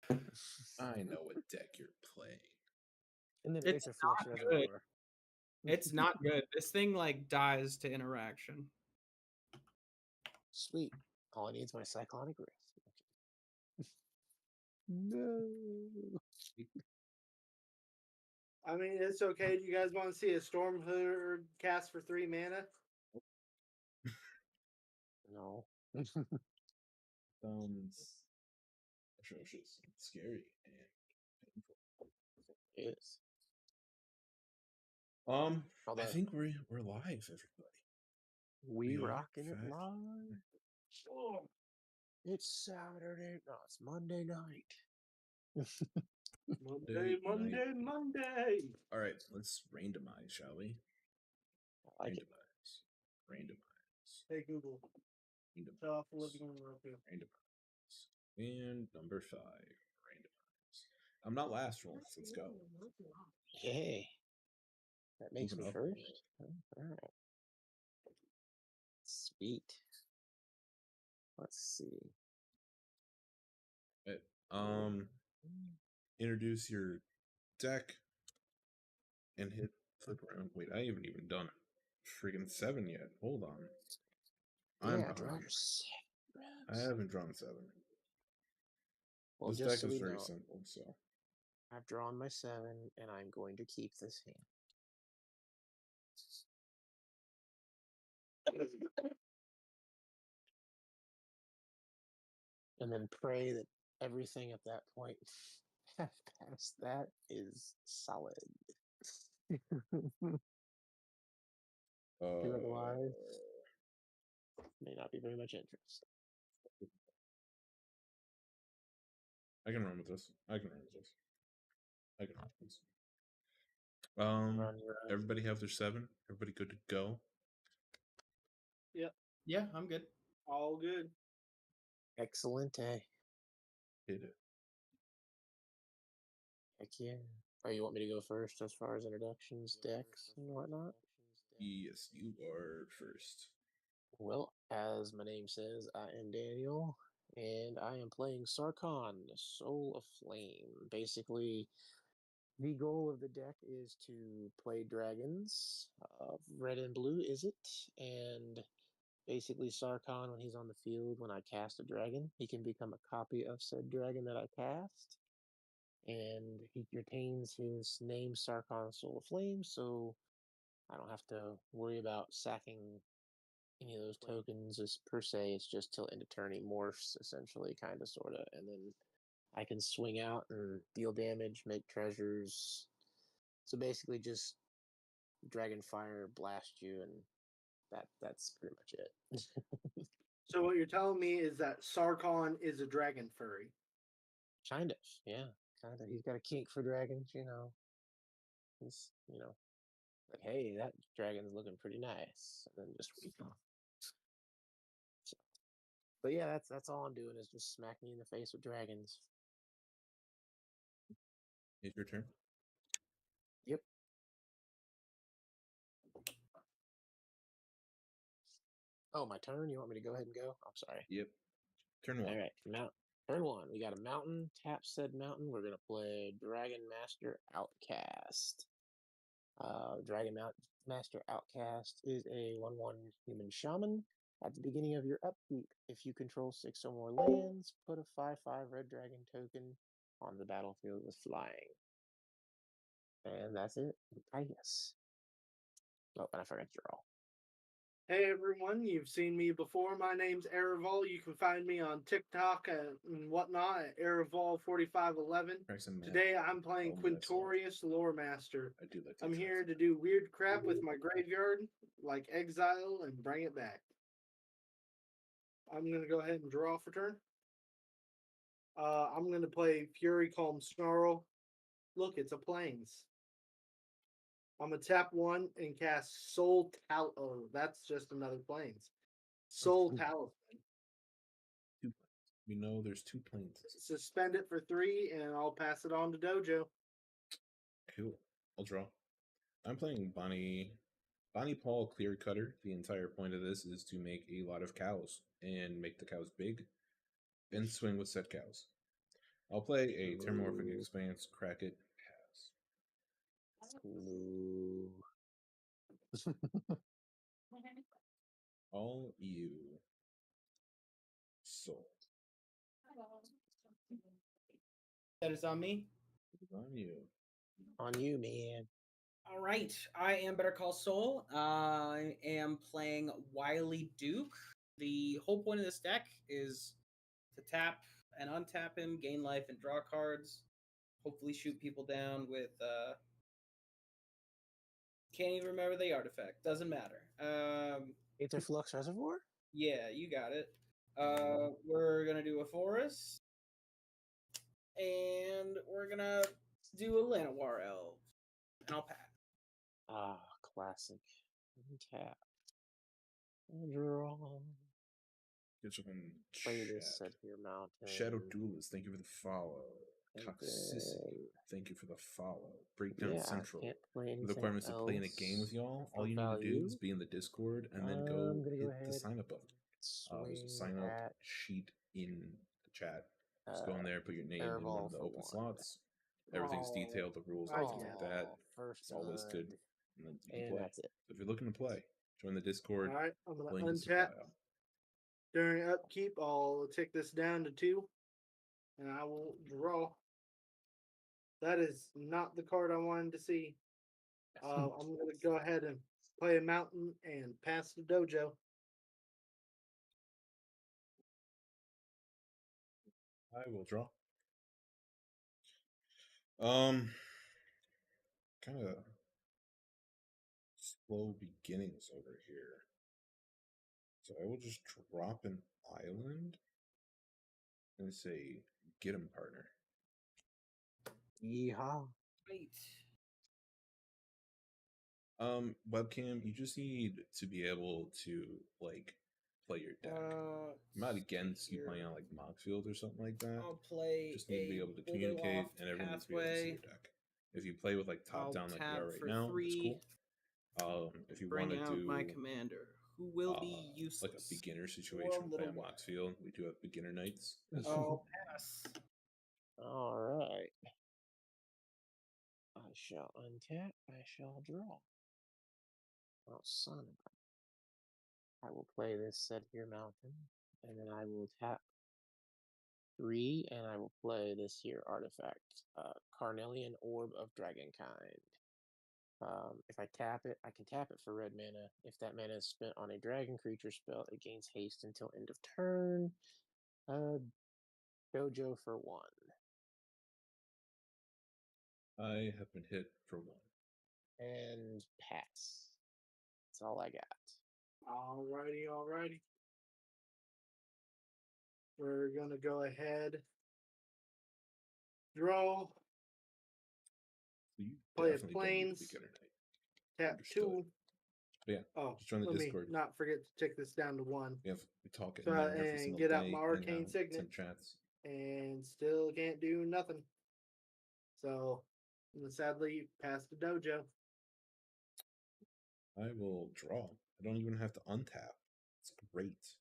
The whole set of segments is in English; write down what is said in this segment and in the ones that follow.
I know what deck you're playing. And then It's Aetherflux not good. Reservoir. It's not good. This thing like dies to interaction. Sweet. All I need is my Cyclonic Rift. No. I mean, it's okay. Do you guys want to see a Stormherd cast for 3 mana? No. Sounds atrocious, and scary, and painful. Yes. I Although think we're live, everybody. we we are rocking it fat. live. Oh, it's Saturday. No, it's Monday night. Monday. All right, let's randomize, shall we? I like it. Randomize. Hey Google, shut off the living room real quick. Randomize. And number 5, randomize. I'm not last for once. Let's go. Hey. That makes Moving me up. first. All right. Sweet. Let's see. Introduce your deck and hit flip around. Wait, I haven't even done freaking 7 yet. Hold on. I'm Yeah, draw behind. your 7. I haven't drawn 7. Well, This just deck so is we very know, simple, so. I've drawn my 7, and I'm going to keep this hand. And then pray that everything at that point past that is solid. Because otherwise, may not be very much interest. I can run with this. Everybody have their 7? Everybody good to go? Yep. Yeah, I'm good. All good. Excellent. Hit it. Heck yeah. Oh, you want me to go first as far as introductions, decks, and whatnot? Yes, you are first. Well, as my name says, I am Daniel, and I am playing Sarkhan, Soul of Flame. Basically, the goal of the deck is to play dragons. Red and blue is it? And basically, Sarkhan, when he's on the field, when I cast a dragon, he can become a copy of said dragon that I cast. And he retains his name, Sarkhan, Soul of Flame, so I don't have to worry about sacking any of those tokens as per se. It's just till end of turn he morphs, essentially, kind of, sort of, and then I can swing out and deal damage, make treasures. So basically, just dragon fire, blast you, and that's pretty much it. So what you're telling me is that Sarkhan is a dragon furry. Kind of, yeah, kind of. He's got a kink for dragons, you know. He's, you know, like, hey, that dragon's looking pretty nice, and then just weep. So, but yeah, that's all I'm doing is just smack me in the face with dragons. It's your turn. Yep. Oh, my turn? You want me to go ahead and go? I'm sorry. Yep. Turn 1. All right. Turn 1. We got a mountain. Tap said mountain. We're going to play Dragon Master Outcast. Dragon Master Outcast is a 1/1 human shaman. At the beginning of your upkeep, if you control 6 or more lands, put a 5/5 red dragon token on the battlefield with flying. And that's it. I guess. Oh, and I forgot to draw. Hey everyone, you've seen me before. My name's Ereval. You can find me on TikTok and whatnot at Ereval4511. Today I'm playing Quintorius Loremaster. I do like. I'm here to do weird crap with my graveyard, like exile and bring it back. I'm gonna go ahead and draw for turn. I'm gonna play Fury Calm Snarl. Look, it's a plains. I'm gonna tap 1 and cast Soul Tal. Oh, that's just another plains. Soul Talisman. We know there's 2 planes. Suspend it for 3, and I'll pass it on to Dojo. Cool. I'll draw. I'm playing Bonnie Paul Clear Cutter. The entire point of this is to make a lot of cows and make the cows big and swing with said cows. I'll play a Terramorphic Expanse, crack it, pass. Ooh. All you. Soul. That is on me. It's on you. On you, man. All right, I am Better Call Saul. I am playing Wily Duke. The whole point of this deck is to tap and untap him, gain life, and draw cards. Hopefully, shoot people down with. Can't even remember the artifact. Doesn't matter. Aether Flux Reservoir? Yeah, you got it. We're gonna do a forest, and we're gonna do a Llanowar Elf, and I'll pass. Ah, classic. Tap. Draw. Get you in Play chat. this at your mountain. Shadow Duelist, thank you for the follow. And Toxicity, then- thank you for the follow. Breakdown Yeah, Central. I can't play anything The requirements to play in a game with else y'all, for all you need to do value. is be in the Discord and then I'm go gonna go hit ahead the sign up button. There's a swing sign up at sheet in the chat. Just go in there, put your name in one Airball of the for open one. slots. Everything's Oh, detailed, the rules, I everything get like that. First It's all listed. blood. And then you can And play. that's it. So if you're looking to play, join the Discord. All right, I'm Link gonna is in untap. bio. During upkeep, I'll take this down to 2, and I will draw. That is not the card I wanted to see. I'm gonna go ahead and play a mountain and pass the dojo. I will draw. Kind of slow beginnings over here. So I will just drop an island and say, get him, partner. Yeehaw. Right. Webcam, you just need to be able to, like, play your deck. I'm not against you playing on, like, Moxfield or something like that. I'll play. Just need to be able to communicate, and everyone needs to be able to see your deck. If you play with, like, top I'll down like we tap are right for now, it's 3. cool. If you Bring want to out do my commander, who will be useless. like a beginner situation, play little on while. Moxfield. We do have beginner nights. I'll pass. All right. I shall untap. I shall draw. Oh, son of a... I will play this set here mountain, and then I will tap 3, and I will play this here artifact, Carnelian Orb of Dragonkind. If I tap it, I can tap it for red mana. If that mana is spent on a dragon creature spell, it gains haste until end of turn. Dojo for 1. I have been hit for 1. And pass. That's all I got. Alrighty. We're gonna go ahead. Draw. So you Play a definitely don't need plains. the beginner night. Tap Understood. 2. But yeah, Oh, just join the let Discord. me not forget to take this down to 1. We talk So, every and single get day. out my arcane hang out, signet. send chats. And still can't do nothing. So, sadly, pass the dojo. I will draw. I don't even have to untap. It's great.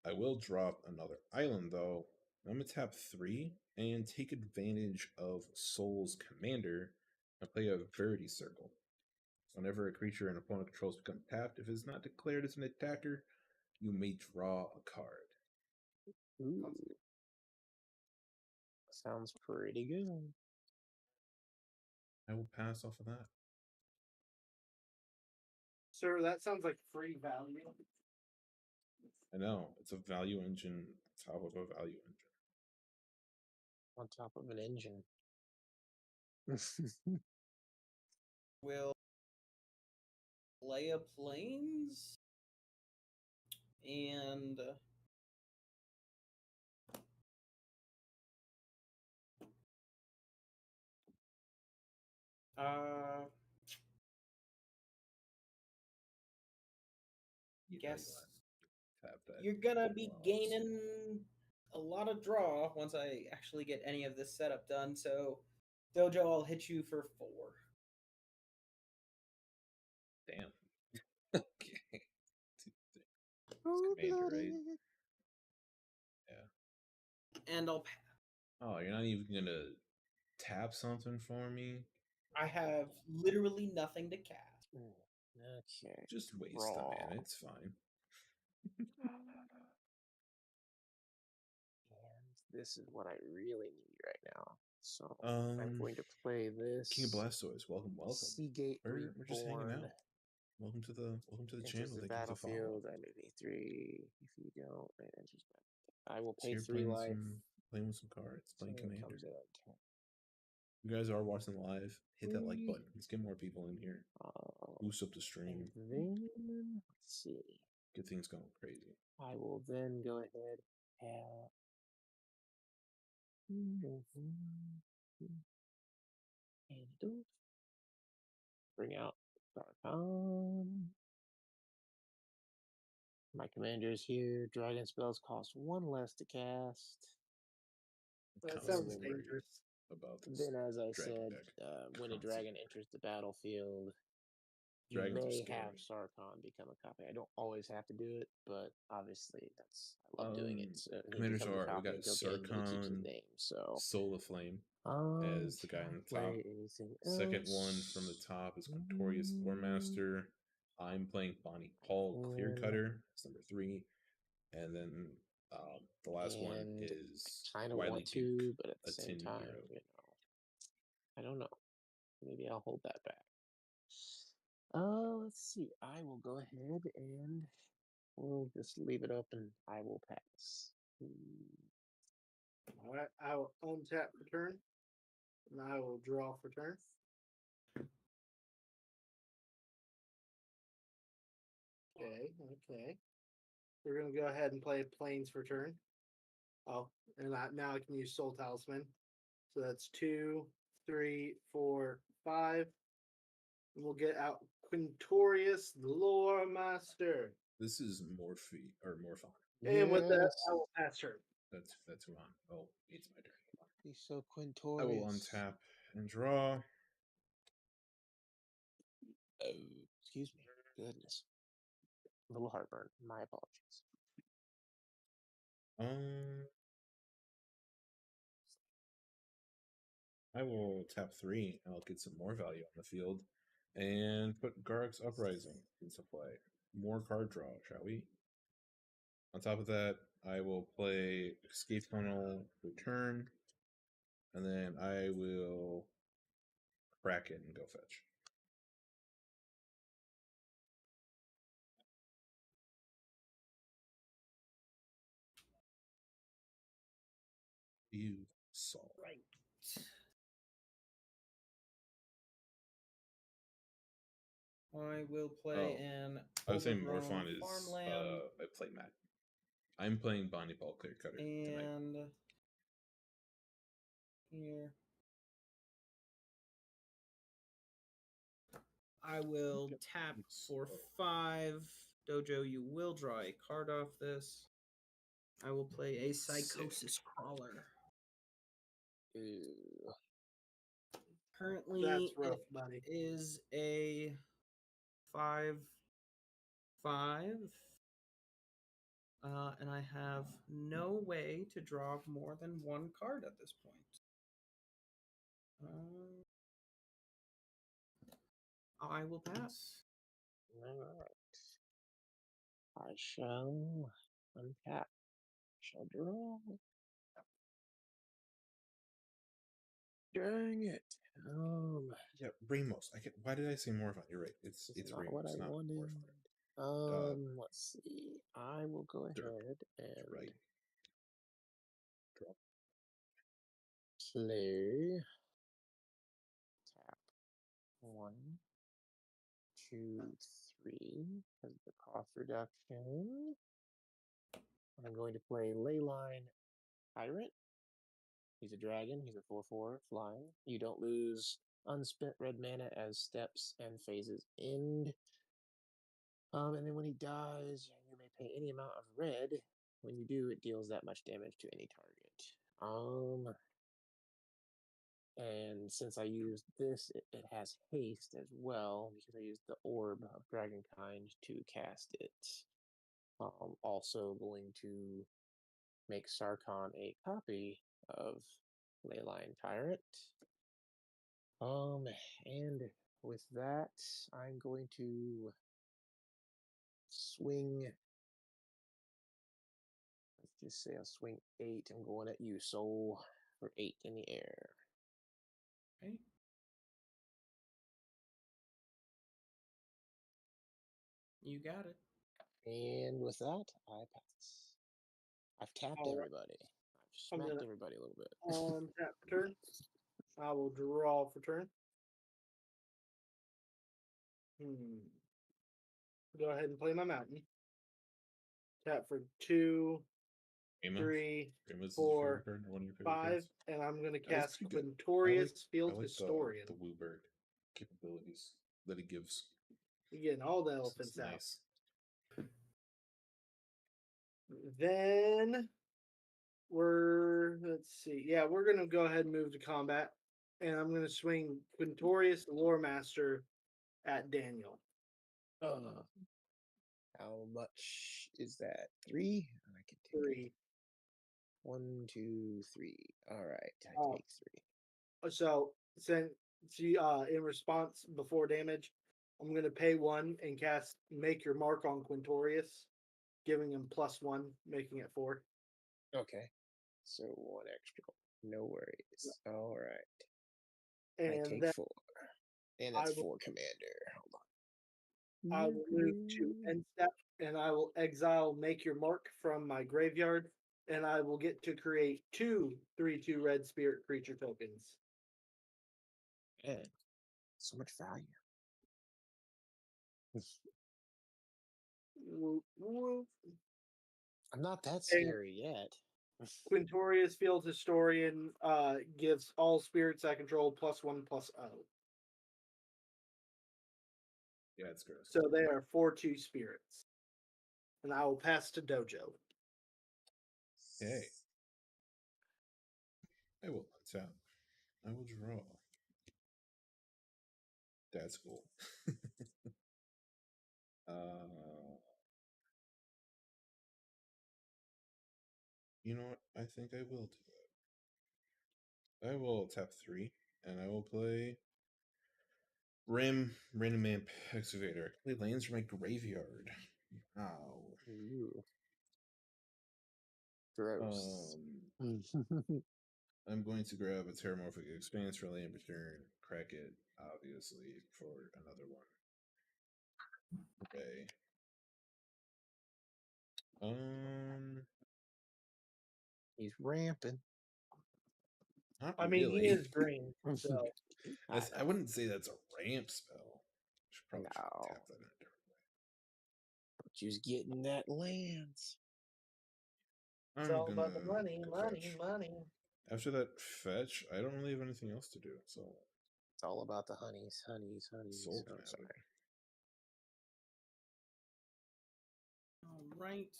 I will drop another island though. I'm gonna tap 3 and take advantage of Soul's Commander and play a Verity Circle. So whenever a creature an opponent controls becomes tapped, if it's not declared as an attacker, you may draw a card. Ooh. Sounds pretty good. I will pass off of that. Sir, that sounds like free value. I know, it's a value engine on top of a value engine. On top of an engine. Will play a plains and guess Tap that. you're gonna be Wow. gaining a lot of draw once I actually get any of this setup done. So, Dojo, I'll hit you for 4. Damn. Okay. It's Commander, right? Yeah. And I'll pass. Oh, you're not even gonna tap something for me? I have literally nothing to cast. Okay. Just waste Raw. the mana. It's fine. And this is what I really need right now. So I'm going to play this. King of Blastoise, welcome. Seagate We're just hanging Reborn. out. Welcome to the channel. The Thank you for following. battlefield. I may be 3. If you don't, I will So pay you're 3 life. playing with some cards, playing Commander. Comes out. You guys are watching live. Hit that like button. Let's get more people in here. Boost up the stream. Then, let's see. Get things going crazy. I will then go ahead and bring out Sarkhan. My commander's here. Dragon spells cost 1 less to cast. That sounds dangerous. About this then, as I dragon said, deck. when a dragon enters the battlefield, you Dragons may are scary. have Sarkhan become a copy. I don't always have to do it, but obviously I love doing it. So Commanders are, we got Sarkhan, Soul of Flame as the guy on the top. Second one from the top is Quintorius Loremaster. I'm playing Bonnie Paul Clear Cutter. It's number 3. And then the last one is kind of Wily want Duke, to, but at the same Tin time, Hero. I don't know. Maybe I'll hold that back. Let's see. I will go ahead and we'll just leave it open. I will pass. All right, I will untap for turn, and I will draw for turn. Okay. We're gonna go ahead and play Plains for turn. Oh, and now I can use Soul Talisman. So that's 2, 3, 4, 5. And we'll get out Quintorius Loremaster. This is Morphon. And with that, I will pass turn. That's who I'm. Oh, it's my turn. He's so Quintorius. I will untap and draw. Oh, excuse me. Goodness. A little heartburn. My apologies. I will tap 3 and I'll get some more value on the field and put Garruk's Uprising into play. More card draw, shall we? On top of that, I will play Escape Funnel Return, and then I will crack it and go fetch. You saw. Right. I will play an. I was saying Morphon is. Farmland. I play Matt. I'm playing Bonnie Ball Clear Cutter tonight. And here. I will tap for 5. Dojo, you will draw a card off this. I will play a Psychosis Crawler. Ew. Currently, that's rough, buddy. Is a 5/5. And I have no way to draw more than 1 card at this point. I will pass. Alright. I shall untap. Shall draw. Dang it. Yeah, Ramos. Why did I say Morphon? You're right. It's not Ramos, what I not wanted. Morphon. Let's see. I will go ahead and right. Draw. Play. Tap 1, 2, 3 as the cost reduction. I'm going to play Leyline Tyrant. He's a dragon. He's a 4/4 flying. You don't lose unspent red mana as steps and phases end. And then when he dies, you may pay any amount of red. When you do, it deals that much damage to any target. And since I used this, it has haste as well, because I used the Orb of Dragonkind to cast it. Also going to make Sarkhan a copy of Leyline Pirate. And with that, I'm going to swing. Let's just say I'll swing 8. I'm going at you, Soul, for 8 in the air. Okay. You got it. And with that, I pass. I've tapped everybody. I've smacked everybody a little bit. Tap for turn. I will draw for turn. Go ahead and play my mountain. Tap for 2, 3, 4, 5, and I'm going to cast Quintorius Field Historian. The Wooburg capabilities that it gives. You're getting all the elephants out. Nice. Then let's see. Yeah, we're going to go ahead and move to combat. And I'm going to swing Quintorius Lore Master at Daniel. How much is that? 3? I can take 3. 1, 2, 3. All right, I take 3. So, since in response before damage, I'm going to pay 1 and cast Make Your Mark on Quintorius, giving him +1, making it 4. Okay. So 1 extra. No worries. All right. And I take 4. And that's 4 commander. Hold on. I will move to end step, and I will exile Make Your Mark from my graveyard, and I will get to create 2 3/2 red spirit creature tokens. Man, so much value. I'm not that scary yet. Quintorius Field Historian gives all spirits I control +1/+0. Yeah, it's gross. So they are 4/2 spirits. And I will pass to Dojo. Hey. I will untap. I will draw. That's cool. You know what? I think I will do that. I will tap 3, and I will play Random Amp Excavator. I play lands from my graveyard. Wow. Ooh. Gross. I'm going to grab a Terramorphic Expanse for land return, crack it, obviously, for another one. Okay. He's ramping. I mean, he is green, so I wouldn't say that's a ramp spell. Should probably tap that in a different way. But you's getting that lands. It's all about the money. After that fetch, I don't really have anything else to do, so it's all about the honeys. Soul sorry. All right.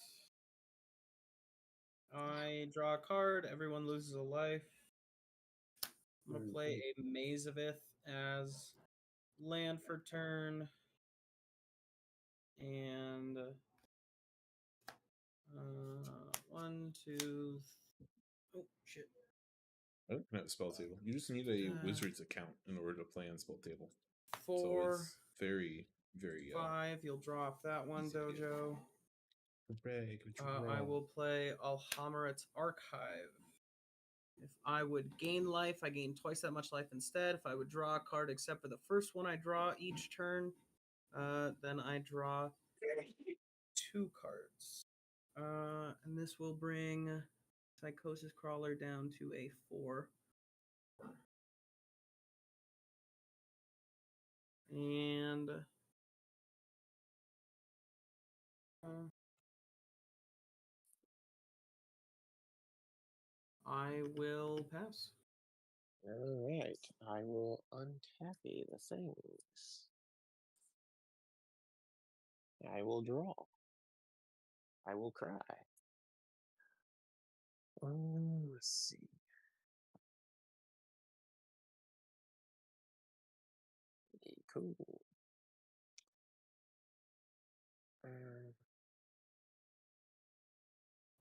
I draw a card. Everyone loses a life. I'm going to play a Maze of Ith as land for turn. And 1, 2. Oh, shit. I don't have a spell table. You just need a wizard's account in order to play on spell table. 4. So it's very, very 5. You'll draw off that one, Dojo. I will play Alhammaret's Archive. If I would gain life, I gain twice that much life instead. If I would draw a card except for the first one I draw each turn, then I draw 2 cards. And this will bring Psychosis Crawler down to a 4. And I will pass. All right. I will untappy the things. I will draw. I will cry. Let's see. Cool.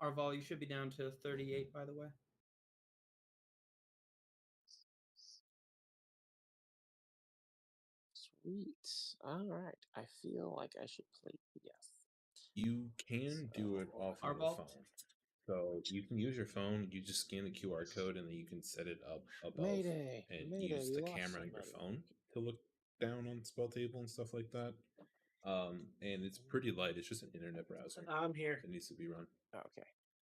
Arval, you should be down to 38, by the way. Sweet. All right. I feel like I should play yes. You can do it off of your Arbol? phone. So you can use your phone. You just scan the QR code, and then you can set it up above Mayday. and Mayday, use we the lost camera on your somebody. phone to look down on the spell table and stuff like that. And it's pretty light. It's just an internet browser I'm here. that needs to be run. Okay.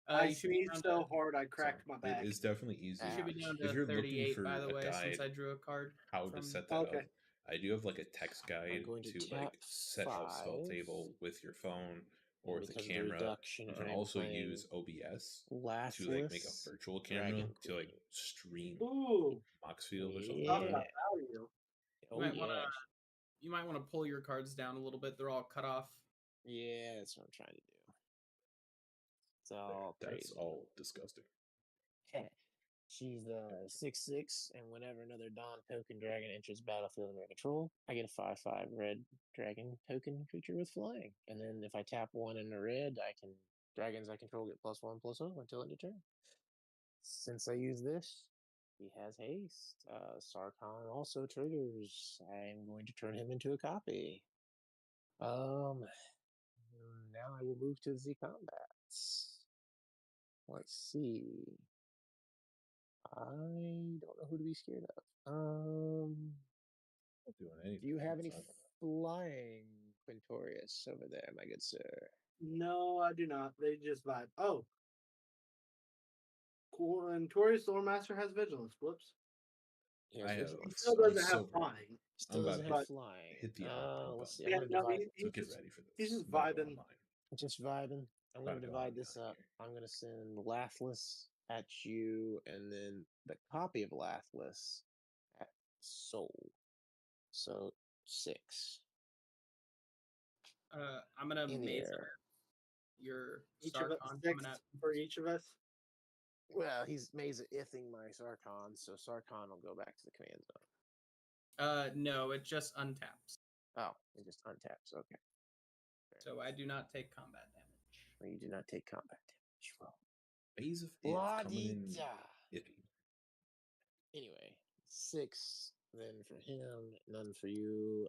I You should be sneezed down so to, hard I cracked my It back. is definitely easy. you should be down to If you're looking 38, for by the a way, since guide I drew a card. how from- to set that Okay. up, I do have like a text guide going to to tap like set up spell 5. table with your phone or And with the because of the camera. reduction, You can I'm also playing use OBS to Laughless like make a virtual camera Dragon to like Queen. stream Ooh, Moxfield or something talk like about that. value. Oh, might yeah. wanna- You might want to pull your cards down a little bit. They're all cut off. Yeah, that's what I'm trying to do. It's There, all that's crazy. all disgusting. She's 6/6, and whenever another Dawn token dragon enters battlefield under control, I get a 5/5 red dragon token creature with flying. And then if I tap 1 in the red, dragons I control get +1/+0 until end of turn. Since I use this, he has haste. Sarkhan also triggers. I'm going to turn him into a copy. Now I will move to the combats. Let's see. I don't know who to be scared of. Not doing anything. Do you have any so- flying Quintorius over there, my good sir? No, I do not. They just vibe. Oh. Cool. And Torius Loremaster has vigilance. Whoops. He I has have- He vigilance. still I'm doesn't so have ready. flying. Still I'm doesn't about have to flying. Hit the on Let's see. Yeah, I'm gonna no, divide. So get ready for this. he's just Battle vibing. Online. Just vibing. I'm gonna Battle divide this Online up. here. I'm gonna send Laughless at you, and then the copy of Laughless at Soul. So 6. I'm gonna In the maze air. your Each of us Sarkhan 6 coming at. for each of us. Well, he's Maze Ithing my Sarkhan, so Sarkhan will go back to the command zone. No, it just untaps. Oh, it just untaps. Okay. So I do not take combat damage. Well, you do not take combat damage. Well, Phase of If coming in La-di-da. iffy. Anyway, 6 then for him, none for you.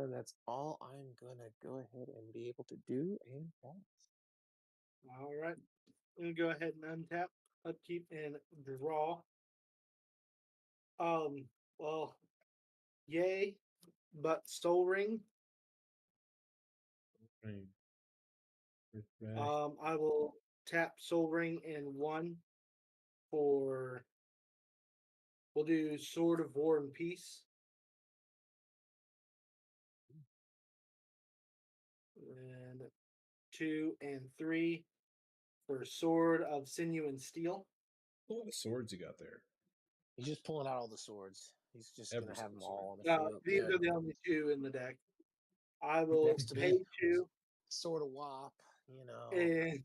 That's all I'm gonna go ahead and be able to do and pass. All right. I'm gonna go ahead and untap, upkeep, and draw. Well, yay, but Soul Ring. Right. I will tap Soul Ring and 1 for. We'll do Sword of War and Peace. And 2 and 3 for Sword of Sinew and Steel. A lot of swords you got there. He's just pulling out all the swords. He's just Every gonna have them single sword. all on the field. These Yeah. are the only 2 in the deck. I will Next to pay me. 2 Sort of wop, you know. and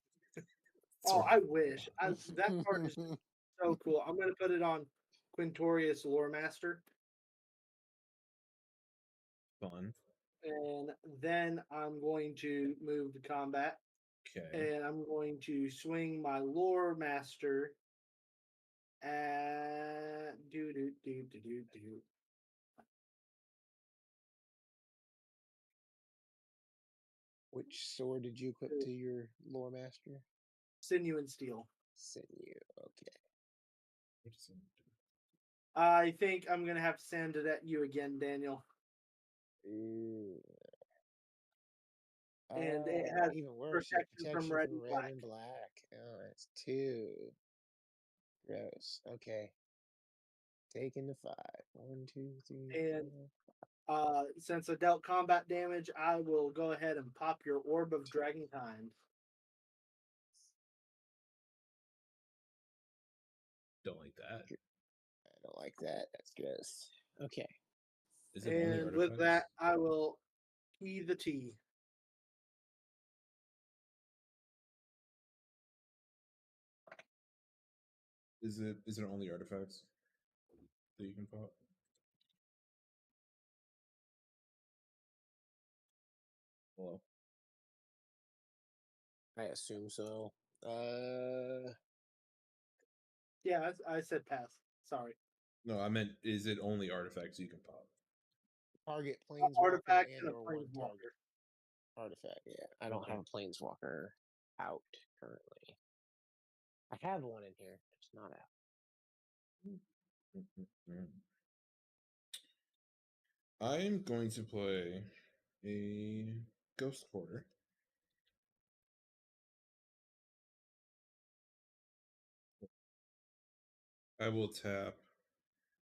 Sword I of wish. That card is so cool. I'm gonna put it on Quintorius Loremaster. Fun. And then I'm going to move to combat. Okay. And I'm going to swing my Lore Master at do. Which sword did you equip to your lore master? Sinew and Steel. Sinew. Okay. What does it do? I think I'm gonna have to send it at you again, Daniel. Ooh. And it has even worse. protection from red and black. and black. Oh, that's 2. Gross. Okay. Taking the 5. 1, 2, 3. And 4. since I dealt combat damage, I will go ahead and pop your Orb of Dragonkind. Don't like that. I don't like that. That's gross. Okay. Is it only And with artifacts? that, I will P the T. Is it only artifacts that you can pop? Hello. I assume so. Yeah, I said pass. Sorry. No, I meant, is it only artifacts you can pop? Target planeswalker Artifact and and a or one planeswalker. target artifact. Yeah, I don't have a planeswalker out currently. I have one in here. It's not out. I'm going to play a Ghost Quarter. I will tap.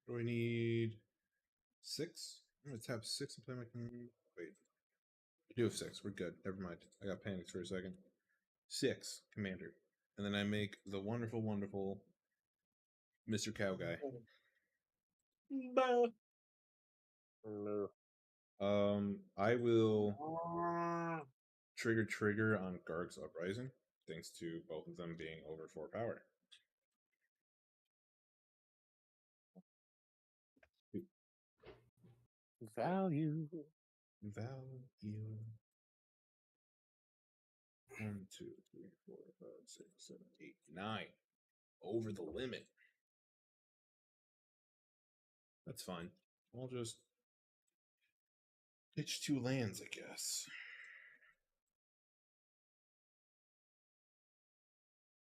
Do I need 6? I'm going to tap 6 and play my. Wait. I do have 6. We're good. Never mind. I got panicked for a second. 6, Commander. And then I make the wonderful, wonderful Mr. Cow Guy. No. I will trigger on Garg's Uprising, thanks to both of them being over 4 power. Value. 1, 2, 3, 4, 5, 6, 7, 8, 9. Over the limit. That's fine. I'll just pitch 2 lands, I guess.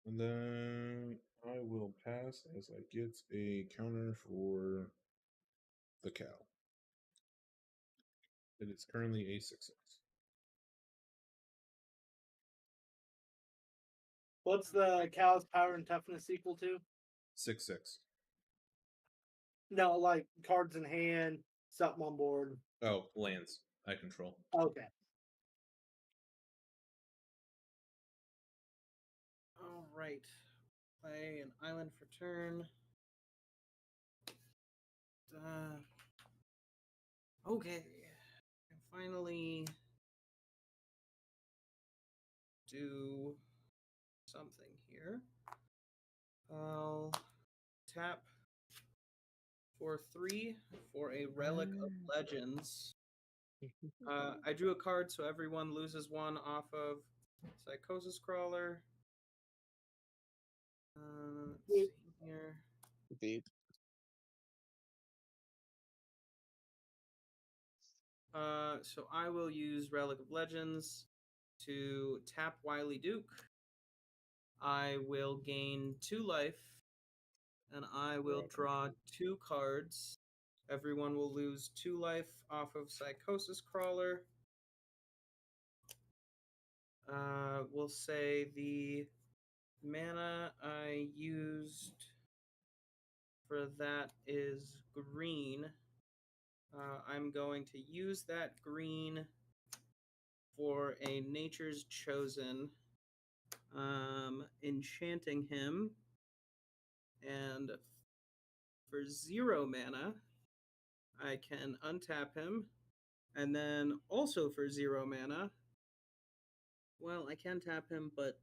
And then I will pass as I get a counter for the cow. It is currently a 6/6. What's the cow's power and toughness equal to? 6/6. No, like cards in hand, something on board. Oh, lands. I control. Okay. All right. Play an island for turn. Okay. And finally do something here. I'll tap for 3 for a Relic of Legends. I drew a card, so everyone loses 1 off of Psychosis Crawler. Let's see here. Deep. So I will use Relic of Legends to tap Wily Duke. I will gain 2 life, and I will draw 2 cards. Everyone will lose 2 life off of Psychosis Crawler. We'll say the mana I used for that is green. I'm going to use that green for a Nature's Chosen, enchanting him, and for 0 mana, I can untap him, and then also for 0 mana, well, I can tap him, but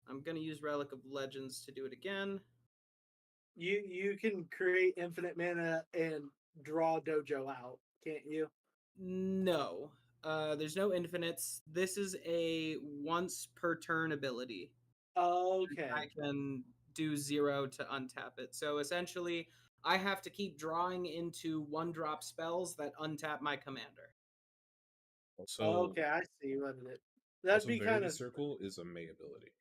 I'm going to use Relic of Legends to do it again. You can create infinite mana and draw Dojo out, can't you? No. There's no infinites. This is a once per turn ability. Okay. I can do 0 to untap it. So essentially, I have to keep drawing into 1-drop spells that untap my commander. Also, okay, I see what it is. That'd be kind of Circle is a May ability,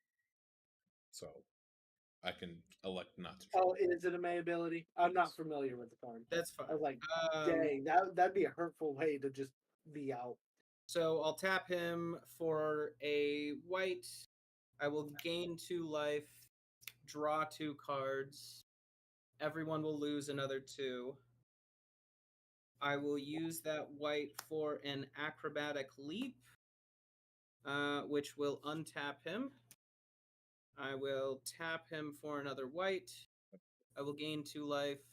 so I can elect not to. Oh, is it a May ability? I'm not familiar with the card. That's fine. I was like, dang, that'd be a hurtful way to just be out. So I'll tap him for a white. I will gain 2 life, draw 2 cards. Everyone will lose another 2. I will use that white for an Acrobatic Leap, which will untap him. I will tap him for another white. I will gain 2 life,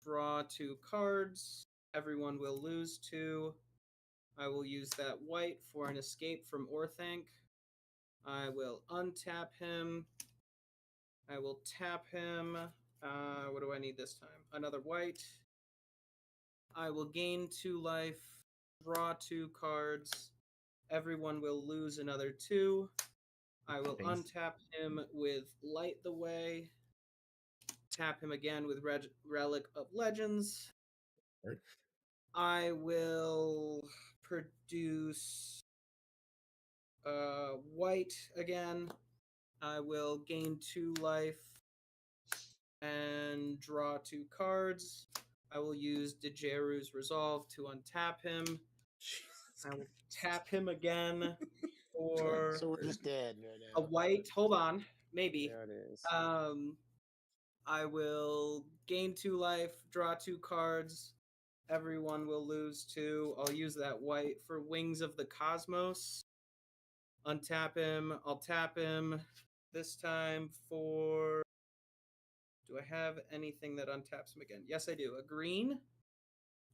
draw 2 cards. Everyone will lose 2. I will use that white for an Escape from Orthanc. I will untap him. I will tap him. What do I need this time? Another white. I will gain 2 life, draw 2 cards. Everyone will lose another 2. I will untap him with Light the Way. tap him again with Relic of Legends. Right. I will produce white again. I will gain 2 life and draw 2 cards. I will use Dejeru's Resolve to untap him. Jesus I will tap him again for So we're just dead right a now. white. Hold on, maybe. There it is. I will gain 2 life, draw 2 cards. Everyone will lose 2. I'll use that white for Wings of the Cosmos. Untap him. I'll tap him this time for... Do I have anything that untaps him again? Yes, I do. A green.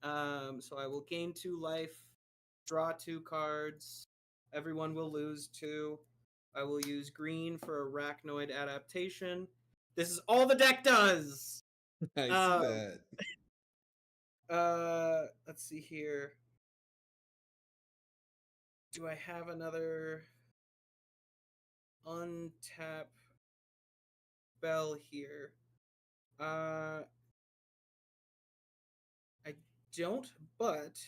So I will gain 2 life, draw 2 cards. Everyone will lose 2. I will use green for Arachnoid Adaptation. This is all the deck does! I see that. Let's see here. Do I have another untap spell here? I don't, but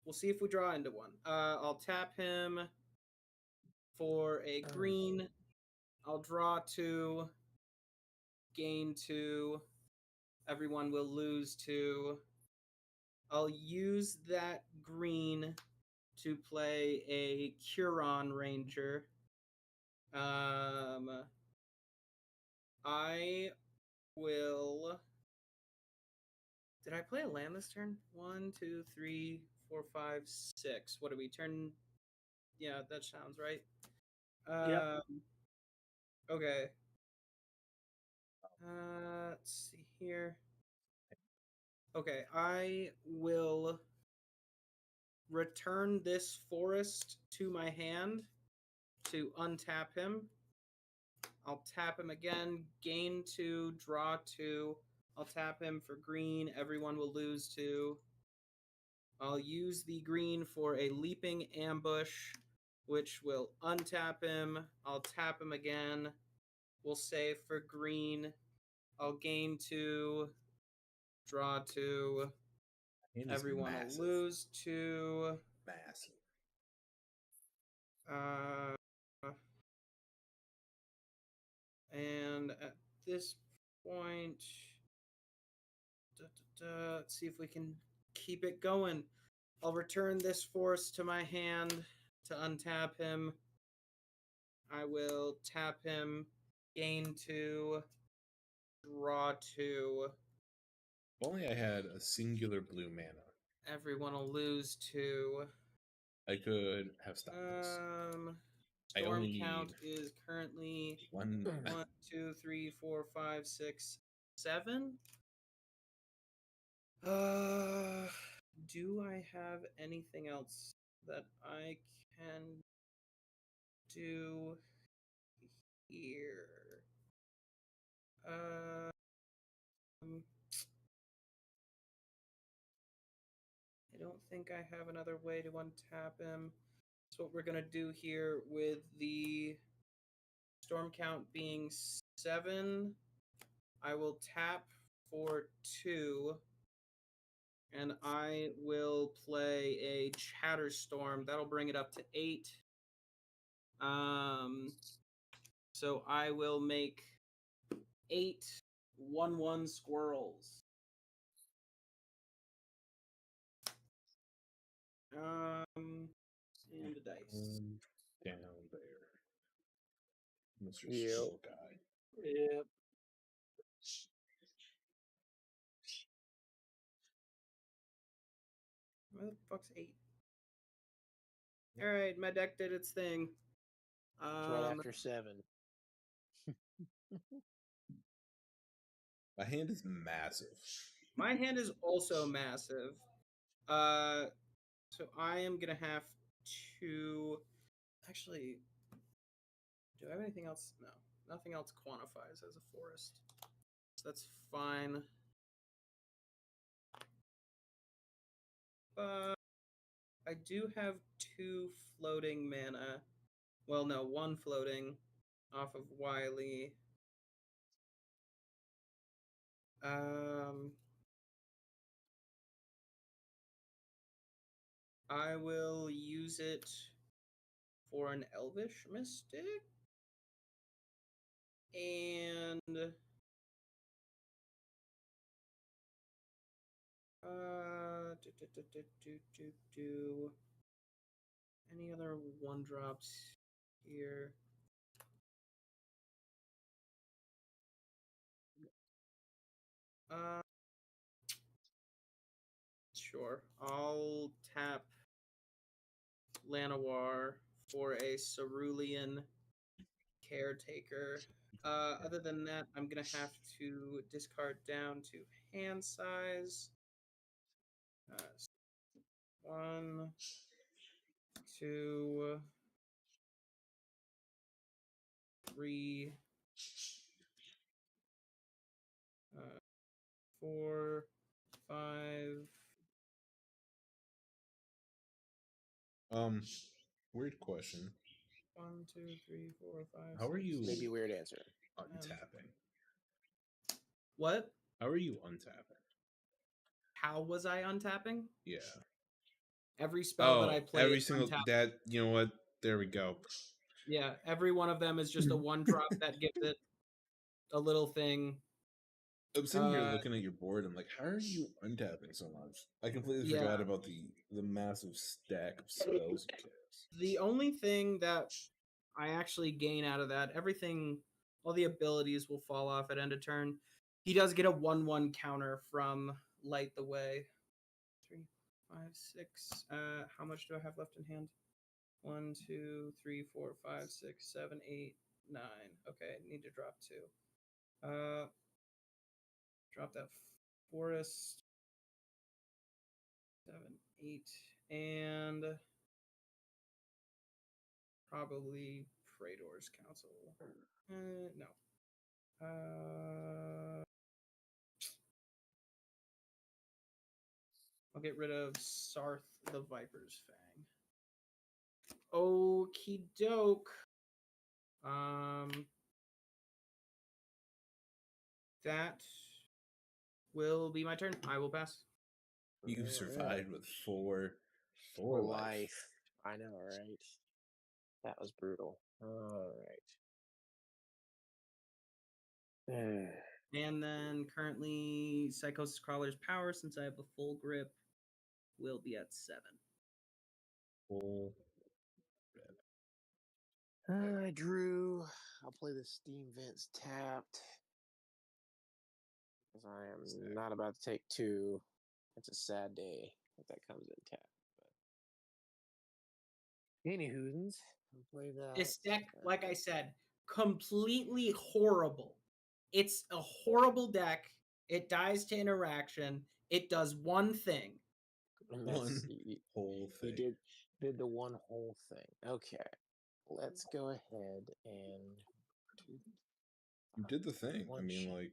we'll see if we draw into one. I'll tap him for a green. I'll draw 2, gain 2. Everyone will lose 2. I'll use that green to play a Curon Ranger. I will... Did I play a land this turn? 1, 2, 3, 4, 5, 6. What do we turn? Yeah, that sounds right. Yep. Okay. Let's see here. Okay, I will return this forest to my hand to untap him. I'll tap him again, gain 2, draw 2. I'll tap him for green. Everyone will lose 2. I'll use the green for a Leaping Ambush, which will untap him. I'll tap him again. We'll save for green. I'll gain 2, draw 2. Everyone will lose 2. Massive. And at this point, let's see if we can keep it going. I'll return this force to my hand to untap him. I will tap him, gain 2, draw 2. If only I had a singular blue mana. Everyone will lose 2. I could have stopped this. Storm count is currently 1, 2, 3, 4, 5, 6, 7. Do I have anything else that I can do here? I don't think I have another way to untap him. So what we're gonna do here with the storm count being 7, I will tap for 2, and I will play a Chatterstorm. That'll bring it up to 8. So I will make 8 1/1 squirrels. And a dice. Down there. Mr. Yep. Squirrel Guy. Yep. Where the fuck's 8? Alright, my deck did its thing. Right after 7. My hand is massive. My hand is also massive. So I am gonna have to... Actually, do I have anything else? No. Nothing else quantifies as a forest. So that's fine. I do have 2 floating mana. Well, no, 1 floating off of Wily. I will use it for an Elvish Mystic. And any other 1-drops here? Sure. I'll tap Llanowar for a Cerulean Caretaker. Other than that, I'm gonna have to discard down to hand size. 1, 2, 3, 4, 5. Weird question. 1, 2, 3, 4, 5. How are you? Maybe weird answer. Untapping. What? How are you untapping? How was I untapping? Yeah. Every spell that I play. Every single that. You know what? There we go. Yeah, every one of them is just a 1-drop that gives it a little thing. I'm sitting here looking at your board. I'm like, how are you untapping so much? I completely forgot about the massive stack of spells you cast. The only thing that I actually gain out of that, everything, all the abilities will fall off at end of turn. He does get a 1/1 counter from Light the Way. 3, 5, 6. How much do I have left in hand? 1, 2, 3, 4, 5, 6, 7, 8, 9. Okay, need to drop 2. Drop that Forest. 7, 8, and probably Praetor's Council. No. I'll get rid of Sarth the Viper's Fang. Okie doke. That will be my turn. I will pass. You survived with four life. I know, right? That was brutal. All right. And then currently Psychosis Crawler's power, since I have a full grip, will be at 7. Full grip. I drew. I'll play the Steam Vents tapped. Because I am not about to take 2. It's a sad day if that comes in tapped. But anywho's, I'll play that. This deck, like I said, completely horrible. It's a horrible deck. It dies to interaction. It does one thing. One whole thing. You did the one whole thing. Okay. Let's go ahead and you did the thing. I mean, like,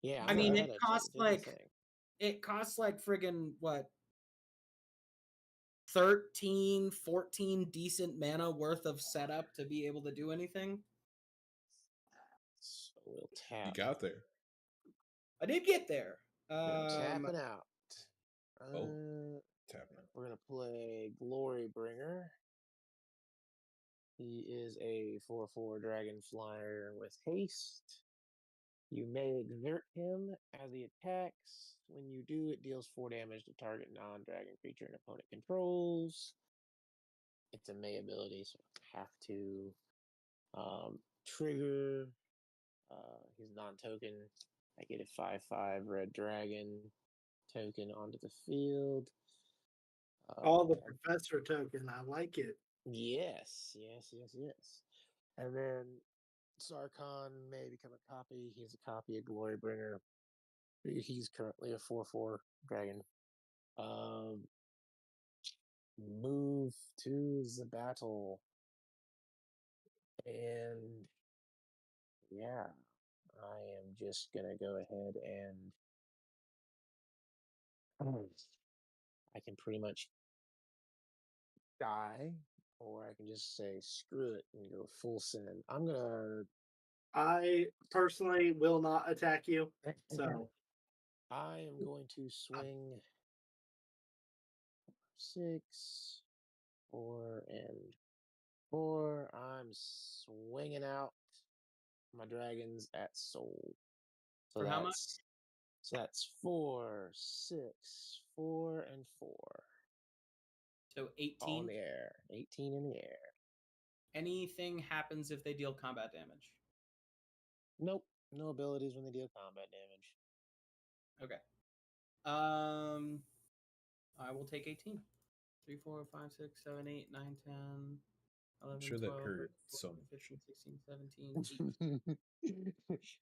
yeah. I mean, it costs like friggin' what? 13, 14 decent mana worth of setup to be able to do anything. So we'll tap. You got there. I did get there. Tapping out. Tapping out. We're gonna play Glorybringer. He is a 4/4 dragon flyer with haste. You may exert him as he attacks. When you do, it deals 4 damage to target non-dragon creature an opponent controls. It's a May ability, so I have to trigger. He's non-token. I get a 5/5 red dragon token onto the field. The professor token. I like it. Yes. And then Sarkhan may become a copy. He's a copy of Glorybringer. He's currently a 4/4 dragon. Move to the battle. And yeah, I am just gonna go ahead and I can pretty much die, or I can just say screw it and go full send. I personally will not attack you, so I am going to swing 6, 4, and 4. I'm swinging out my dragons at soul. So For how much? that's 4, 6, 4, and 4. So All in 18. the air. 18 in the air. Anything happens if they deal combat damage? Nope. No abilities when they deal combat damage. Okay. I will take 18. 3, 4, 5, 6, 7, 8, 9, 10, 11, I'm sure 12, that hurt 13, some. 15, 16, 17, 18.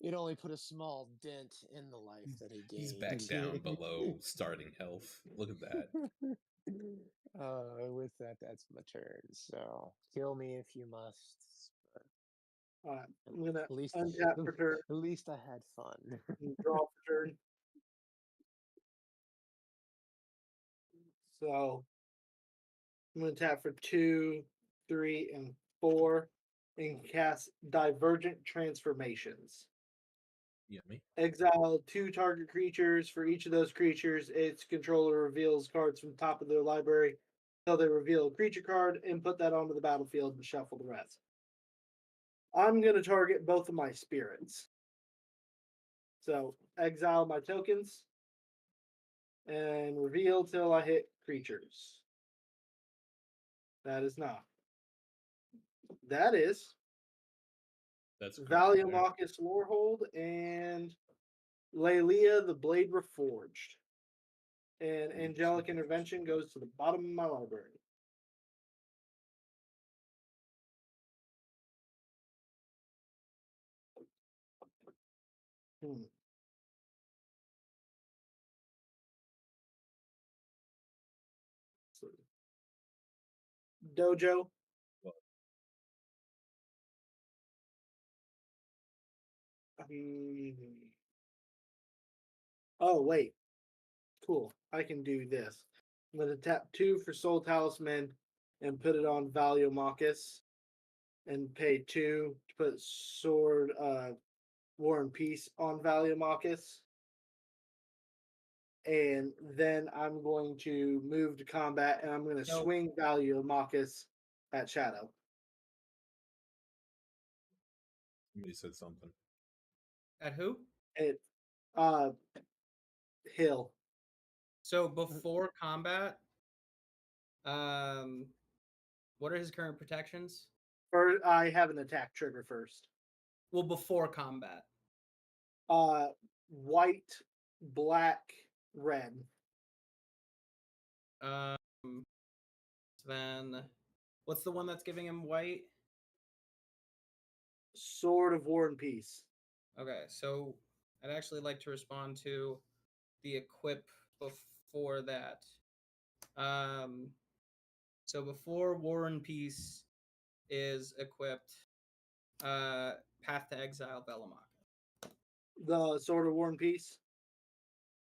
It only put a small dent in the life that he gained. He's back down below starting health. Look at that. With that's my turn. So kill me if you must. All right, I'm gonna At least, untap for turn at least I had fun. and draw for turn. So I'm gonna tap for 2, 3, and 4, and cast Divergent Transformations. Yummy. Exile 2 target creatures. For each of those creatures, its controller reveals cards from the top of their library until they reveal a creature card and put that onto the battlefield and shuffle the rest. I'm going to target both of my spirits. So exile my tokens and reveal till I hit creatures. That is not. That is That's Valiamachus Lorehold and Lelia the Blade Reforged. And Angelic Intervention goes to the bottom of my library. So, Dojo. What? Oh, wait. Cool. I can do this. I'm going to tap 2 for Soul Talisman and put it on Valiamachus and pay 2 to put Sword War and Peace on Valiamachus. And then I'm going to move to combat and I'm going to swing Valiamachus at Shadow. Somebody said something. At who? It Hill. So before combat, what are his current protections? Or I have an attack trigger first. Well, before combat. White, black, red. Then what's the one that's giving him white? Sword of War and Peace. Okay, so I'd actually like to respond to the equip before that. So before War and Peace is equipped, Path to Exile Velamachus. The Sword of War and Peace?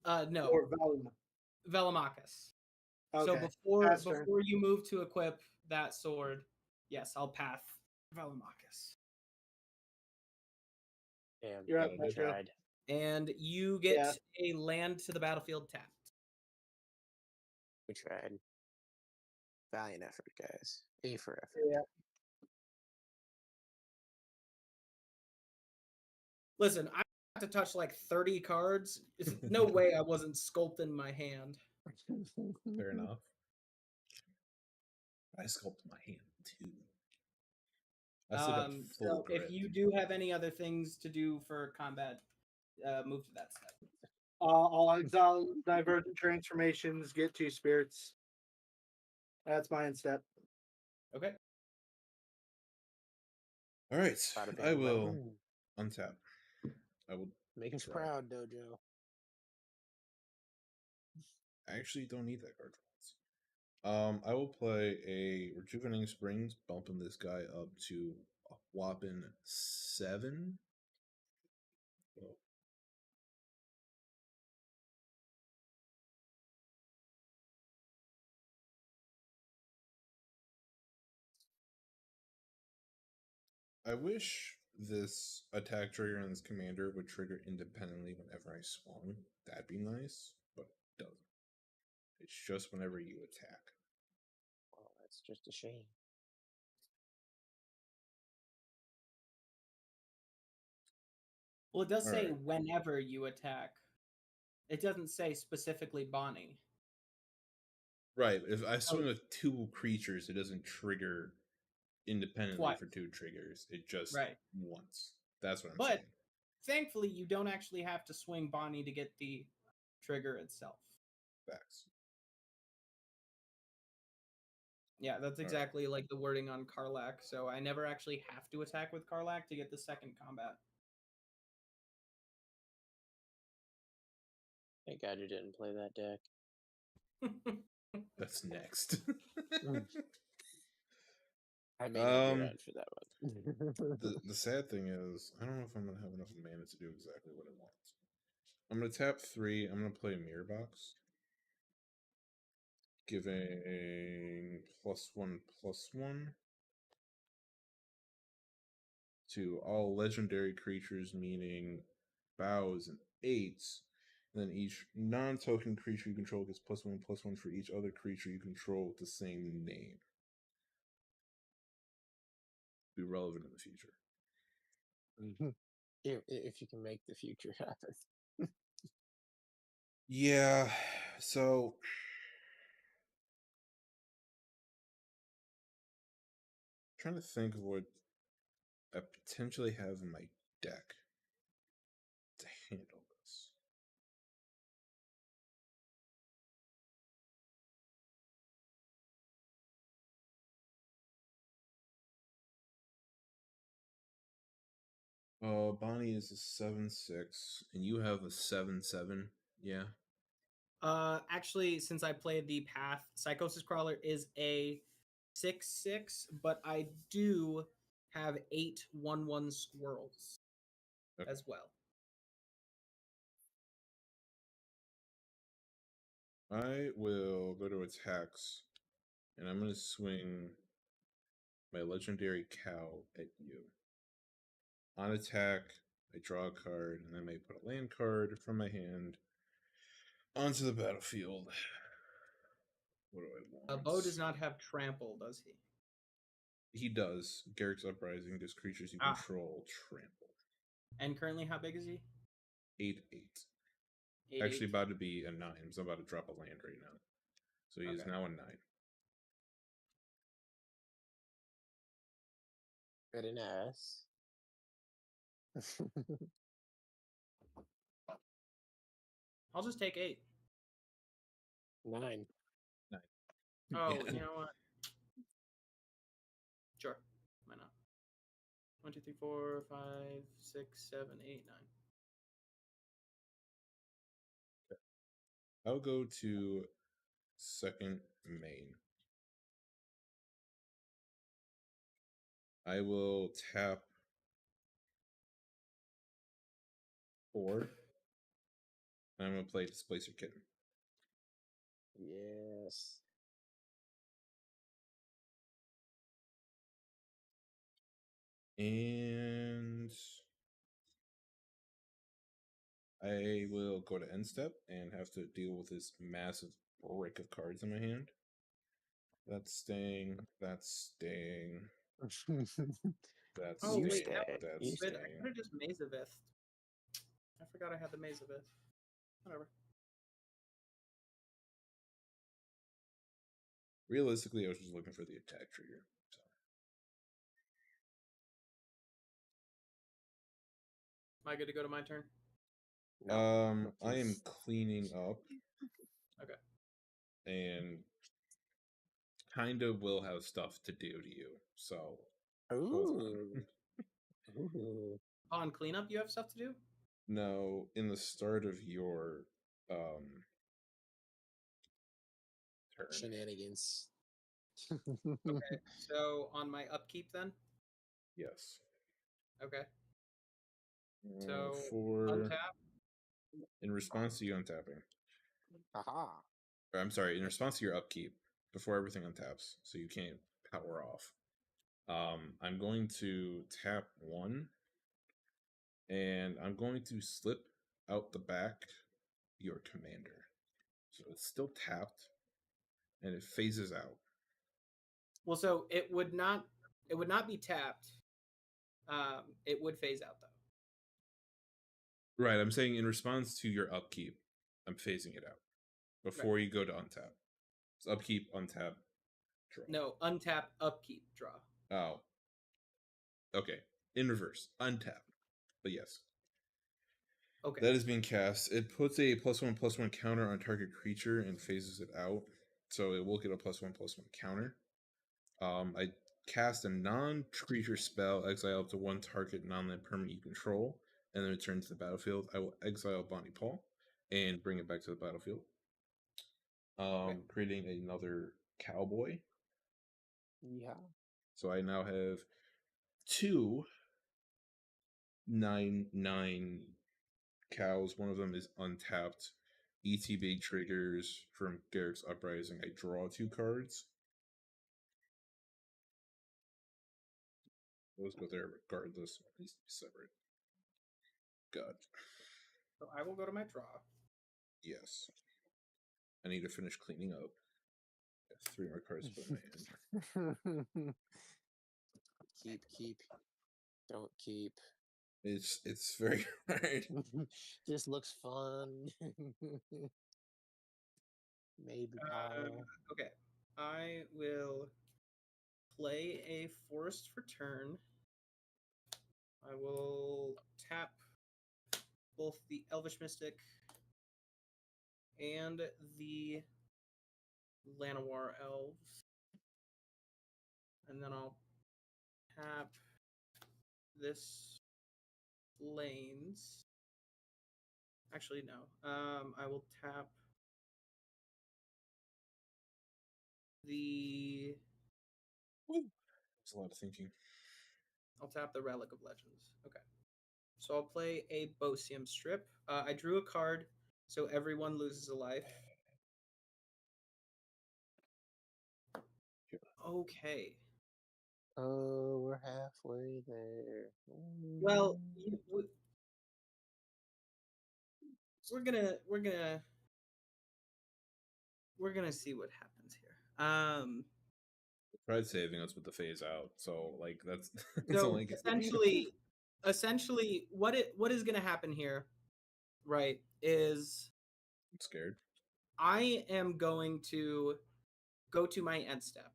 No. Or Velamachus. Okay. So before you move to equip that sword, yes, I'll path Velamachus. And You're up, we tried. And you get a land to the battlefield tapped. We tried. Valiant effort, guys. A for effort. Yeah. Listen, I had to touch like 30 cards. There's no way I wasn't sculpting my hand. Fair enough. I sculpted my hand too. I still got full so if you do have any other things to do for combat, move to that step. I'll exile Divergent Transformations, get 2 spirits. That's my end step. Okay. All right. I will untap. I will make us proud, Dojo. I actually don't need that card for once. I will play a Rejuvenating Springs, bumping this guy up to a whopping 7. Oh. I wish this attack trigger and this commander would trigger independently whenever I swung, that'd be nice, but it doesn't. It's just whenever you attack. Well, that's just a shame. Well, it does say Alright. whenever you attack. It doesn't say specifically Bonnie. Right. If I swing with 2 creatures, it doesn't trigger independently Twice. for 2 triggers. It just Right. once. That's what I'm But saying. thankfully, you don't actually have to swing Bonnie to get the trigger itself. Facts. Yeah, that's exactly like the wording on Karlach. So I never actually have to attack with Karlach to get the second combat. Thank God you didn't play that deck. That's next. I made a good run for that one. The sad thing is, I don't know if I'm going to have enough mana to do exactly what I want. I'm going to tap 3. I'm going to play a Mirror Box. Giving +1/+1 to all legendary creatures, meaning bows and 8s. And then each non-token creature you control gets +1/+1 for each other creature you control with the same name. Be relevant in the future. If you can make the future happen. Yeah, so I'm trying to think of what I potentially have in my deck to handle this. Bonnie is a 7/6, and you have a 7/7. Yeah. Actually, since I played the Path, Psychosis Crawler is a 6/6, but I do have 8 1/1 squirrels as well. I will go to attacks, and I'm going to swing my legendary cow at you. On attack, I draw a card, and then I put a land card from my hand onto the battlefield. What do I want? Bo does not have trample, does he? He does. Garrick's Uprising gives creatures you control trample. And currently, how big is he? 8/8. Actually, about to be a 9. So I'm about to drop a land right now. So he is now a 9. Very nice. I'll just take 8. 9. Oh, you know what? Sure. Why not? 1, 2, 3, 4, 5, 6, 7, 8, 9. I'll go to second main. I will tap 4. And I'm going to play Displacer Kitten. Yes. And I will go to end step and have to deal with this massive brick of cards in my hand. That's staying. That's staying. That's oh, staying. wait, That's staying. I could have just Mazavith. I forgot I had the Mazavith. Whatever. Realistically, I was just looking for the attack trigger. So. Am I good to go to my turn? No, I am cleaning up. Okay. And kind of will have stuff to do to you. So Ooh. Ooh. On cleanup, you have stuff to do? No, in the start of your turn. Shenanigans. Okay, so on my upkeep then? Yes. Okay. So for untap? In response to you untapping. Aha. Or, I'm sorry, in response to your upkeep, before everything untaps, so you can't power off. I'm going to tap 1 And I'm going to slip out the back your commander. So it's still tapped, and it phases out. Well, so it would not be tapped. It would phase out though. Right, I'm saying in response to your upkeep, I'm phasing it out before you go to untap. So upkeep, untap, draw. No, untap, upkeep, draw. Oh. Okay. In reverse. Untap. But yes. Okay. That is being cast. It puts a +1/+1 counter on target creature and phases it out. So it will get a +1/+1 counter. I cast a non-creature spell, exile up to one target non-land permanent you control, and then return to the battlefield. I will exile Bonnie Paul and bring it back to the battlefield. Creating another cowboy. Yeah. So I now have 2 9/9 cows. One of them is untapped. ETB triggers from Garruk's Uprising. I draw 2 cards. Those go there regardless. It needs to be separate. God. So I will go to my draw. Yes. I need to finish cleaning up. I have 3 more cards to put in my hand. Keep. Don't keep. It's very hard. This looks fun. Maybe pile. Okay. I will play a forest for turn. I will tap both the Elvish Mystic and the Llanowar Elves. And then I'll tap this Lanes. Actually, no. I will tap the... There's a lot of thinking. I'll tap the Relic of Legends. Okay. So I'll play a Bosium Strip. I drew a card, so everyone loses a life. Okay. Oh, we're halfway there. Well, we're gonna see what happens here. Tried saving us with the phase out, so like that's so essentially what is gonna happen here, right? Is I'm scared. I am going to go to my end step.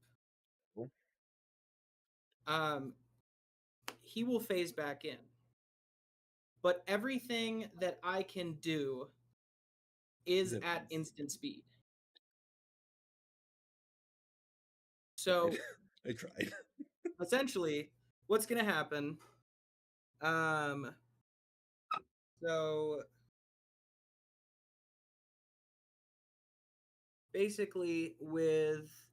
Cool. He will phase back in. But everything that I can do is at instant speed. So I tried. Essentially, what's gonna happen? So basically with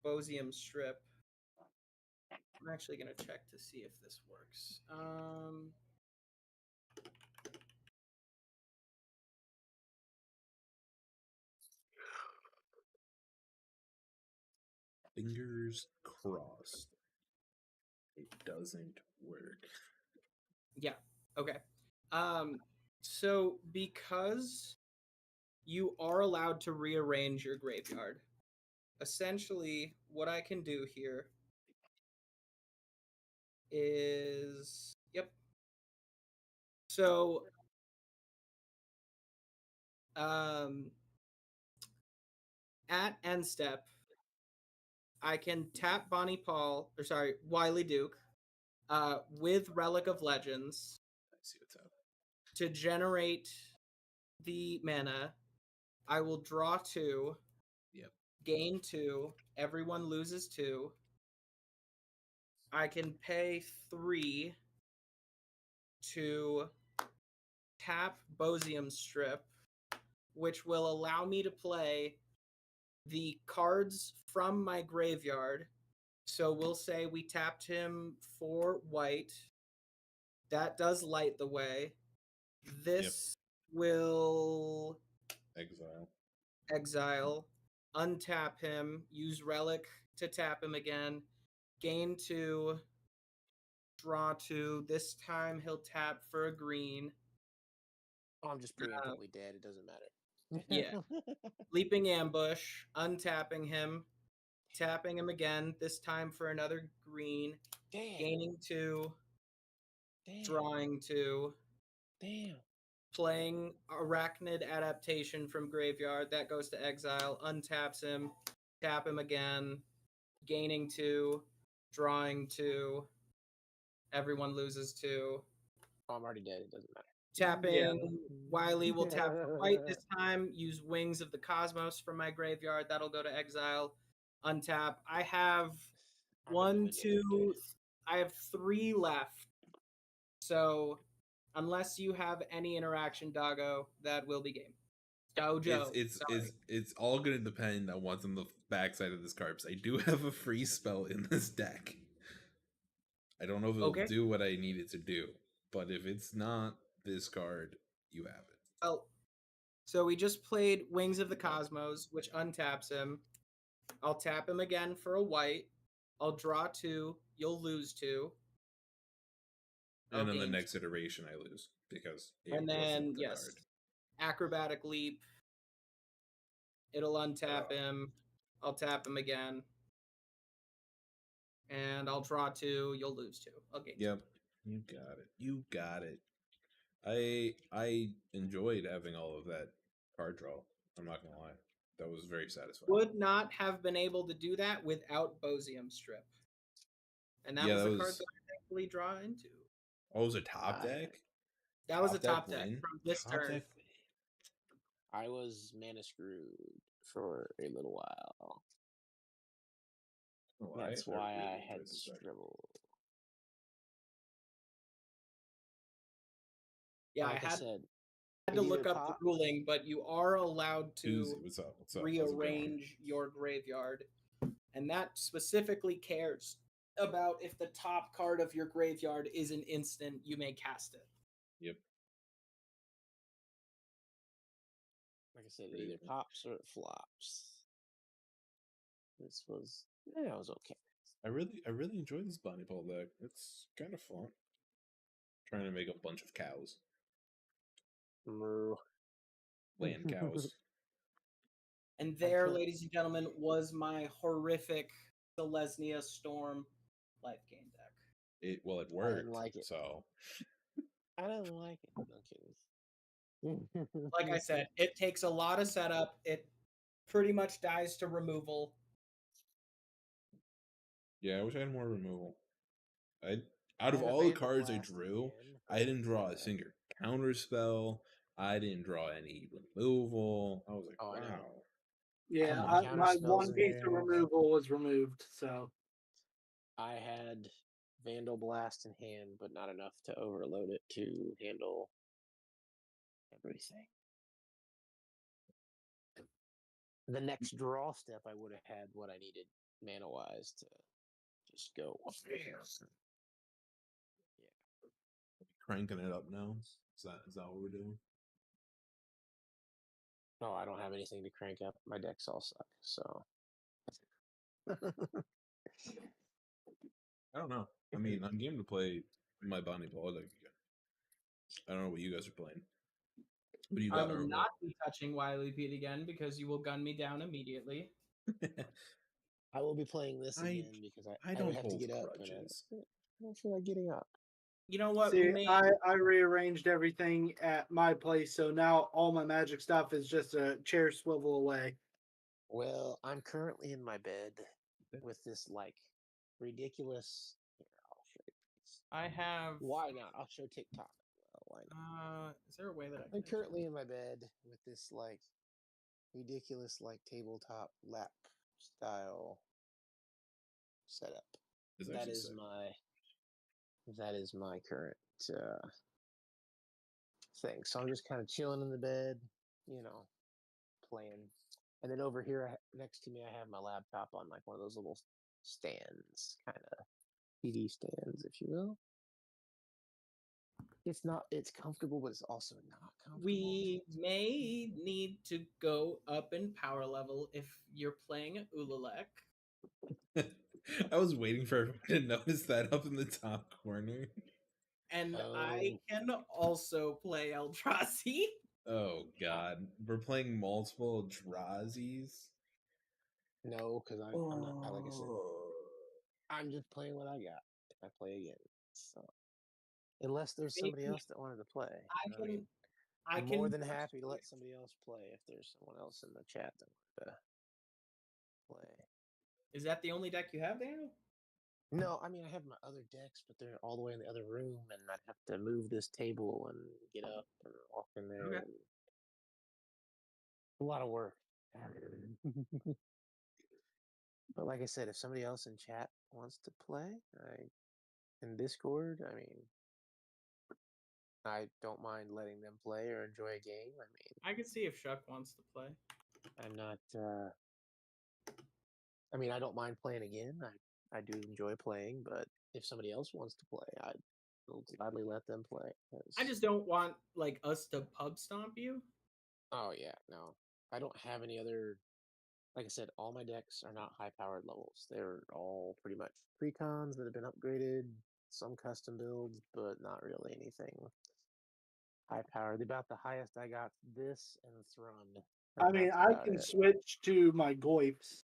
Bosium Strip, I'm actually gonna check to see if this works. Fingers crossed. It doesn't work. Yeah. Okay. So because you are allowed to rearrange your graveyard, essentially what I can do here is so at end step I can tap Wily Duke with Relic of Legends. I see what's up. To generate the mana. I will draw 2. Yep. Gain 2. Everyone loses 2. I can pay 3 to tap Bosium Strip, which will allow me to play the cards from my graveyard. So we'll say we tapped him for white. That does light the way. This will exile, untap him, use Relic to tap him again, gain 2, draw 2. This time he'll tap for a green. Oh, I'm just preemptively dead. It doesn't matter. Yeah. Leaping ambush, untapping him, tapping him again, this time for another green, Damn. gaining 2, Damn. drawing 2, Damn. playing Arachnid Adaptation from Graveyard, that goes to exile, untaps him, tap him again, gaining 2, drawing 2, everyone loses 2. Oh, I'm already dead. It doesn't matter. Tapping, Wily will tap for white this time, use Wings of the Cosmos from my graveyard, that'll go to exile, untap. I have I have 3 left. So, unless you have any interaction, Doggo, that will be game. Dojo. It's all gonna depend on what's on the backside of this card. I do have a free spell in this deck. I don't know if it'll do what I need it to do, but if it's not this card, you have it. Oh, so we just played Wings of the Cosmos, which untaps him. I'll tap him again for a white. I'll draw 2. You'll lose 2. And on the next iteration, I lose because and then yes, Acrobatic Leap. It'll untap him. I'll tap him again, and I'll draw 2. You'll lose 2. Okay. Yep, you got it. You got it. I enjoyed having all of that card draw. I'm not gonna lie, that was very satisfying. Would not have been able to do that without Bosium Strip, and that was the card that I thankfully draw into. Oh, it was a top deck? That was a top deck from this turn. I was mana screwed for a little while. That's why I had Stribble. Yeah, like I had to look up the ruling, but you are allowed to what's up? rearrange your graveyard. And that specifically cares about if the top card of your graveyard is an instant, you may cast it. Yep. Like I said, it either pops or it flops. This was, it was okay. I really enjoyed this Bonnie Ball deck. It's kind of fun. Trying to make a bunch of cows. Land cows. And there, ladies and gentlemen, was my horrific Selesnya Storm life gain deck. It worked. I didn't like it. So I don't like it. No kidding. Like I said, it takes a lot of setup. It pretty much dies to removal. Yeah, I wish I had more removal. Out of all the cards I drew, I didn't draw a single counter spell. I didn't draw any removal. I was like, wow. Yeah, my one piece of removal was removed, so I had Vandal Blast in hand, but not enough to overload it to handle everything. The next draw step, I would have had what I needed mana-wise to just go. Yeah. Cranking it up now. Is that what we're doing? No, I don't have anything to crank up. My decks all suck, so. I don't know. I mean, I'm game to play my Bonnie Ball deck again. I don't know what you guys are playing. What do you got? I will not be touching Wily Pete again because you will gun me down immediately. I will be playing this again because I don't have to get up. I don't feel like getting up. You know what? See, I rearranged everything at my place, so now all my Magic stuff is just a chair swivel away. Well, I'm currently in my bed with this ridiculous. Here, I'll show you. I have. Why not? I'll show TikTok. Well, why not? Is there a way that I'm currently in my bed with this ridiculous tabletop lap style setup. That is my current thing. So I'm just kind of chilling in the bed, playing. And then over here next to me, I have my laptop on one of those little stands, kind of PD stands, if you will. It's comfortable, but it's also not comfortable. We may need to go up in power level if you're playing Ulalek. I was waiting for everyone to notice that up in the top corner. And I can also play Eldrazi. Oh God, we're playing multiple Eldrazi's. No, because I'm not. Like I said, I'm just playing what I got. If I play again, so unless there's somebody else that wanted to play, I'm more than happy to let somebody else play if there's someone else in the chat that wanted to play. Is that the only deck you have, Daniel? No, I mean I have my other decks, but they're all the way in the other room, and I'd have to move this table and get up and walk in there. Okay. And a lot of work. But like I said, if somebody else in chat wants to play, in Discord, I mean, I don't mind letting them play or enjoy a game. I mean, I can see if Shuck wants to play. I'm not. I mean, I don't mind playing again. I do enjoy playing, but if somebody else wants to play, I will gladly let them play. I just don't want like us to pub stomp you. Oh yeah, no, I don't have any other. Like I said, all my decks are not high-powered levels. They're all pretty much precons that have been upgraded, some custom builds, but not really anything high-powered. About the highest I got this and Thrun. I mean, I can switch to my Goips.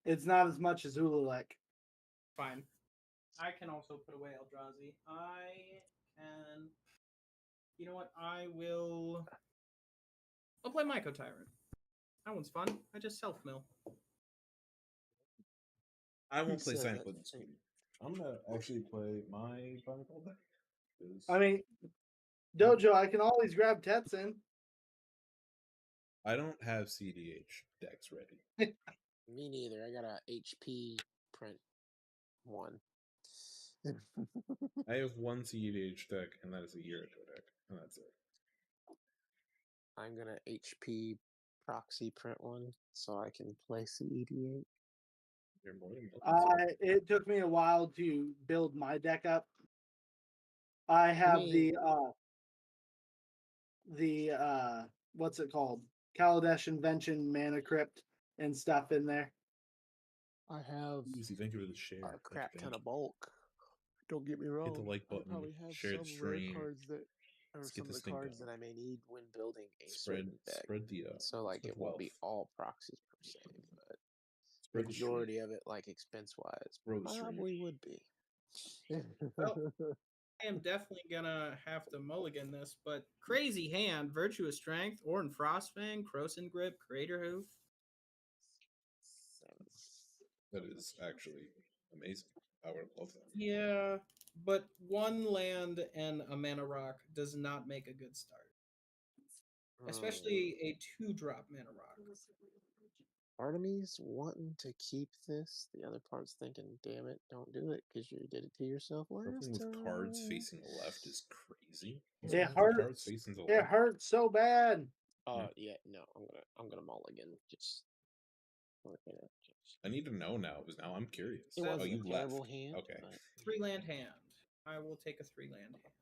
It's not as much as Ululek. Fine. I can also put away Eldrazi. I can. You know what? I'll play Myco Tyrant. That one's fun. I just self-mill. I won't play Silent Blood this week. I'm gonna actually play my Barnacle deck. I mean, Dojo, I can always grab Tetsun. I don't have CDH decks ready. Me neither. I got a HP print one. I have one CDH deck, and that is a Yuriko deck, and that's it. I'm gonna HP proxy print one so I can play CEDH. You're more than welcome. It took me a while to build my deck up. I have the what's it called? Kaladesh Invention Mana Crypt and stuff in there. I have Easy, thank you for the share. a crap ton of bulk. Don't get me wrong. Hit the like button. I probably have share the stream. cards that are some of the cards that I may need when building a certain deck. Spread the so like it won't be all proxies per se, but spread majority of it, like expense wise, probably would be. Well, I am definitely gonna have to mulligan this, but Crazy Hand, Virtuous Strength, Orin Frostfang, Krosan Grip, Crater Hoof. That is actually amazing. I would love that. Yeah, but one land and a mana rock does not make a good start. Especially a 2-drop mana rock. Part of me's wanting to keep this. The other part's thinking, damn it, don't do it because you did it to yourself last time. With cards facing left is crazy. It hurts. It hurts so bad. Yeah, no, I'm gonna mulligan. Just I need to know now because now I'm curious. It wasn't a terrible hand. Okay. 3-land hand. I will take a 3-land hand.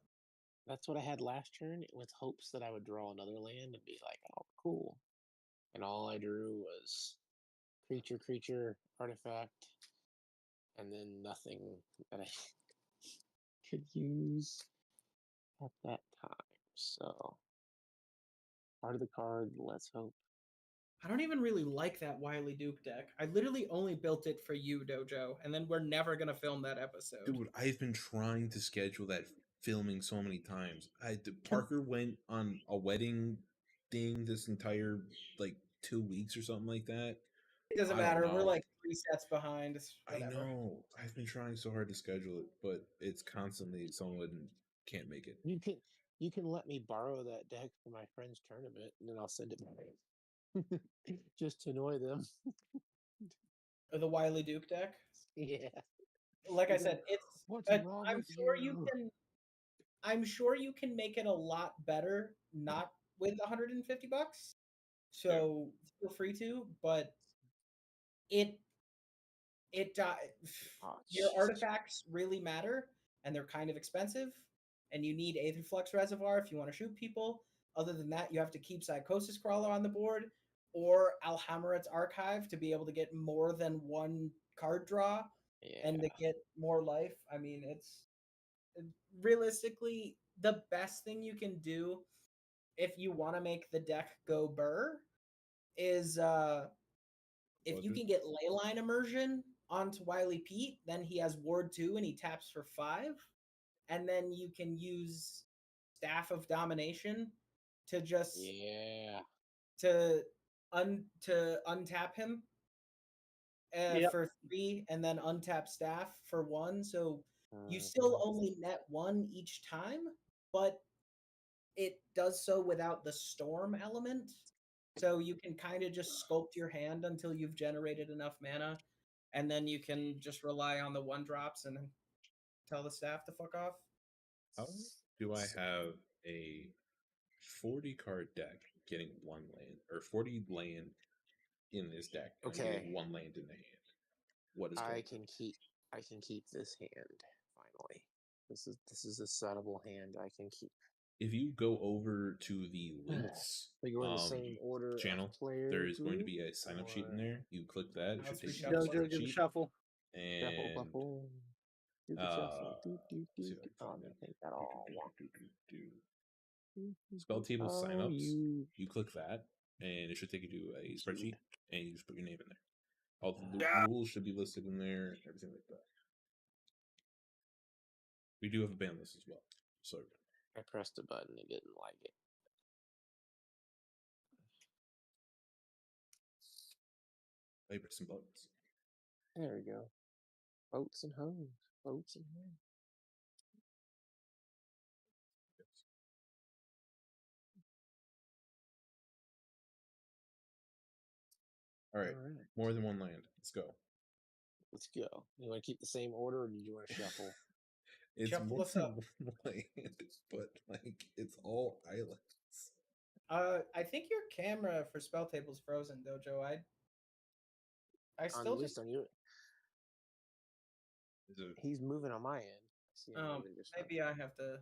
That's what I had last turn with hopes that I would draw another land and be like, oh, cool. And all I drew was creature, artifact, and then nothing that I could use at that time. So, part of the card, let's hope. I don't even really like that Wily Duke deck. I literally only built it for you, Dojo, and then we're never going to film that episode. Dude, I've been trying to schedule that filming so many times. Parker went on a wedding thing this entire, 2 weeks or something like that. It doesn't matter. We're like 3 sets behind. I know. I've been trying so hard to schedule it, but it's constantly someone can't make it. You can let me borrow that deck for my friend's tournament, and then I'll send it back. Just to annoy them. The Wily Duke deck? Yeah. Like I said, I'm sure you can make it a lot better, not with $150. So feel free to, but your artifacts really matter, and they're kind of expensive, and you need Aetherflux Reservoir if you want to shoot people. Other than that, you have to keep Psychosis Crawler on the board, or Alhammarret's Archive to be able to get more than one card draw and to Yeah. get more life. I mean, it's realistically the best thing you can do if you want to make the deck go burr is if you can get Leyline Immersion onto Wily Pete, then he has Ward 2 and he taps for 5. And then you can use Staff of Domination to just to untap him for 3 and then untap Staff for 1. So you still only net 1 each time, but it does so without the storm element. So you can kind of just sculpt your hand until you've generated enough mana, and then you can just rely on the 1-drops and tell the staff to fuck off. How do I have a 40 card deck getting 1 land or 40 land in this deck? And I'm getting 1 land in the hand. What is going I can keep this hand finally. This is a settable hand I can keep. If you go over to the links in the same order channel, there is going to be a sign up sheet in there. You click that, it should take you to the sign up sheet. Shuffle. And Do the shuffle. Take that all. Spell table signups. You click that, and it should take you to a spreadsheet, and you just put your name in there. All the rules should be listed in there, everything like that. We do have a ban list as well. So I pressed a button and didn't like it. I press some buttons. There we go. Boats and hoes. Boats and hoes. All right. More than 1 land. Let's go. Let's go. You want to keep the same order, or do you want to shuffle? It's more than 1 land, but like it's all islands. I think your camera for spell table's frozen, Dojo. I still just on your. He's moving on my end. Maybe I have to.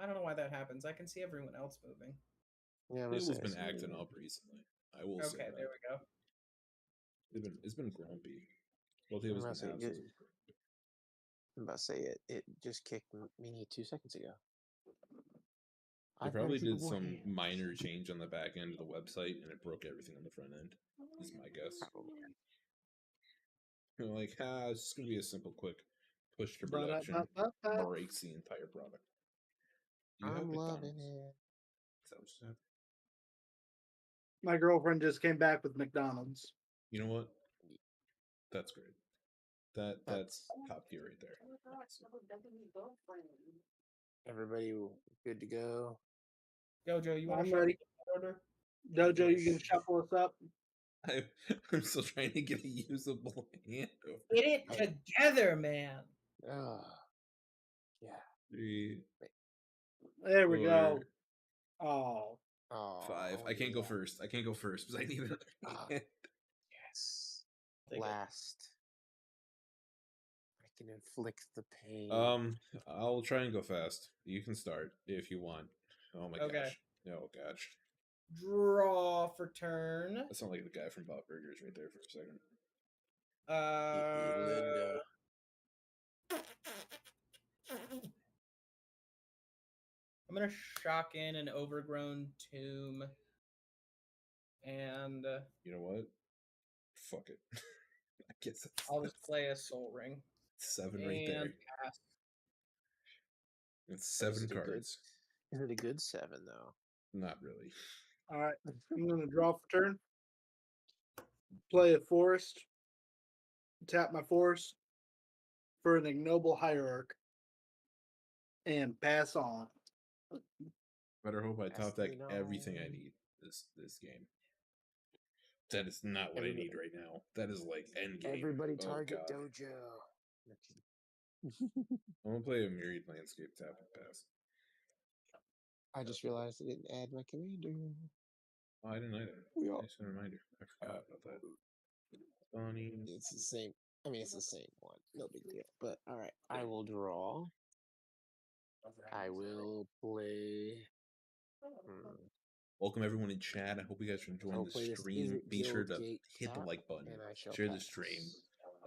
I don't know why that happens. I can see everyone else moving. Yeah, Table's been acting up recently. I will say that. Okay, there we go. It's been grumpy. Well, Table's been absolutely grumpy. I'm about to say it just kicked me 2 seconds ago. They probably did some minor change on the back end of the website, and it broke everything on the front end. Is my guess. You know, like, it's just gonna be a simple, quick push to production. Breaks the entire product. I'm loving it. Is that what you said? My girlfriend just came back with McDonald's. You know what? That's great. That's top tier right there. Everybody good to go? Dojo, you want to ready. Order? Dojo, you can shuffle us up. I'm still trying to get a usable hand. Get it together, man. Yeah. 3. There we go. Oh. 5. I can't go first. I can't go first because I need another hand. Yes. Last. I can inflict the pain. I'll try and go fast. You can start if you want. Oh my gosh. Oh gosh. Draw for turn. That sounds like the guy from Bob Burgers right there for a second. Linda. I'm gonna shock in an Overgrown Tomb, and you know what? Fuck it. I guess I'll just play a Soul Ring. 7 right there. Pass. It's 7 cards. Is it a good 7 though? Not really. All right, I'm gonna draw for turn. Play a forest. Tap my forest for an ignoble hierarch, and pass on. Better hope I top deck everything I need this game. That is not what I need right now. That is like end game. Everybody target Dojo. I'm gonna play a Myriad Landscape, tap and pass. I just realized I didn't add my commander. Oh, I didn't either. Nice reminder. I forgot about that. Bonnie. It's the same. I mean, it's the same one. No big deal. But all right, I will draw. I will play. Welcome everyone in chat. I hope you guys are enjoying the stream. Be sure to hit the like button, share the stream,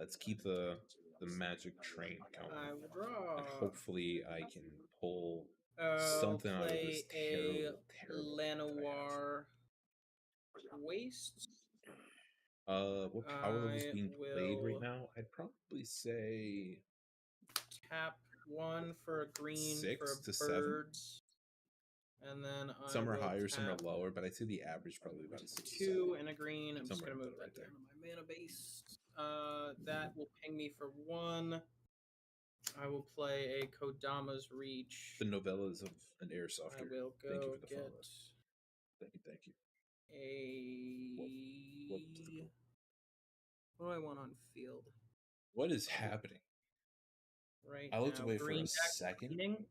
Let's keep the magic train going. I will draw. And hopefully I can pull I'll something out of this play terrible Llanowar Waste. What power level is I being played right will now? I'd probably say tap 1 for a green 6 for to 7. birds. And then Some I are will higher, some are tap lower, but I'd say the average probably about 6 to 2 7. and a green. I'm just Somewhere gonna move right that there. down to my mana base. That will ping me for 1. I will play a Kodama's Reach. The novellas of an Airsofter. I will go Thank you for the get follow. Thank you. What do I want on field? What is happening? Right I looked now, away for green a second.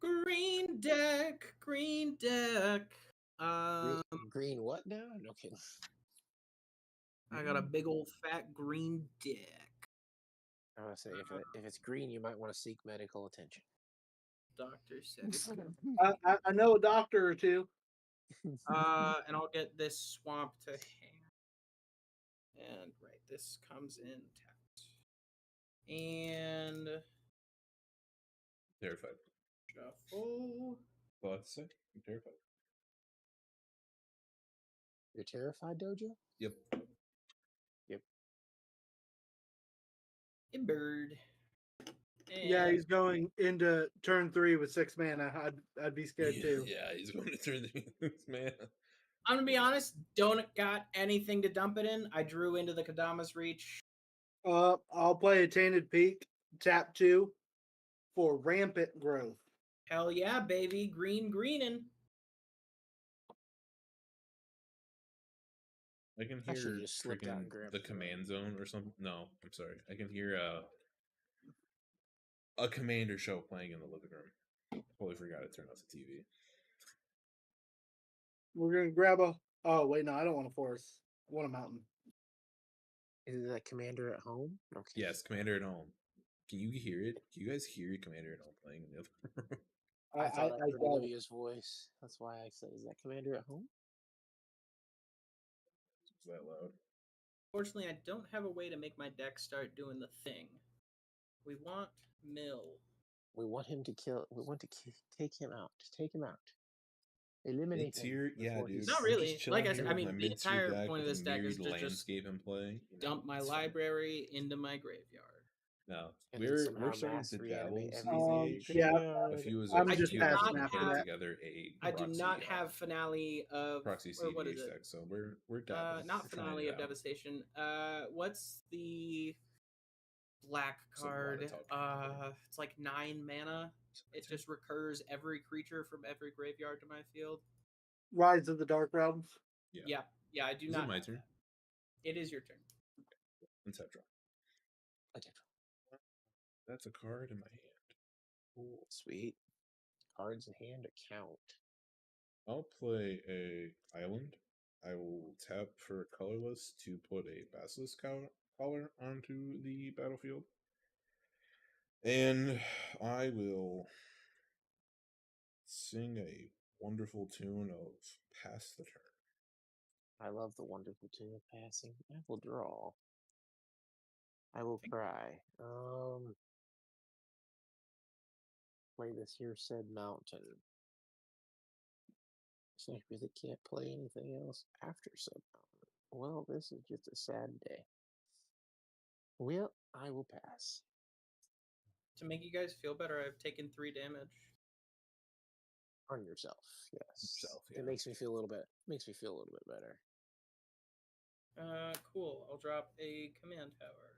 Green deck. Green what now? No kidding. I got a big old fat green deck. I was gonna say if it's green, you might want to seek medical attention. Doctor said. I know a doctor or two. And I'll get this swamp to hand. And right, this comes in tapped. And Terrified. shuffle. Well, I have to say, I'm terrified. You're terrified, Dojo? Yep. A bird. Yeah, he's going into turn 3 with 6 mana. I'd be scared too. Yeah, he's going to turn 6 mana. I'm gonna be honest, don't got anything to dump it in. I drew into the Kodama's Reach. I'll play a Tainted Peak, tap 2 for rampant growth. Hell yeah, baby. Greening. I can hear freaking the command zone or something. No, I'm sorry. I can hear a commander show playing in the living room. Totally forgot to turn off the TV. We're gonna grab a. Oh wait, no, I don't want a forest. I want a mountain. Is that commander at home? Okay. Yes, commander at home. Can you hear it? Can you guys hear commander at home playing in the other room? I thought I heard Olivia's voice. That's why I said, "Is that commander at home?" Is that loud? Fortunately, I don't have a way to make my deck start doing the thing. We want Mill. We want him to kill. We want to take him out. Take him out. Eliminate him. Yeah, dude. Not really. Like I said, I mean, the entire point of this deck is to just and play. Dump my library into my graveyard. No, we're starting to dabble. Yeah, I'm just passing after that. Together I do not have finale of proxy or what is it? Deck, so we're dabbling. Not finale of devastation. What's the black card? It's like 9 mana. It just recurs every creature from every graveyard to my field. Rise of the Dark Realms. Yeah. I do not. Is it my turn? It is your turn. Untap draw. That's a card in my hand. Cool, sweet. Cards in hand account. I'll play a island. I will tap for colorless to put a Basilisk collar onto the battlefield. And I will sing a wonderful tune of Pass the Turn. I love the wonderful tune of passing. I will draw. I will cry. Play this here said mountain. So I really can't play anything else after said mountain. Well, this is just a sad day. Well, I will pass. To make you guys feel better, I've taken 3 damage. On yourself, yes. It makes me feel a little bit. Makes me feel a little bit better. Cool. I'll drop a command tower.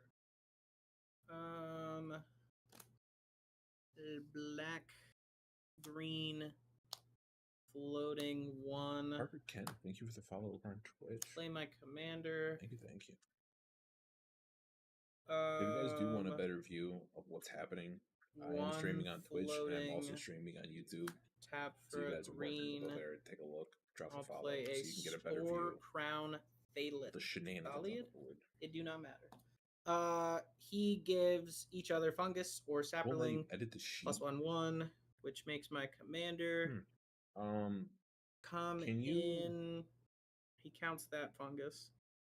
Black, green, floating 1. Parker Kent, thank you for the follow on Twitch. Play my commander. Thank you. If you guys do want a better view of what's happening, I am streaming on Twitch and I'm also streaming on YouTube. Tap for so you guys are green. Go there and take a look. Drop a follow play so you can get a better view. Crown Thalit. The shenanigans on the board. It do not matter. He gives each other fungus or sapperling edit the sheet. +1/1, which makes my commander come in. He counts that fungus.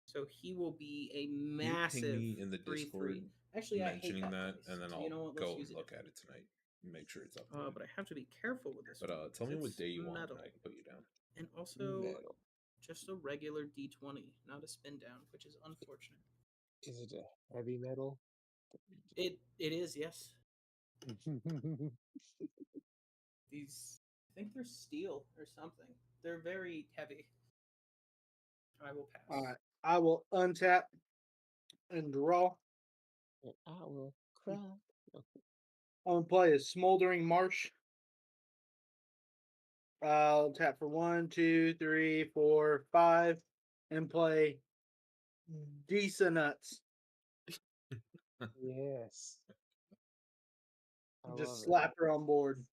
So he will be a Can you massive ping me in the 3/3. Discord Actually, I hate mentioning that, dice. and then So I'll you know what? go Let's and use look it. at it tonight and make sure it's updated. But I have to be careful with this. But one, tell me what it's day you want, metal. and I can put you down. And also Metal. just a regular D20, not a spin down, which is unfortunate. Is it a heavy metal? It is, yes. These, I think they're steel or something. They're very heavy. I will pass. All right. I will untap and draw. And I will cry. I'm gonna play a Smoldering Marsh. I'll tap for 1, 2, 3, 4, 5, and play Decent Nuts. Yes. I love Just it. slap her on board.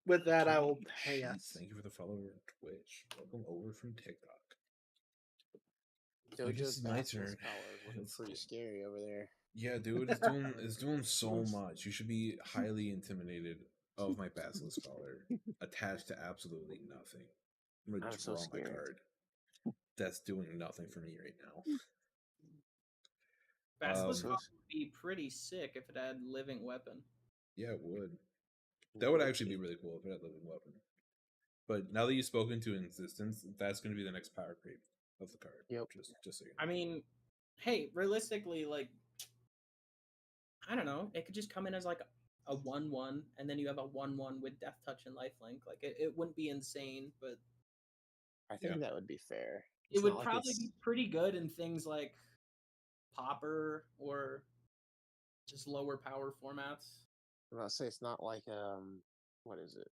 With that, I will Sheets, pass. thank you for the follow on Twitch. Welcome over from TikTok. JoJo's my Basilisk turn. Collar is looking pretty scary over there. Yeah, dude, it's doing so much. You should be highly intimidated of my Basilisk Collar, attached to absolutely nothing. I'm gonna I'm so draw my scared. card. That's doing nothing for me right now. Basilisk Collar would be pretty sick if it had living weapon. Yeah, it would. That would actually be really cool if it had living weapon. But now that you've spoken to existence, that's going to be the next power creep of the card. Yep. Just so you know. I mean, hey, realistically, like, I don't know, it could just come in as like a 1/1, and then you have a 1/1 with Death Touch and Lifelink. Like, it wouldn't be insane, but I think that would be fair. It would probably be pretty good in things like Pauper or just lower power formats. I'll say it's not like what is it?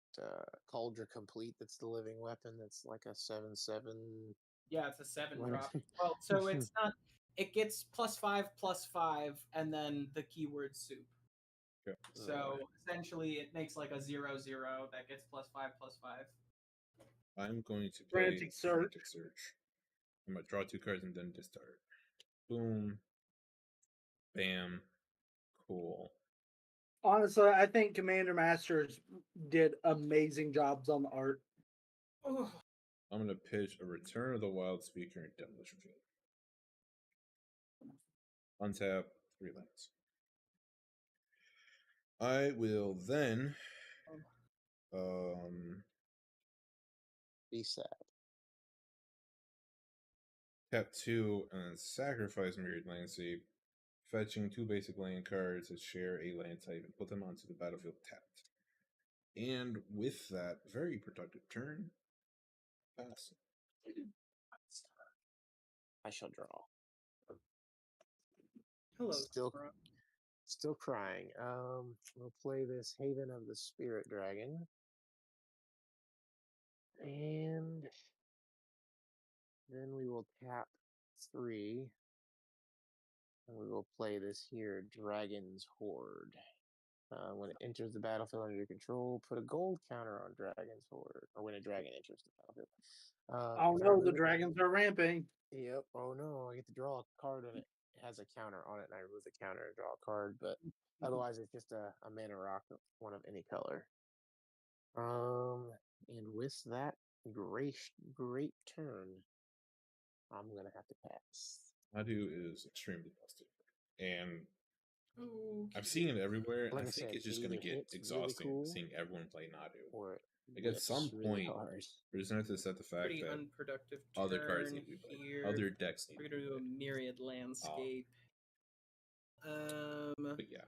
Cauldron Complete. That's the living weapon. That's like a 7/7. Yeah, it's a 7 drop. Well, so it's not. It gets +5/+5, and then the keyword soup. Okay. So essentially, it makes like a 0/0 that gets +5/+5. I'm going to play Frantic Search. I'm gonna draw 2 cards and then discard. Boom. Bam. Cool. Honestly, I think Commander Masters did amazing jobs on the art. Oh. I'm gonna pitch a Return of the Wild Speaker and Demolition Field. Untap 3 lands. I will then be sad. Tap 2 and then sacrifice Myriad Landscape, fetching 2 basic land cards that share a land type and put them onto the battlefield tapped. And with that very productive turn, pass. I shall draw. Hello. Still crying. We'll play this Haven of the Spirit Dragon. And then we will tap 3. And we will play this here Dragon's Horde. When it enters the battlefield under your control, put a gold counter on Dragon's Horde. Or when a dragon enters the battlefield. Oh no, the dragons are ramping. Yep. Oh no, I get to draw a card and it has a counter on it, and I remove the counter and draw a card. But otherwise, it's just a mana rock, one of any color. And with that great turn, I'm gonna have to pass. Nadu is extremely busted, and I'm seeing it everywhere. Like I think it's just gonna get exhausting really cool, seeing everyone play Nadu. Like at some point, we're just gonna have to set the fact that unproductive other cards need to be played, other decks need to be played. We're gonna do a Myriad Landscape. But yeah,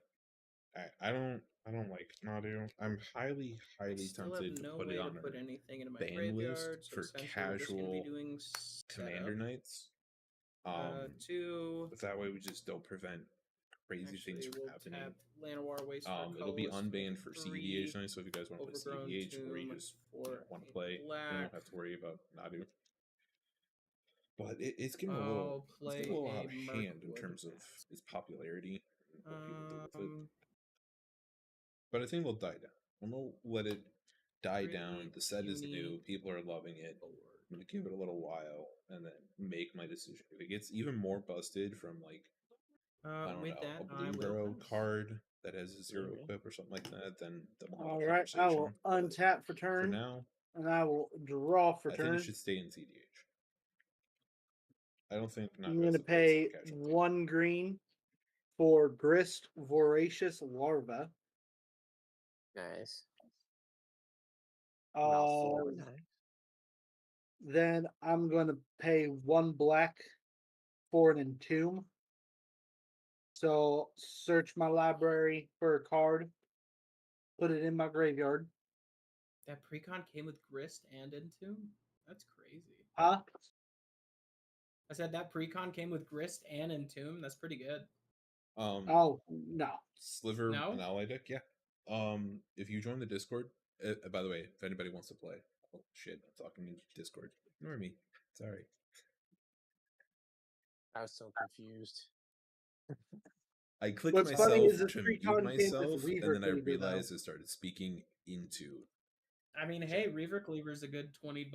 I don't like Nadu. I'm highly tempted to put it on put anything into my ban list so for casual Commander Nights. 2. That way we just don't prevent crazy things from happening. Llanowar Waste it'll be unbanned for CEDH nights, so if you guys want to play CEDH or you just want to play, you don't have to worry about Nadu. But it's getting a little out of hand in terms of its popularity and what people do with it. But I think it'll die down. I'm gonna let it die down. The set is new. People are loving it. I'm gonna give it a little while and then make my decision. If it gets even more busted from like I don't know, a Blue Burrow card that has a 0 equip or something like that, then all right, I will untap for turn. For now, and I will draw for turn. I think it should stay in CDH. I don't think. I'm going to pay 1 green for Grist Voracious Larva. Nice. Nice. Then I'm going to pay 1 black for an Entomb. So search my library for a card, put it in my graveyard. That precon came with Grist and Entomb? That's crazy. Huh? I said that precon came with Grist and Entomb. That's pretty good. Oh no. Sliver an ally deck, yeah. If you join the Discord, by the way, if anybody wants to play, oh shit, I'm talking in Discord. Ignore me. Sorry. I was so confused. I clicked myself to mute myself, and then I realized I started speaking into. I mean, hey, Reaver Cleaver is a good $20.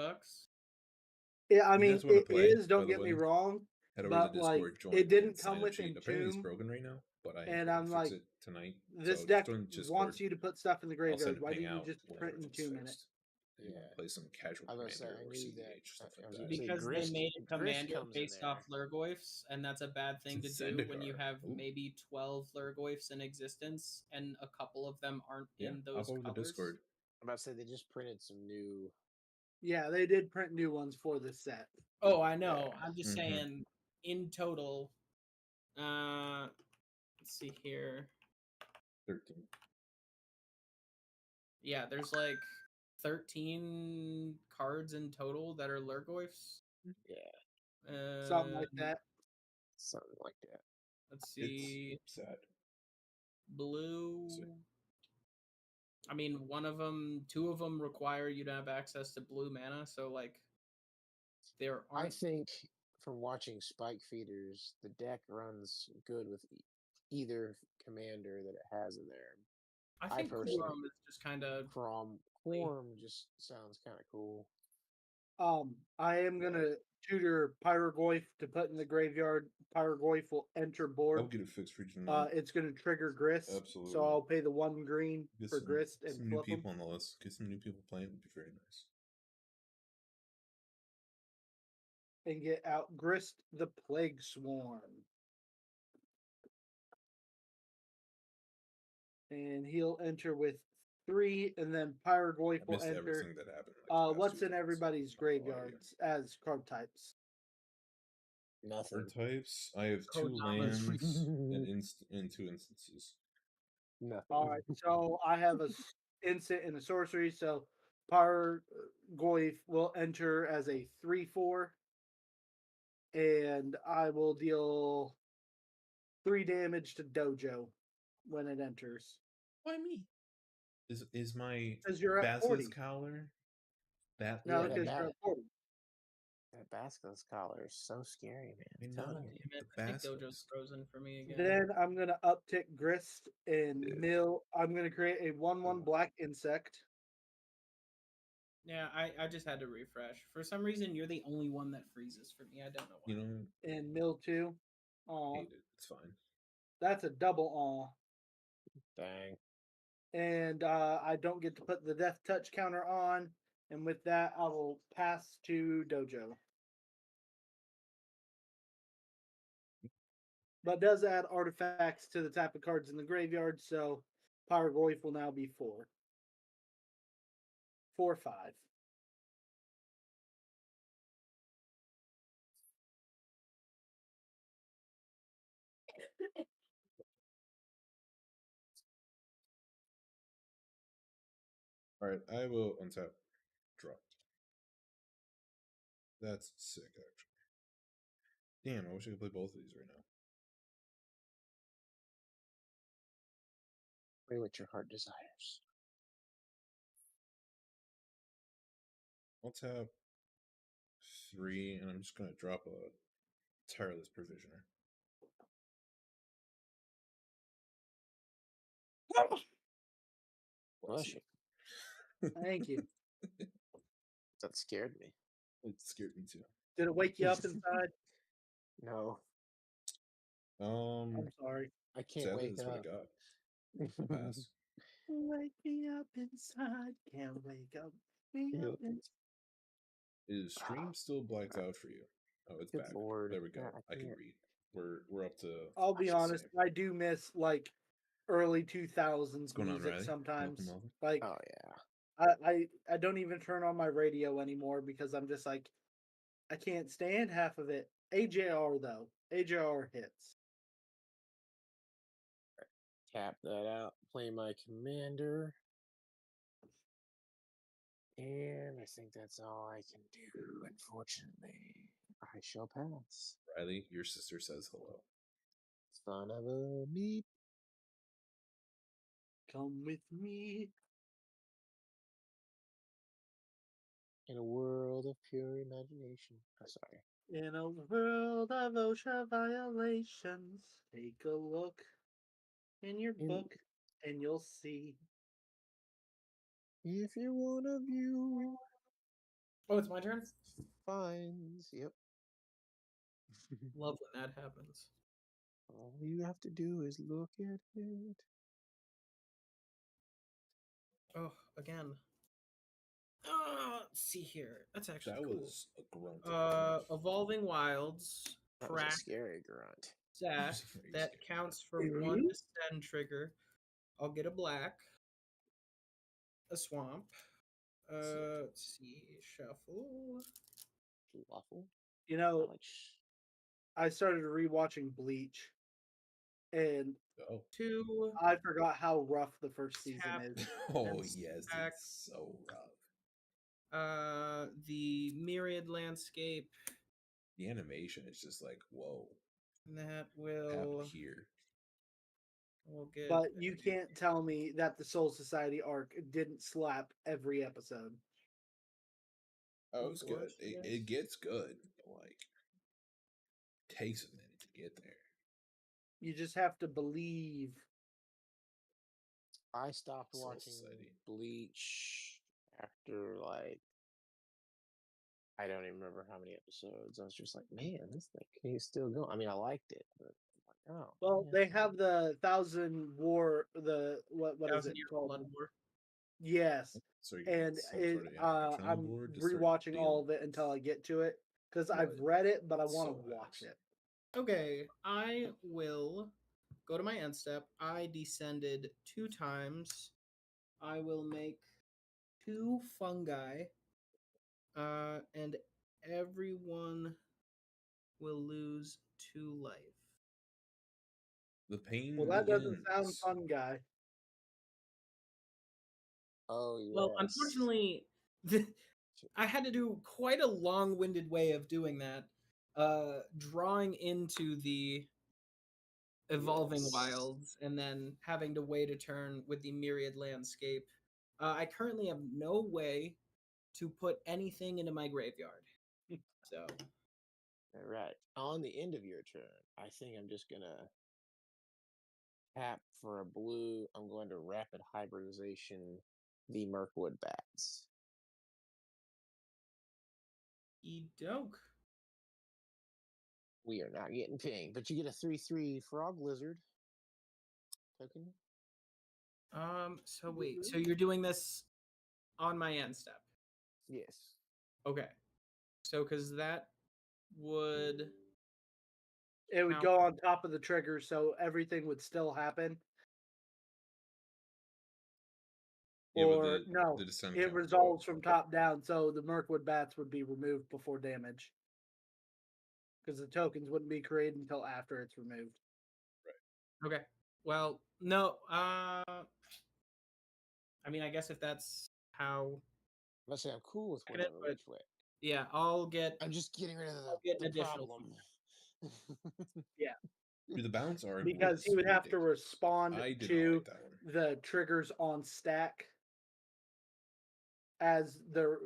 Yeah, I mean, it is. Don't get me wrong. Head over to Discord, join. It didn't come with Entomb. Apparently, it's broken right now, but I'm fix it tonight. This deck wants you to put stuff in the graveyard. Why didn't you just print Entomb in it? Yeah, play some casual commander or CDH stuff like that. Because they made a commander based off Lurgoyfs, and that's a bad thing to do when you have maybe 12 Lurgoyfs in existence, and a couple of them aren't in those colors. The Discord. I'm about to say they just printed some new. Yeah, they did print new ones for this set. Oh, I know. I'm just saying, in total, let's see here. 13. Yeah, there's like 13 cards in total that are Lurgoyfs. Yeah. Something like that. Something like that. Let's see. It's sad. Blue. I mean, two of them require you to have access to blue mana, so like there aren't. I think from watching Spike Feeders, the deck runs good with either commander that it has in there. I think Quorum is just kind of Quorum just sounds kind of cool. I am gonna tutor Pyrogoyf to put in the graveyard. Pyrogoyf will enter board. I'll get it fixed for you tonight. It's gonna trigger Grist. Absolutely. So I'll pay the 1 green for Grist and some new people on the list. Get some new people playing would be very nice. And get out Grist the Plague Swarm. And he'll enter with 3, and then Pyrogoyf will enter. Everything that happened. What's in everybody's graveyards as card types? Nothing. Card types. I have 2 lands and 2 instances. Nothing. All right, so I have a instant and a sorcery. So Pyrogoyf will enter as a 3/4, and I will deal 3 damage to Dojo when it enters. Why me? Is my Basilisk Collar? No, because you're at 40. That Basilisk Collar is so scary, man. I think Dojo's frozen for me again. Then I'm gonna uptick Grist and mill. I'm gonna create a 1/1 black insect. Yeah, I just had to refresh. For some reason, you're the only one that freezes for me. I don't know why. And mill 2. Aw, it's fine. That's a double aw. Dang. And I don't get to put the death touch counter on. And with that, I will pass to Dojo. But does add artifacts to the type of cards in the graveyard, so Pyrogoyf will now be 4. 4/5. Alright, I will untap. Draw. That's sick, actually. Damn, I wish I could play both of these right now. Play what your heart desires. I'll tap 3, and I'm just going to drop a Tireless Provisioner. Bless you. Thank you. That scared me. It scared me too. Did it wake you up inside? No. I'm sorry. I can't wake up. What I got. Pass. Wake me up inside. Can't wake up. Is stream still blacked out for you? Oh, it's Good back. lord. There we go. Yeah, I can can't. read. We're up to. I'll be should honest, say. I do miss like early 2000s What's going on, music Riley? sometimes. Welcome over. Like Oh yeah. I don't even turn on my radio anymore because I'm just like I can't stand half of it. AJR though. AJR hits. Tap that out. Play my commander. And I think that's all I can do, unfortunately. I shall pass. Riley, your sister says hello. Son of a meat. Come with me. In a world of pure imagination. Oh, sorry. In a world of OSHA violations, take a look in your book and you'll see. If you're one of you. Oh, it's my turn? Fines. Yep. Love when that happens. All you have to do is look at it. Oh, again. Let's see here. That's actually That cool. was a grunt. Evolving Wilds. That was a Crack scary grunt. Zach. Very That scary. counts for one descend trigger. I'll get a black. A swamp. Let's see. Shuffle. Waffle. You know, Like I started rewatching Bleach, and Oh. 2. I forgot how rough the first season Tap. is. Oh yes, it's so rough. The Myriad Landscape. The animation is just like whoa. That will happened here. We'll get. But you can't tell me that the Soul Society arc didn't slap every episode. Oh, it was good. It gets good, but like takes a minute to get there. You just have to believe. I stopped Soul watching Society. Bleach after like I don't even remember how many episodes. I was just like, man, this thing is still going. I mean, I liked it, but I'm like, oh. Well, man. they have the Thousand War. The what is it called? Blood War. Yes, So you and it, I'm rewatching all of it until I get to it because I've read it, but I want to watch it. Okay, I will go to my end step. I descended 2 times. I will make 2 fungi, and everyone will lose 2 life. The pain. Well, that doesn't sound fun, guy. Oh, yes. Well, unfortunately, I had to do quite a long-winded way of doing that, drawing into the Evolving Wilds and then having to wait a turn with the Myriad Landscape. I currently have no way to put anything into my graveyard. So, all right. On the end of your turn, I think I'm just gonna tap for a blue. I'm going to rapid hybridization the Mirkwood Bats. Edoke. We are not getting pinged, but you get a 3/3 Frog Lizard token. So wait, so you're doing this on my end step? Yes. Okay. So, because that would. It would go on top of the trigger, so everything would still happen. Yeah, or no, it resolves from top down, so the Mirkwood Bats would be removed before damage. Because the tokens wouldn't be created until after it's removed. Right. Okay. Well, no. I mean, I guess if that's how. Let's say I'm cool with whatever. Which way? Yeah, I'll get. I'm just getting rid of the problem. Yeah. The bounce are because he would have to respond to the triggers on stack as the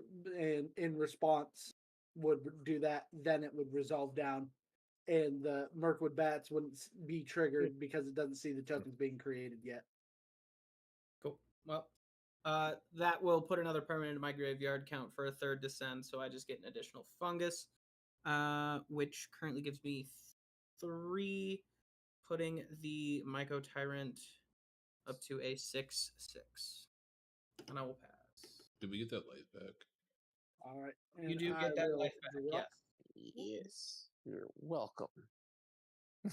in response would do that, then it would resolve down, and the Mirkwood Bats wouldn't be triggered because it doesn't see the tokens being created yet. Cool. Well, that will put another permanent in my graveyard, count for a 3rd descend, so I just get an additional fungus, which currently gives me 3, putting the Myco Tyrant up to a 6/6, and I will pass. Did we get that life back? All right. You do get that life back, yes. Yes, you're welcome. Up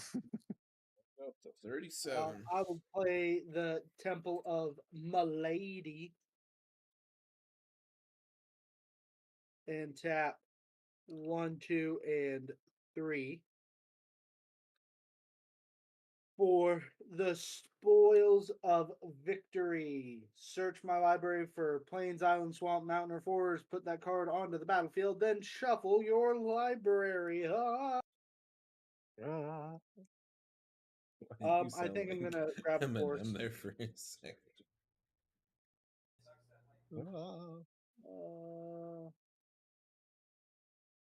to 37. I will play the Temple of Milady and tap 1, 2, and 3 for the Spoils of Victory. Search my library for Plains, Island, Swamp, Mountain, or Forest. Put that card onto the battlefield, then shuffle your library. I think I'm gonna grab a forest. I'm there for a second.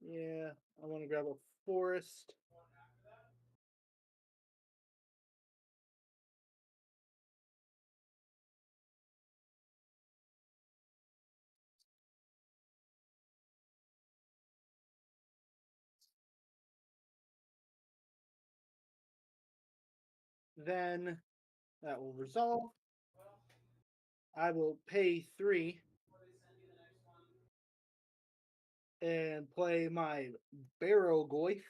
Yeah, I want to grab a forest. Then that will resolve. I will pay 3 and play my Barrogoyf,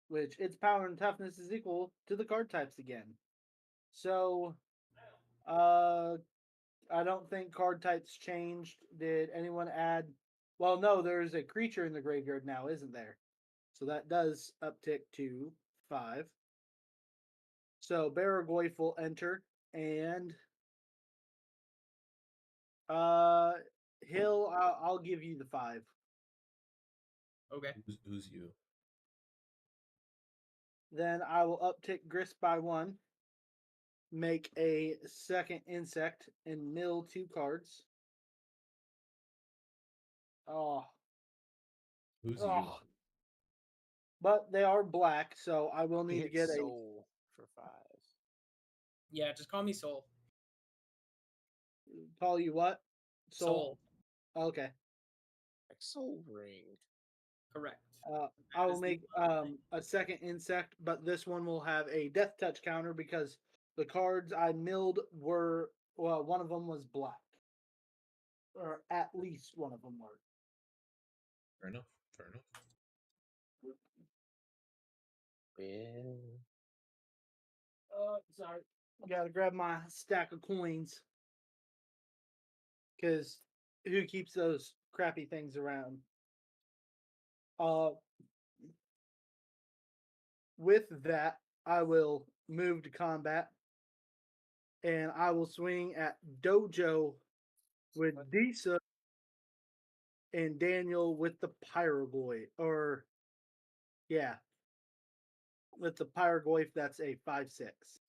which its power and toughness is equal to the card types again. So, I don't think card types changed. Did anyone add? Well, no, there's a creature in the graveyard now, isn't there? So that does uptick to 5. So Barrogoyf will enter, and Hill, I'll give you the 5. Okay. Who's you? Then I will uptick Grist by 1, make a second insect, and mill 2 cards. Oh. Who's you? But they are black, so I will need to get a soul for 5. Yeah, just call me Soul. Call you what? Soul. Okay. Like Soul Ring. Correct. I will make a second insect, but this one will have a death touch counter because the cards I milled were, well, one of them was black. Or at least one of them were. Fair enough. Fair enough. Yeah. Sorry. Gotta grab my stack of coins. Because who keeps those crappy things around? With that, I will move to combat. And I will swing at Dojo with Disa and Daniel with the Pyrogoy. Or, yeah. With the Pyrogoyf, that's a 5/6.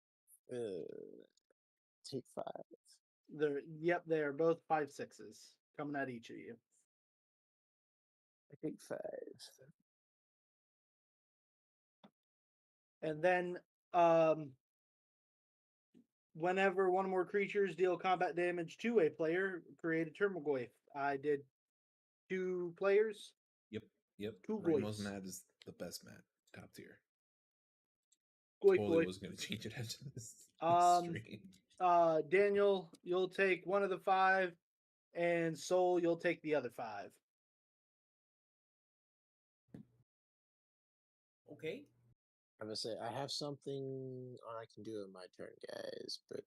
Take 5. They are both 5/6s coming at each of you. I take 5. And then, whenever one or more creatures deal combat damage to a player, create a Termagoyf. I did 2 players. Yep. 2 Ramos Goyfs. mat is the best mat. Top tier. Goyf, Totally Goyf. was going to change it after this stream. Daniel, you'll take one of the 5, and Soul, you'll take the other 5. Okay. I'm gonna say I have something I can do in my turn, guys, but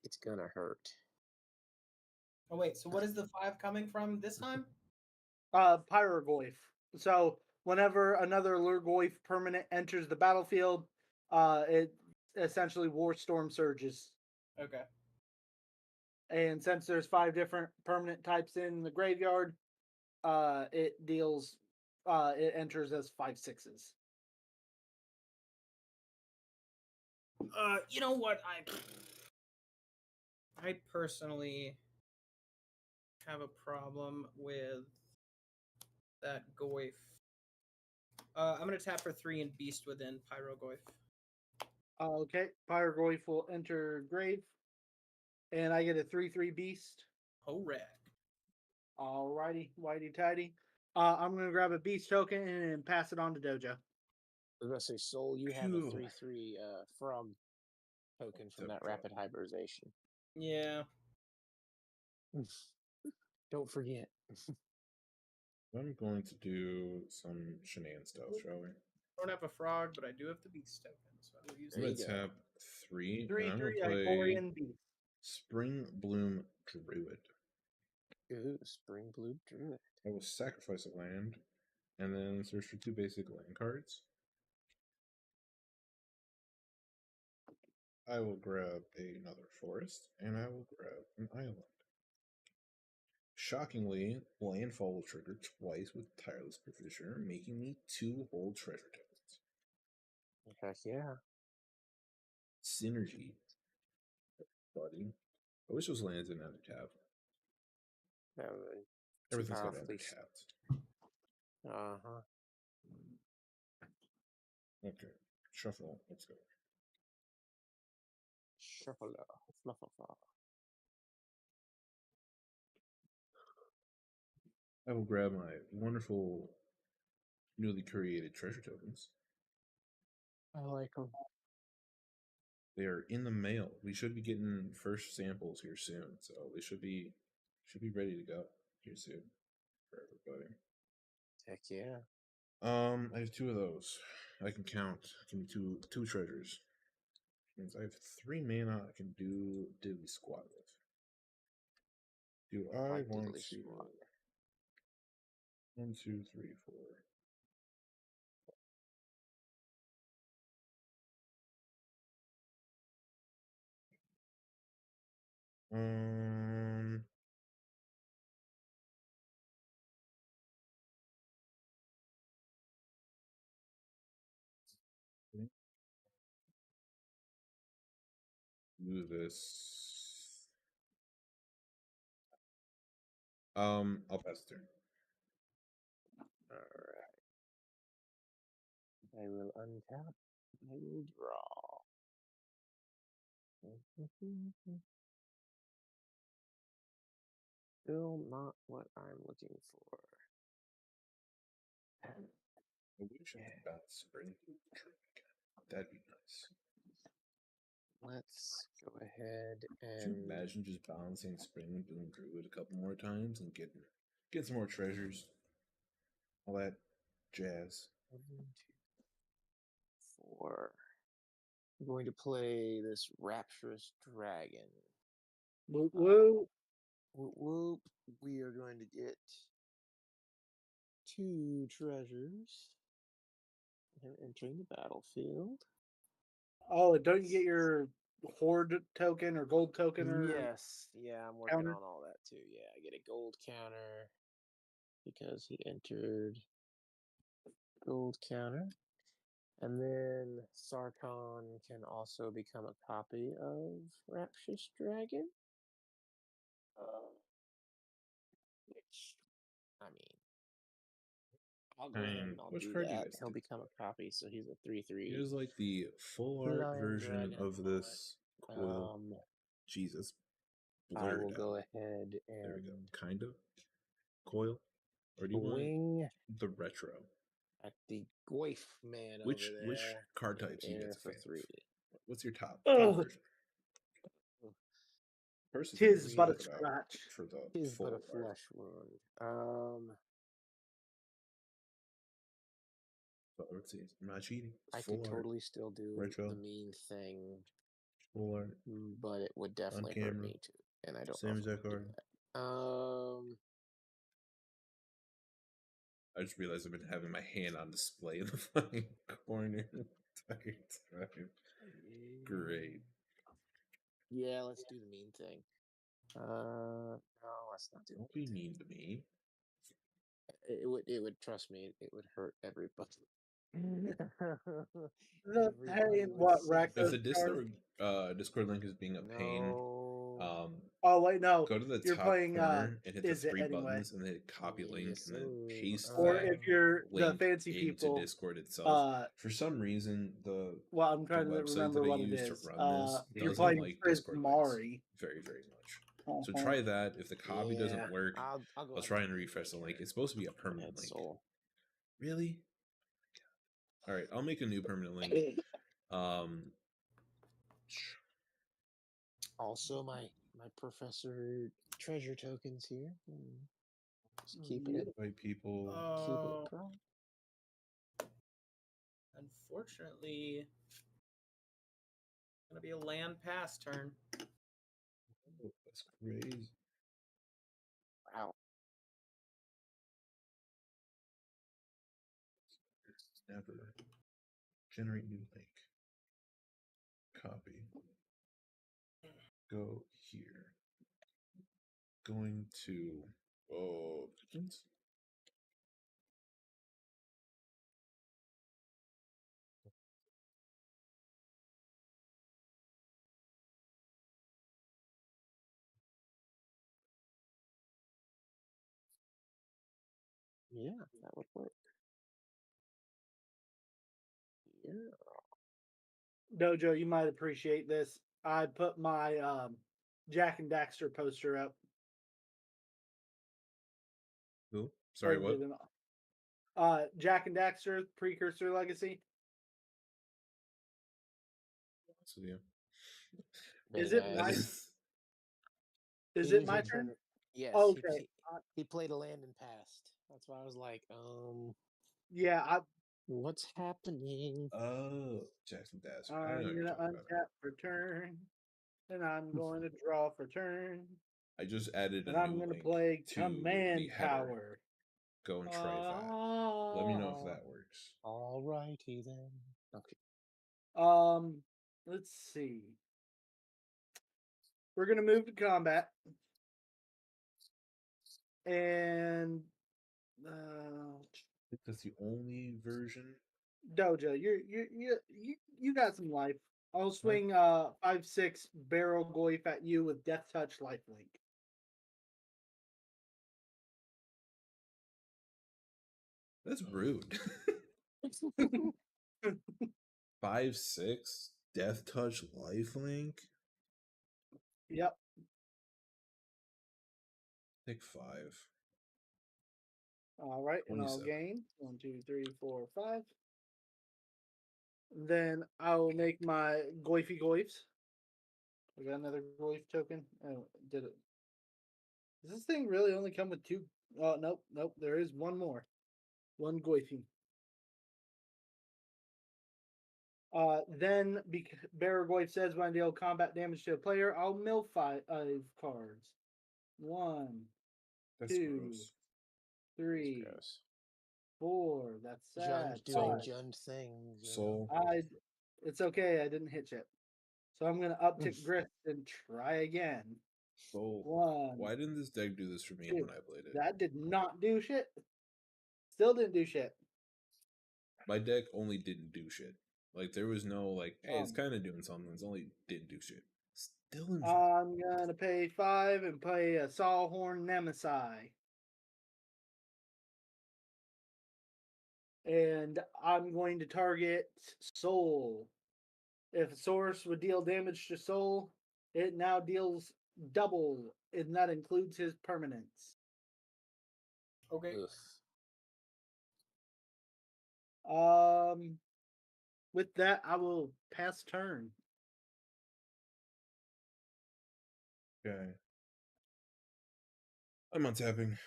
it's gonna hurt. Oh wait, so what is the 5 coming from this time? Pyrogoyf. So whenever another Lurgoyf permanent enters the battlefield, it essentially War Storm surges. Okay. And since there's 5 different permanent types in the graveyard, it enters as 5/6s. You know what? I personally have a problem with that Goyf. I'm gonna tap for 3 and Beast within Pyrogoyf. Okay, Pyrogoyf will enter grave, and I get a 3/3 Beast. Correct. Alrighty, whitey tidy. I'm gonna grab a Beast token and pass it on to Dojo. I was gonna say, Soul, you have a 3/3 from token from that rapid hybridization. Yeah. Don't forget. I'm going to do some shenanigans stuff, shall we? I don't have a frog, but I do have the beast token, so I will use I'm There going you to go. tap 3, and 3/3 I'm going to play Icorian Beast. Spring Bloom Druid. Ooh, Spring Blue Druid. I will sacrifice a land, and then search for 2 basic land cards. I will grab another forest, and I will grab an island. Shockingly, landfall will trigger twice with Tireless Provisioner, making me 2 whole treasure tokens. Heck yeah. Synergy, buddy. I wish those lands didn't have to tap. That would Everything's got to powerfully be tapped. Uh-huh. Okay, shuffle. Let's go. Shuffle. Fluffle. I will grab my wonderful newly created treasure tokens. I like them. They are in the mail. We should be getting first samples here soon, so they should be ready to go here soon for everybody. Heck yeah. I have 2 of those. I can count. Give me two treasures. Means I have 3 mana I can do Diddly Squat with. Do I like want Diddly to? Squat. 1, 2, 3, 4. Do this. I'll pass the turn. Alright. I will untap. I will draw. Still not what I'm looking for. I wish I could bounce Spring Bloom again. That'd be nice. Let's go ahead Could you and imagine just balancing Spring Bloom Druid a couple more times and getting some more treasures? All that jazz. 1, 2, 4. I'm going to play this Rapturous Dragon. Whoop whoop. Whoop whoop. We are going to get 2 treasures. And entering the battlefield. Oh, don't you get your horde token or gold token or Yes, yeah, I'm working counter? on all that too. Yeah, I get a gold counter because he entered gold counter. And then Sarkhan can also become a copy of Rapturous Dragon. Which, I mean, I'll go ahead and I'll Which do card do you that. guys He'll think? become a copy, so he's a 3/3. Here's like the full art Lion version Dragon of this coil. Um, Jesus. I Blurred will go out. ahead There we go. and Kind of. Coil. Or do you want swing the retro? at the Goif man Which over there. which card in types do you air guys for fan of? 3. What's your top Oh. version? Versus Tis but a talk about scratch. for the Tis full but a art. flesh wound. So let's see. I'm not cheating. It's I full could art. totally still do Retro. the mean thing, Full art. but it would definitely hurt camera. me too, and I don't Same know as if I that wanna do card. that. I just realized I've been having my hand on display in the fucking corner the entire time. Great. Yeah, let's do the mean thing. No, let's not do Don't be mean to me. it would trust me, it would hurt everybody. Hey, would what say- wreck If those the cards? Discord link is being a pain, No. Oh wait, no. go to the You're top playing, corner and hit the is it 3 anyway? buttons and then hit copy link Yes, and then sir. paste Or that if you're the link fancy into people, Discord itself. For some reason, well, I'm trying to website remember that I what it use is. to run this You're doesn't playing like Discord links Prismari. very, very much. So Uh-huh. try that. If the copy Yeah, doesn't work, I'll go I'll ahead try and and refresh the link. It's supposed to be a permanent link. Soul. Really? All right, I'll make a new permanent link. Also, my professor treasure tokens here. Just keeping it. Invite people. Keep it going. Unfortunately, it's gonna be a land pass turn. Oh, that's crazy. Wow. Never generate new link. Copy. Go here. Going to pigeons. Yeah, that would work. Yeah. Dojo, you might appreciate this. I put my Jack and Daxter poster up. Who? Sorry, what? Jack and Daxter Precursor Legacy. So yeah. Is it my? Is He it my needs turn? Yes. Okay. He played a land and passed. That's why I was like, Yeah, what's happening? Oh, Jackson Dash. I'm gonna untap for turn, and I'm going to draw for turn, I just added a and I'm new gonna link play to Command the header. Tower. Go and try that. Let me know if that works. All righty then. Okay. Let's see. We're gonna move to combat, and That's the only version. Doja, you got some life. I'll swing 5/6 barrel goif at you with Death Touch lifelink. That's rude. 5/6 Death Touch lifelink. Yep. Take 5. All right, and I'll gain 1, 2, 3, 4, 5. Then I'll make my goify goifs. I got another goif token. Oh, did it? Does this thing really only come with 2? Oh, nope. There is one more. One goify. Then Barragoyf says when I deal combat damage to a player, I'll mill 5 cards. 1, That's 2, gross. 3, That's 4. That's sad. Doing Jund things. Soul. It's okay. I didn't hit yet. So I'm gonna uptick Grist and try again. Soul. 1. Why didn't this deck do this for me 2. when I played it? That did not do shit. Still didn't do shit. My deck only didn't do shit. Like there was no like, hey, it's kind of doing something. It's only didn't do shit. Still in. I'm gonna pay 5 and play a Sawhorn Nemesis. And I'm going to target Soul. If a source would deal damage to Soul, it now deals double, and that includes his permanents. Okay. With that, I will pass turn. Okay. I'm untapping.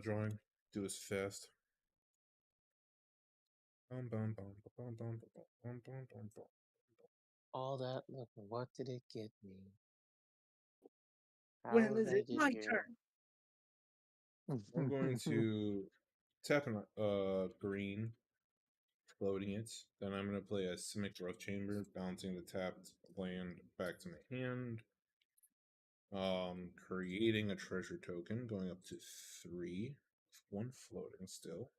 Drawing. Do this fast. All that. Look, what did it get me? When is it my turn? I'm going to tap on green, floating it. Then I'm going to play a Simic Growth Chamber, bouncing the tapped land back to my hand. Creating a treasure token, going up to 3. 1 floating still.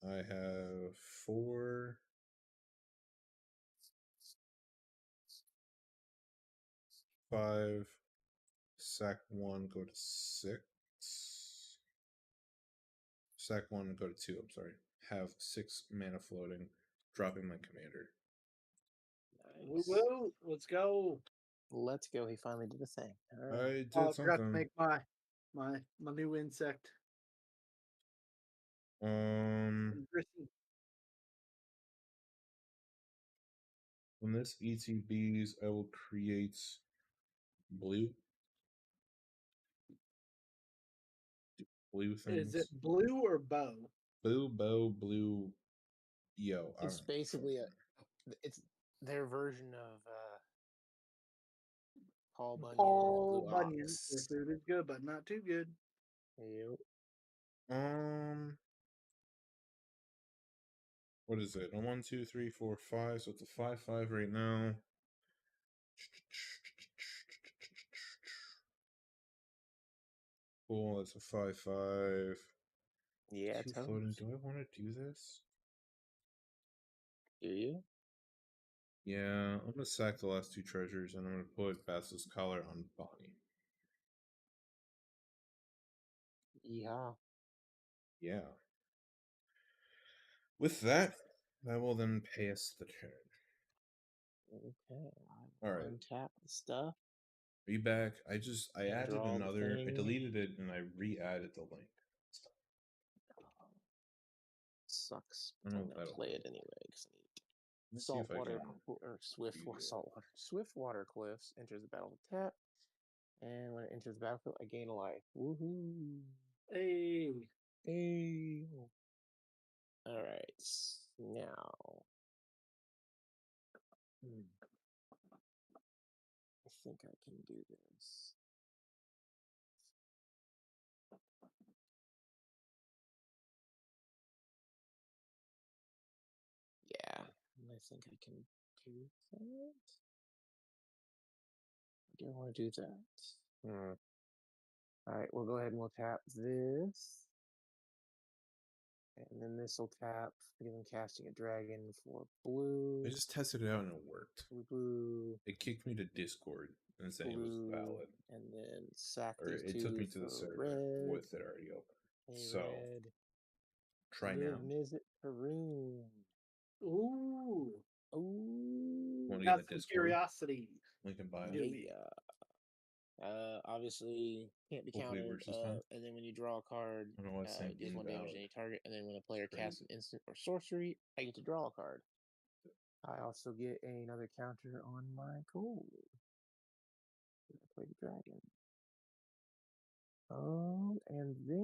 I have 4. 5. Sack 1, go to 6. Sack 1, go to 2. I'm sorry. Have 6 mana floating, dropping my commander. Nice. Woo! Let's go. Let's go. He finally did a thing. Right. I did something. I forgot to make my new insect. When this ETBs, I will create blue. blue things. Is it blue or bow? Blue. Yo, It's basically it's their version of Paul Bunyan. Paul Blue Bunyan. Ox. Their food is good, but not too good. Yep. What is it? A 1, 2, 3, 4, 5. So it's a 5/5 right now. Cool. That's a 5/5. Yeah. Two floating. Do I want to do this? Do you? Yeah, I'm gonna sack the last 2 treasures and I'm gonna put Basilisk Collar on Bonnie. Yeah. Yeah. With that will then pay us the turn. Okay. All right. Untap the stuff. Are you back? I added Draw the another. I thing. deleted it and I re-added the link. Sucks. I I'm don't know if gonna that'll play help. it anyway because I need Let's see if I saltwater can or saltwater. Swiftwater Cliffs enters the battle with tap, and when it enters the battlefield, I gain a life. Woohoo! Hey. Hey. All right. Now. I think I can do this. Yeah, I think I can do that. I do want to do that. All right, we'll go ahead and we'll tap this. And then this will tap, begin casting a dragon for blue. I just tested it out and it worked. Blue. It kicked me to Discord and said it was valid. And then sack or these it two took me to the for server red. with it already open. So Red. try Live now. Mizzet Haroon. Ooh. Want to get Got the some Discord? curiosity. Link in bio. Yeah. Obviously can't be Hopefully it countered. works this time. And then when you draw a card, I don't know why it's saying deals 1 damage invalid. to any target. And then when a player Great. casts an instant or sorcery, I get to draw a card. I also get another counter on my gold. I play the dragon. And then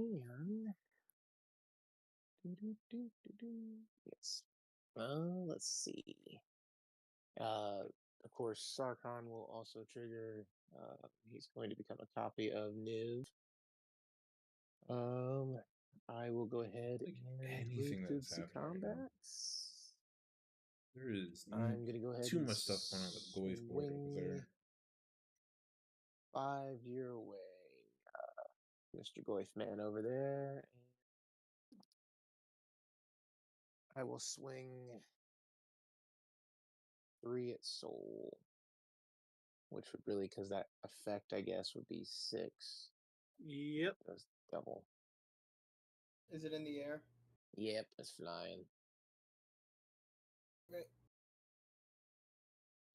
yes. Let's see. Of course, Sarkhan will also trigger. He's going to become a copy of Niv. I will go ahead and anything move that's to the happening right now. combats. There is I'm gonna go ahead too and much stuff going on with the Goyf board over there. 5 year away, Mr. Goyf man over there. I will swing 3 at soul, which would really, because that effect, I guess, would be 6. Yep. That's double. Is it in the air? Yep, it's flying. Okay.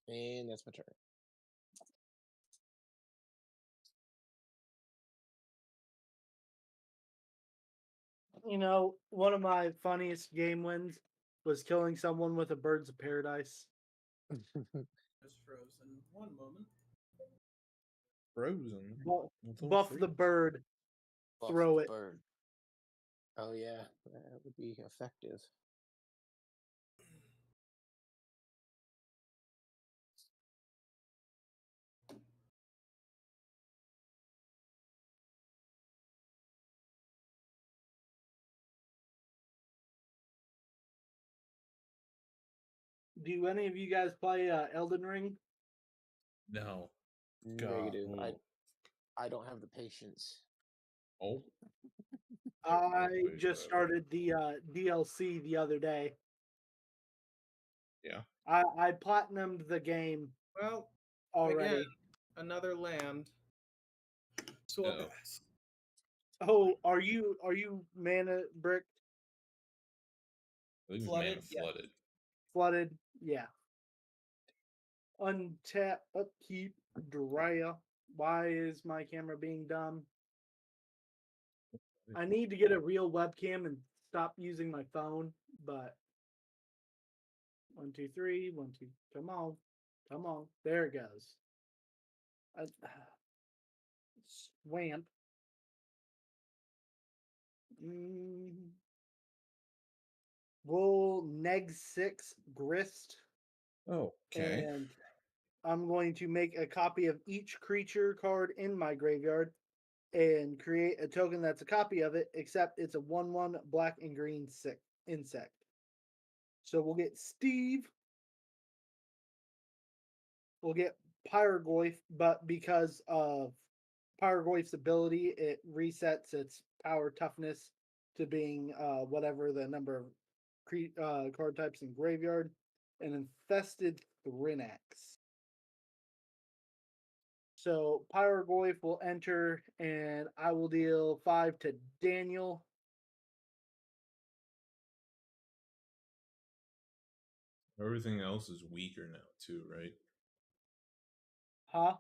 And that's my turn. You know, one of my funniest game wins was killing someone with a Birds of Paradise. Just frozen. 1 moment. Frozen. Buff the bird. Buff throw the it. Bird. Oh yeah, that would be effective. Do any of you guys play Elden Ring? No. Negative. God. I don't have the patience. Oh. I just started the DLC the other day. Yeah. I platinumed the game. Well, already. Again, another land. Swap. Oh, are you mana bricked? I think Flooded, mana yeah. flooded. Flooded? Yeah. Untap, upkeep, Drea. Why is my camera being dumb? I need to get a real webcam and stop using my phone, but 1, 2, 3, 1, 2. Come on. Come on. There it goes. Swamp. We'll neg 6 Grist. Okay. And I'm going to make a copy of each creature card in my graveyard and create a token that's a copy of it, except it's a 1/1 black and green insect. So we'll get Steve. We'll get Pyrgoyf, but because of Pyrgoyf's ability, it resets its power toughness to being whatever the number of card types in graveyard. An Infested Thrinax. So Pyrgoyf will enter, and I will deal 5 to Daniel. Everything else is weaker now, too, right? Huh?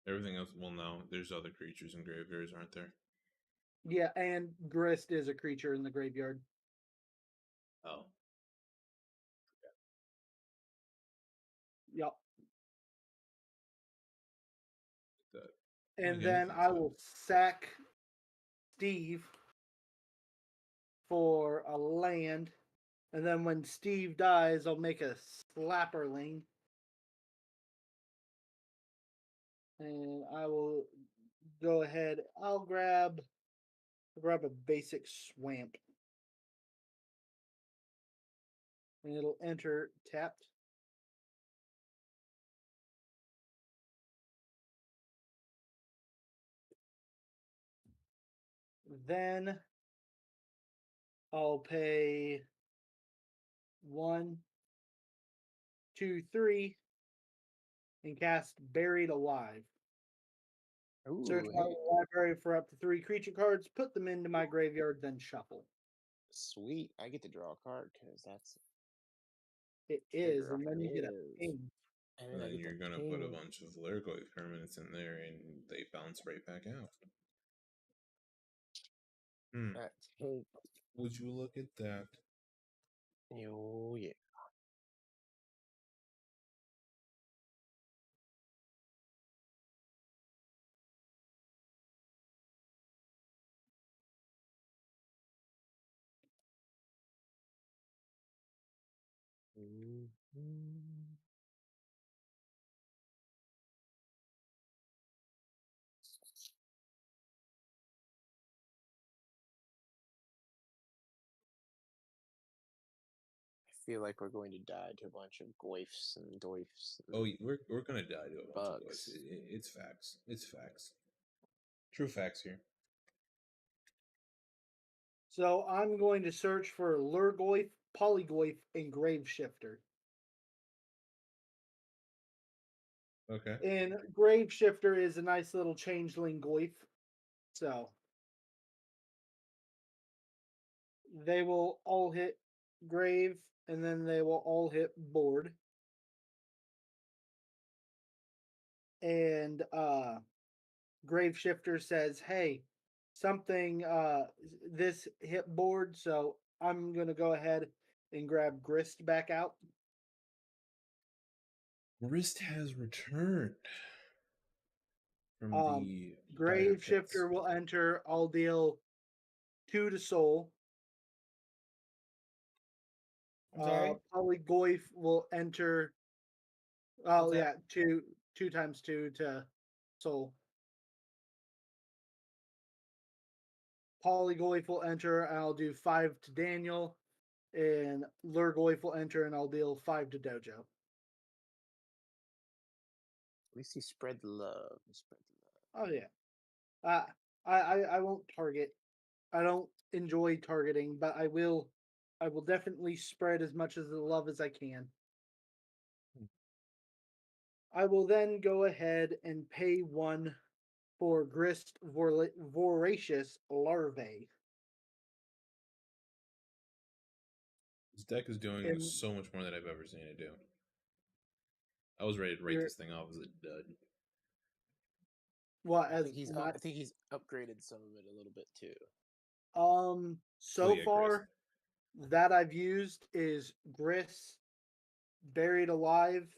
Everything else. Well, no, there's other creatures in graveyards, aren't there? Yeah, and Grist is a creature in the graveyard. Oh. Yep. That. And then I will sack Steve for a land. And then when Steve dies, I'll make a Slapperling. And I will go ahead. I'll grab a basic Swamp. And it'll enter tapped. Then I'll pay 1, 2, 3 and cast Buried Alive. Ooh, Search my library for up to 3 creature cards, put them into my graveyard, then shuffle. Sweet. I get to draw a card because that's It is, and then you get a ping. And then you're going to put a bunch of Lurgoy permanents in there, and they bounce right back out. Would you look at that? Oh, yeah. I feel like we're going to die to a bunch of Goyfs and Doifs. Oh, we're going to die to a bunch of Goyfs. It's facts. It's facts. True facts here. So I'm going to search for Lurgoyf, Polygoyf, and Graveshifter. Okay. And Graveshifter is a nice little changeling Goyf. So they will all hit Grave, and then they will all hit board. And Graveshifter says, hey, something this hit board, so I'm gonna go ahead and grab Grist back out. Grist has returned from the Graveshifter will enter. I'll deal 2 to Soul. Polygoyf will enter. Oh yeah, 2 times 2 to Soul. Polygoyf will enter, and I'll do 5 to Daniel. And Lurgoyf will enter, and I'll deal 5 to Dojo. At least he spread the love. Oh yeah. I won't target. I don't enjoy targeting, but I will definitely spread as much of the love as I can. I will then go ahead and pay 1 for Grist Voracious Larvae. This deck is doing so much more than I've ever seen it do. I was ready to write this thing off as a dud. Well, I think he's upgraded some of it a little bit too. So far, that I've used is Grist, Buried Alive,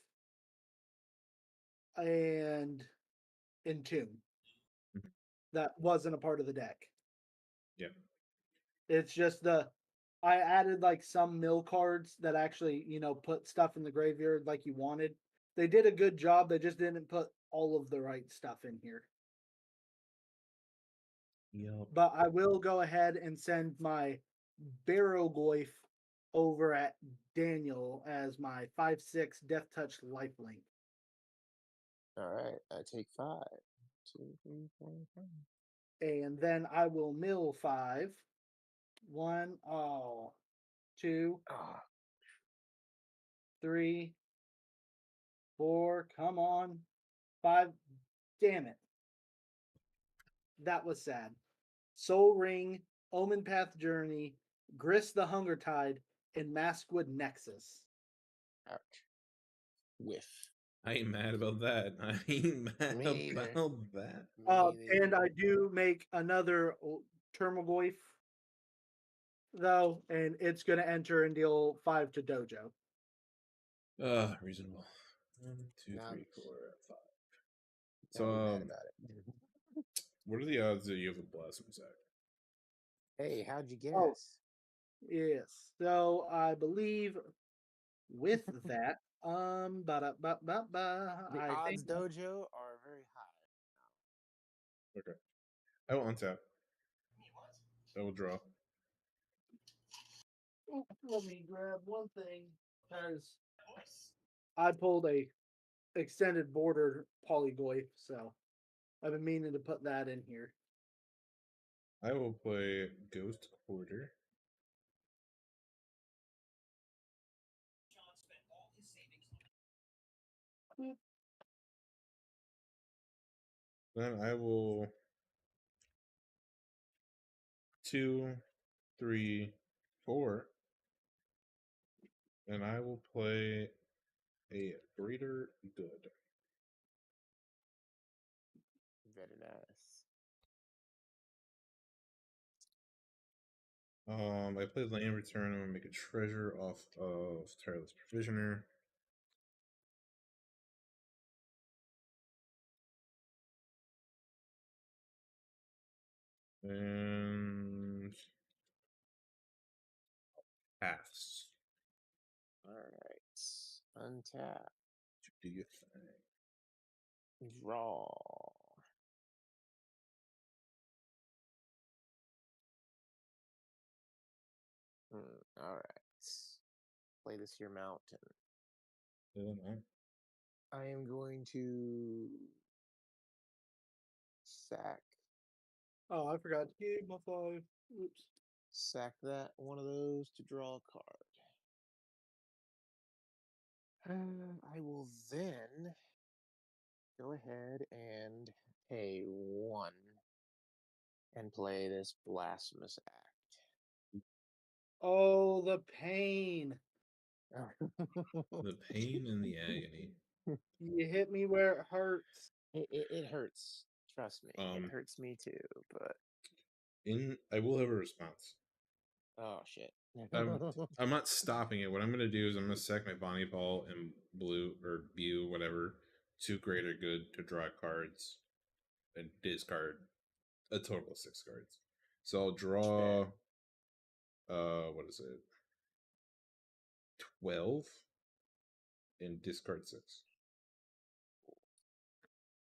and Entomb. That wasn't a part of the deck. Yeah. It's just I added like some mill cards that actually, put stuff in the graveyard like you wanted. They did a good job. They just didn't put all of the right stuff in here. Yep. But I will go ahead and send my Barrowglyph over at Daniel as my 5/6 Death Touch lifelink. All right, I take 5. 2, 3, 4, 5. And then I will mill 5. 1, 2, 3, 4. Come on. 5. Damn it. That was sad. Soul Ring, Omen Path Journey, Grist the Hunger Tide, and Maskwood Nexus. Ouch. Whiff. I ain't mad about that. I ain't mad about that. And I do make another Termaglyph, though, and it's going to enter and deal 5 to Dojo. Reasonable. 1, 2, Now- 3, 4, 5. Don't be So, mad about it. what are the odds that you have a Blasphemous Act? Hey, how'd you guess? Oh. Yes. So I believe with that, The I odds think dojo are very high. Okay. I will untap. I will draw. let me grab one thing because I pulled a extended border polyglyph, so I've been meaning to put that in here. I will play Ghost Quarter. Then I will 2, 3, 4. And I will play a Greater Good. Very nice. I play Land Return. I'm gonna make a treasure off of Tireless Provisioner. And pass. All right. Untap. Do your thing. Draw. All right. Play this here mountain. I am going to sack. Oh, I forgot to give my 5. Oops. Sack that one of those to draw a card. I will then go ahead and pay 1 and play this Blasphemous Act. Oh, the pain. The pain and the agony. You hit me where it hurts. It hurts. Trust me. It hurts me too, but I will have a response. oh shit. I'm not stopping it. What I'm gonna do is I'm gonna sack my Bonnie Ball and blue or Bew, whatever, to Greater Good to draw cards and discard a total of 6 cards. So I'll draw what is it? 12 and discard 6.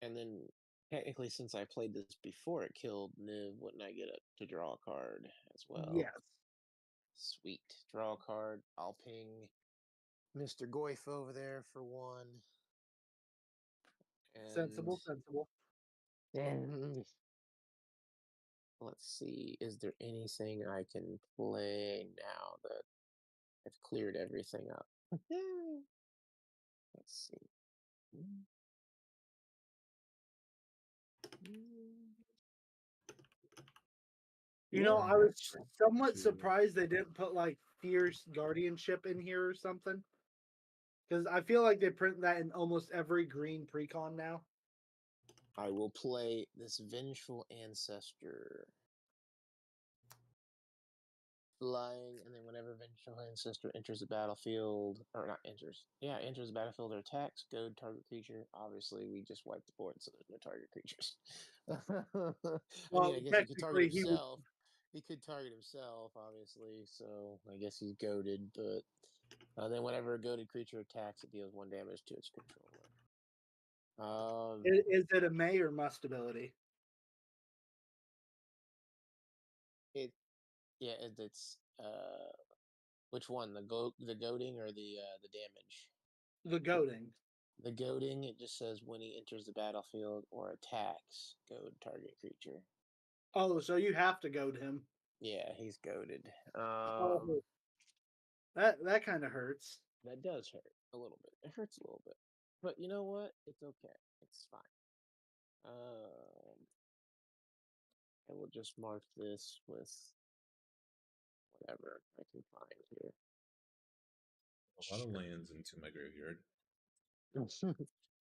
And then technically, since I played this before it killed Niv, wouldn't I get to draw a card as well? Yes. Sweet. Draw a card. I'll ping Mr. Goyf over there for 1. And Sensible. And let's see. Is there anything I can play now that I've cleared everything up? Let's see. You know, I was somewhat surprised they didn't put like Fierce Guardianship in here or something. Because I feel like they print that in almost every green precon now. I will play this Vengeful Ancestor. Flying, and then whenever Vengeful Ancestor enters the battlefield, or not enters, enters the battlefield or attacks, goad target creature. Obviously, we just wiped the board, so there's no target creatures. Well, I mean, I guess you could target yourself. he could target himself, obviously. So I guess he's goaded. But then whenever a goaded creature attacks, it deals 1 damage to its controller. Is it a may or must ability? It's which one? The goading or the damage? The goading. The goading, it just says when he enters the battlefield or attacks, goad target creature. Oh, so you have to goad him. Yeah, he's goaded. That kind of hurts. That does hurt a little bit. It hurts a little bit, but you know what? It's okay. It's fine. I will just mark this with whatever I can find here. A lot of lands into my graveyard. Do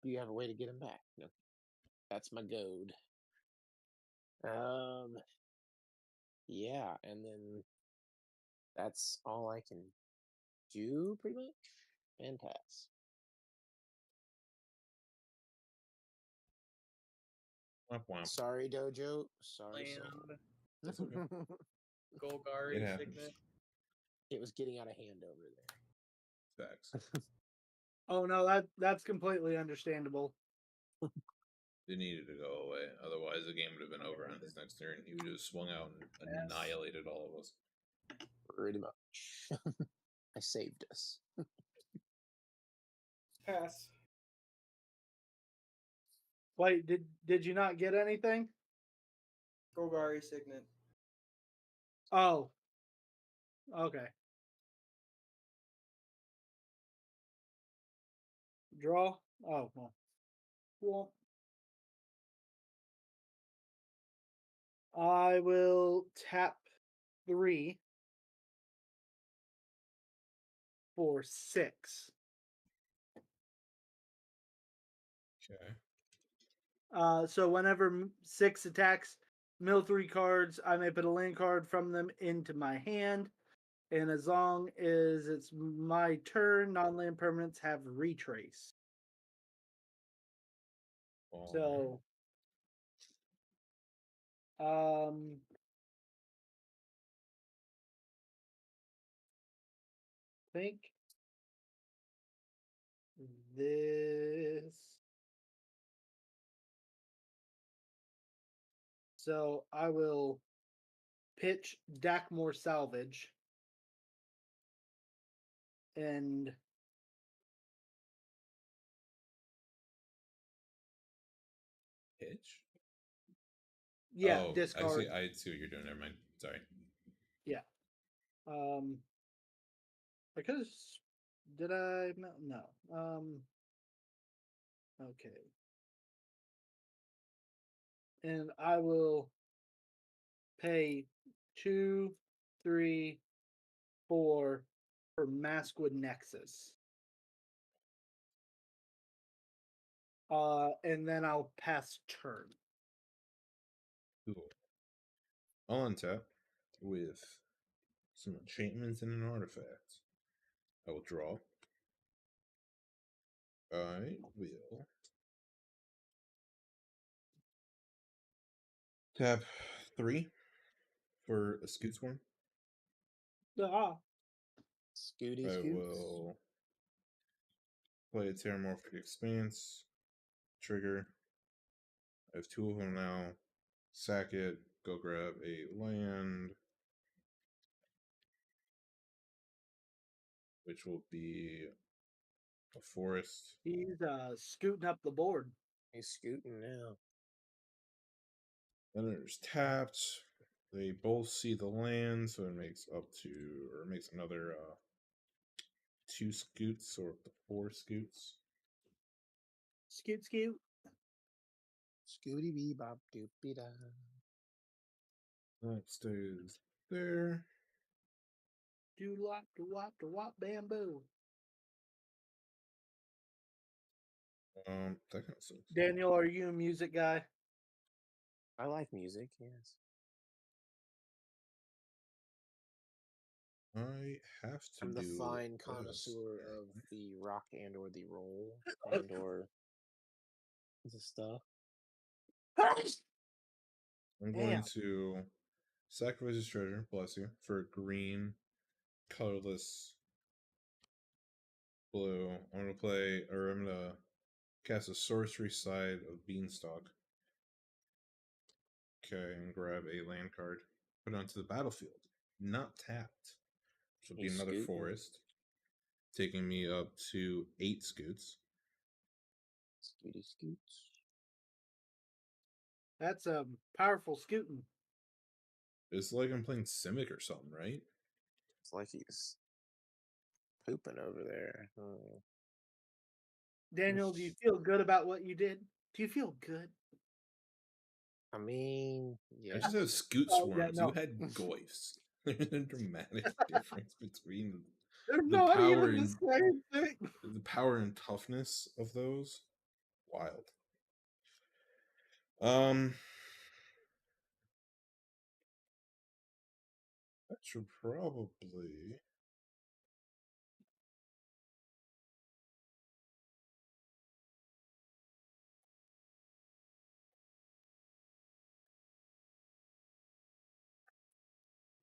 you have a way to get them back? No. That's my goad. Yeah, and then that's all I can do, pretty much, and pass. Womp womp. Sorry, Dojo. Sorry, Land. Soul. Okay. Golgari It happens. Signet. It was getting out of hand over there. Facts. Oh no, that's completely understandable. It needed to go away. Otherwise, the game would have been over on his next turn. He would have swung out and annihilated all of us. Pretty much. I saved us. Pass. Wait, did you not get anything? Golgari Signet. Oh. Okay. Draw? Oh, well. I will tap 3 for 6. Okay. So whenever 6 attacks, mill 3 cards, I may put a land card from them into my hand. And as long as it's my turn, non-land permanents have retrace. So, think this. So I will pitch Dakmor Salvage and Pitch? yeah, oh, discard. I see what you're doing. Never mind. Sorry. Yeah. Because did I no. Okay. And I will pay 2, 3, 4 for Maskwood Nexus. And then I'll pass turn. Cool. I'll untap with some enchantments and an artifact. I will draw. I will tap 3 for a Scoot Swarm. Scooty I Scoots. will play a Terramorphic Expanse. Trigger. I have 2 of them now. Sack it. Go grab a land. Which will be a forest. He's scooting up the board. He's scooting now. Then there's tapped. They both see the land, so it makes makes another 2 scoots, or 4 scoots. Scoot. Scooty bee bop doopy da. That stays there. Do wop bamboo. That kind of sucks. Daniel, are you a music guy? I like music, yes. I have to I'm the do fine this, connoisseur of apparently. the rock and or the roll and or the stuff. I'm going to Sacrifice his treasure, bless you, for green, colorless blue. I'm gonna cast a sorcery side of Beanstalk. Okay, and grab a land card. Put it onto the battlefield. Not tapped. Which will be another forest. Taking me up to 8 scoots. Scoots. That's a powerful scooting. It's like I'm playing Simic or something, right? It's like he's pooping over there. Daniel, do you feel good about what you did? Do you feel good? I mean, yeah. I just had Scoot Swarms. Yeah, no. You had Goyfs. There's a dramatic difference between the power and the power and toughness of those. Wild. I should probably.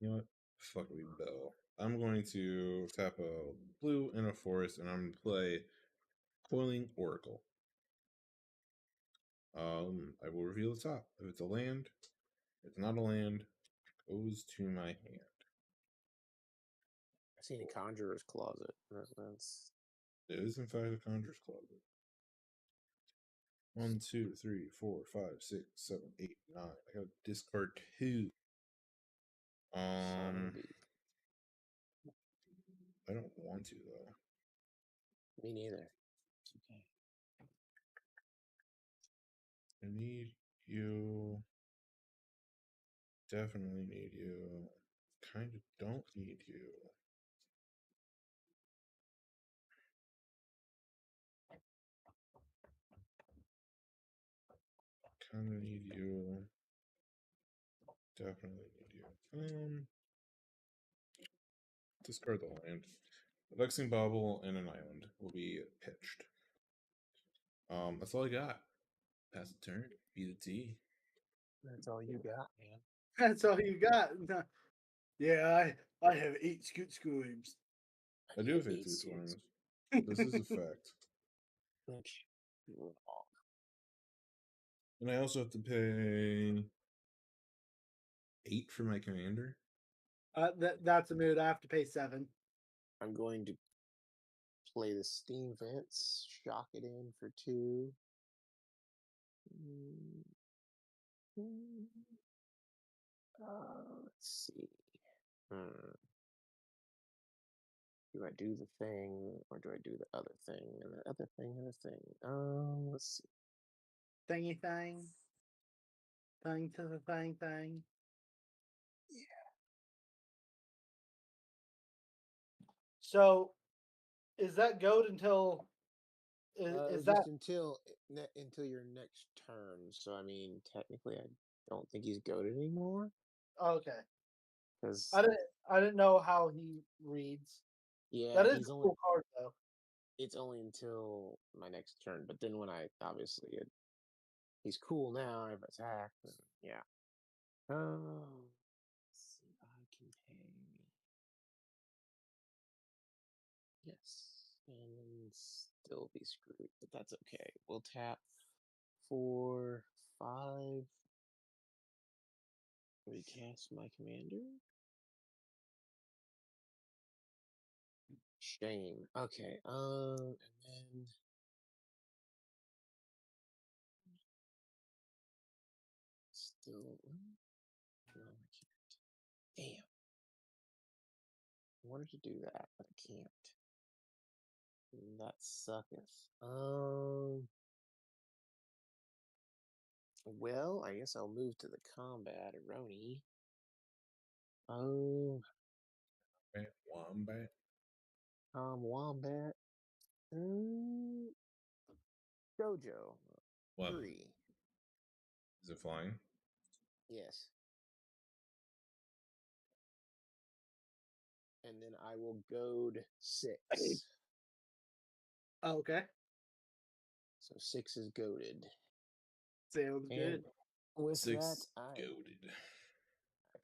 You know what? Fuck me, Bell. I'm going to tap a blue in a forest, and I'm going to play Coiling Oracle. I will reveal the top. If it's a land, if it's not a land, it goes to my hand. I've seen a Conjurer's Closet. That's... It is, in fact, a Conjurer's Closet. 1, 2, 3, 4, 5, 6, 7, 8, 9. I gotta discard 2. I don't want to, though. Me neither. It's okay. I need you. Definitely need you. Kind of don't need you. Kind of need you. Definitely need you. Discard the land. A Vexing Bauble and an island will be pitched. That's all I got. Pass the turn. Be the T. That's all you got, man. That's all you got. Yeah, I have 8 Scoot Swarms. I do have 8 Scoot Swarms. This is a fact. And I also have to pay 8 for my commander. That's a mood. I have to pay 7. I'm going to play the Steam Vents, shock it in for 2. Let's see. Do I do the thing or do I do the other thing? And the other thing. Let's see. Thingy thing. Thing to the thing. Yeah. So, is that goat until? Is that until your next turn? So I mean, technically, I don't think he's goated anymore. Okay. Because I didn't know how he reads. Yeah, that is a cool card though. It's only until my next turn, but then when he's cool now. I have attack. And, yeah. Let's see. I can pay. Yes, and still be screwed, but that's okay. We'll tap for 5. Recast my commander. Shame. Okay. And then still. No, I can't. Damn. I wanted to do that, but I can't. That sucketh. Well, I guess I'll move to the combat, Roni. Wombat. Wombat. Jojo. What? 3. Is it flying? Yes. And then I will goad 6. Okay. So 6 is goaded. Sounds good. With 6 that, I goaded.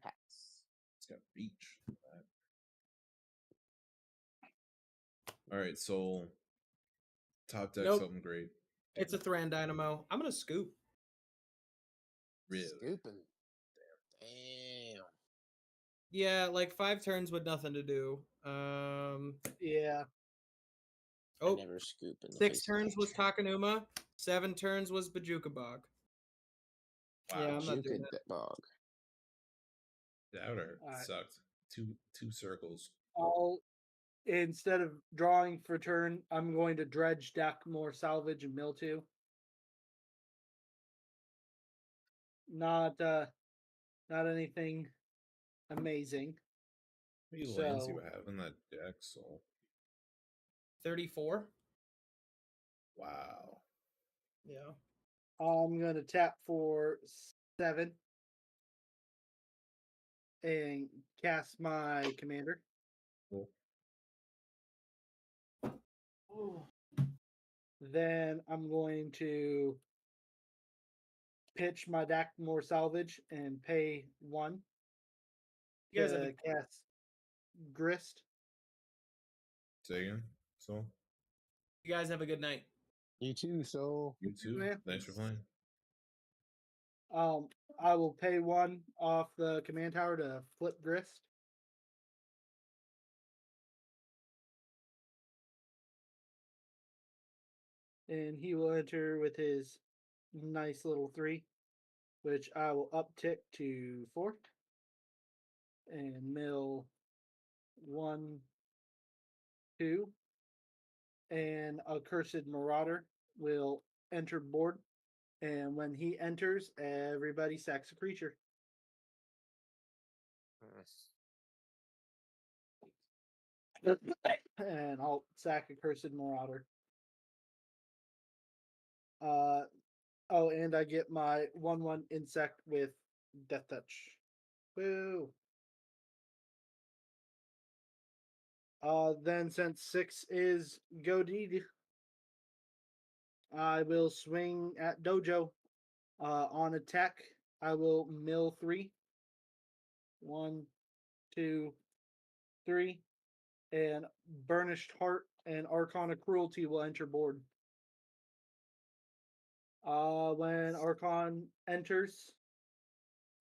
pass. It's got reach. All right, Soul. Top deck, something great. It's a Thran Dynamo. I'm gonna scoop. Really? Scooping. Damn. Yeah, like 5 turns with nothing to do. Yeah. I Oh, never scoop in the 6 face of turns was nature. Takenuma. 7 turns was Bajuka Bog. Wow. Yeah, I'm not doing Bajuka that. Bog. Doubter Alright. sucked. Two circles. Instead of drawing for turn, I'm going to dredge, deck more salvage and mill 2. Not anything amazing. What do you lands you have in that deck, Soul? 34. Wow. Yeah. I'm gonna tap for 7 and cast my commander. Cool. Then I'm going to pitch my deck more salvage and pay 1 You guys have to cast Grist. Say again, Soul? You guys have a good night. You too, Soul. You too. Man. Thanks for playing. I will pay 1 off the command tower to flip Grist. And he will enter with his nice little 3, which I will uptick to 4. And mill 1, 2. And a Cursed Marauder will enter board. And when he enters, everybody sacks a creature. And I'll sack a Cursed Marauder. And I get my 1/1 insect with Death Touch. Woo! Then since 6 is go deed, I will swing at Dojo. On attack, I will mill 3. 1, 2, 3. And Burnished Heart and Arcana Cruelty will enter board. When Archon enters,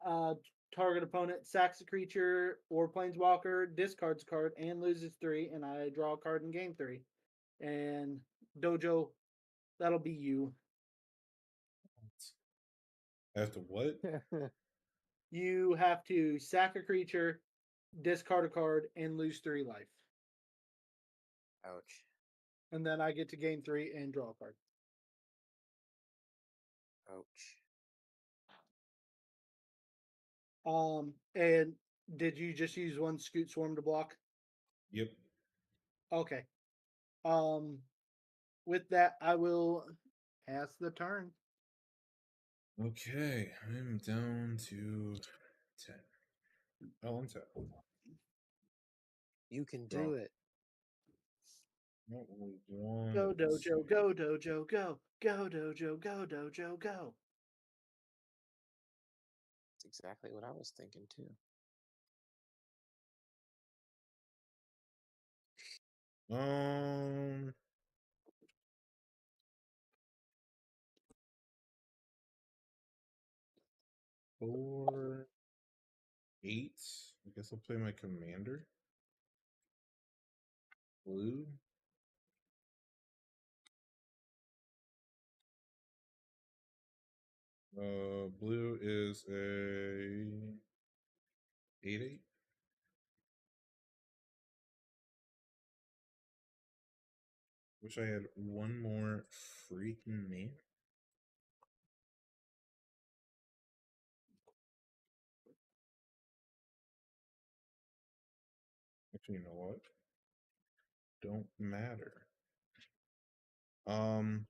target opponent sacks a creature or planeswalker, discards a card, and loses 3, and I draw a card and gain 3. And Dojo, that'll be you. After what? You have to sack a creature, discard a card, and lose 3 life. Ouch. And then I get to gain 3 and draw a card. Ouch. And did you just use 1 Scoot Swarm to block? Yep. Okay. With that, I will pass the turn. Okay, I'm down to 10. Oh, I'm 10. You can do it. Not only one. Go Dojo, go Dojo, go. Go Dojo, go Dojo, go. That's exactly what I was thinking too. Four, 8. I guess I'll play my commander. Blue. Blue is a 8/8. Wish I had one more freaking man. Actually, you know what? Don't matter. I'm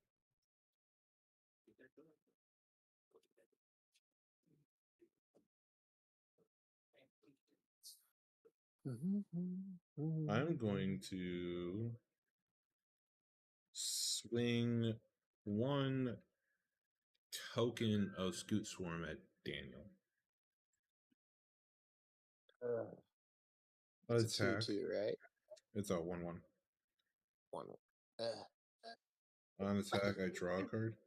going to swing 1 token of Scoot Swarm at Daniel. It's a Attack. 2/2, right? It's a 1/1. 1. On attack, I draw a card.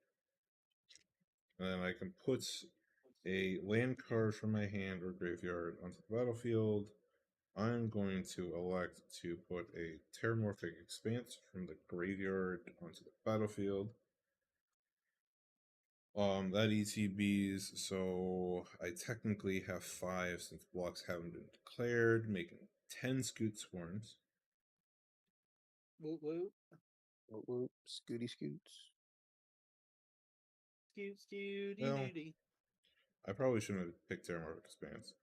And then I can put a land card from my hand or graveyard onto the battlefield. I'm going to elect to put a Terramorphic Expanse from the graveyard onto the battlefield. That ETBs, so I technically have 5 since blocks haven't been declared, making 10 Scoot Swarms. Woot woot. Whoop, whoop. Scooty scoots. Scoot, scooty, Well, dooty. I probably shouldn't have picked Terramorphic Expanse.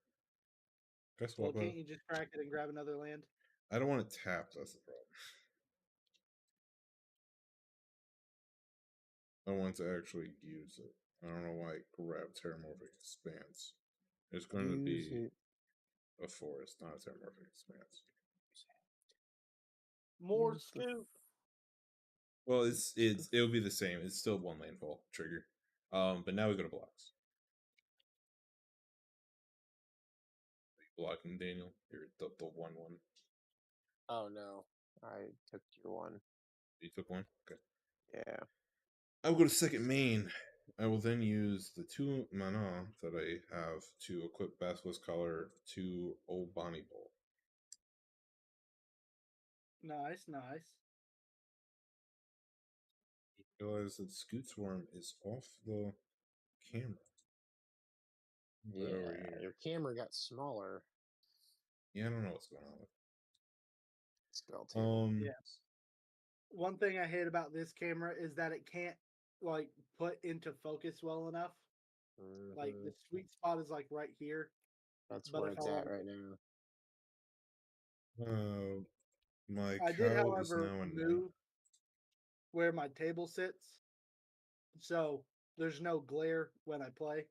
Guess Well, what? can't you just crack it and grab another land? I don't want to tap, that's the problem. I want to actually use it. I don't know why I grabbed Terramorphic Expanse. It's going to be a forest, not a Terramorphic Expanse. More scoop. Well, it'll be the same. It's still 1 landfall trigger. But now we go to blocks. Are you blocking, Daniel? You're the 1/1. Oh no, I took your 1. You took 1? Okay. Yeah. I will go to second main. I will then use the 2 mana that I have to equip Basilisk Collar to Obani Bowl. Nice, nice. You realize that Scoot Swarm is off the camera. Yeah, right over here. your camera got smaller. Yeah, I don't know what's going on with it. Spell table. Yes. One thing I hate about this camera is that it can't like put into focus well enough. Like the sweet spot is like right here. That's where it's at right now. My I did, cow is however, now in move where my table sits, so there's no glare when I play.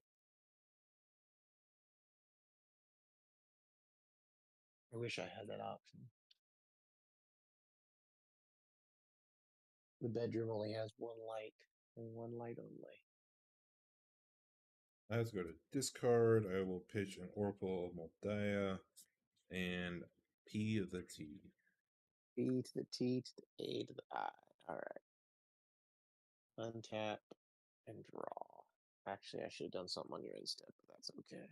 I wish I had that option. The bedroom only has 1 light, and 1 light only. I have to go to discard. I will pitch an Oracle of Moldiah and P of the T. B to the T to the A to the I. Alright. Untap and draw. Actually, I should have done something on your end step, but that's okay.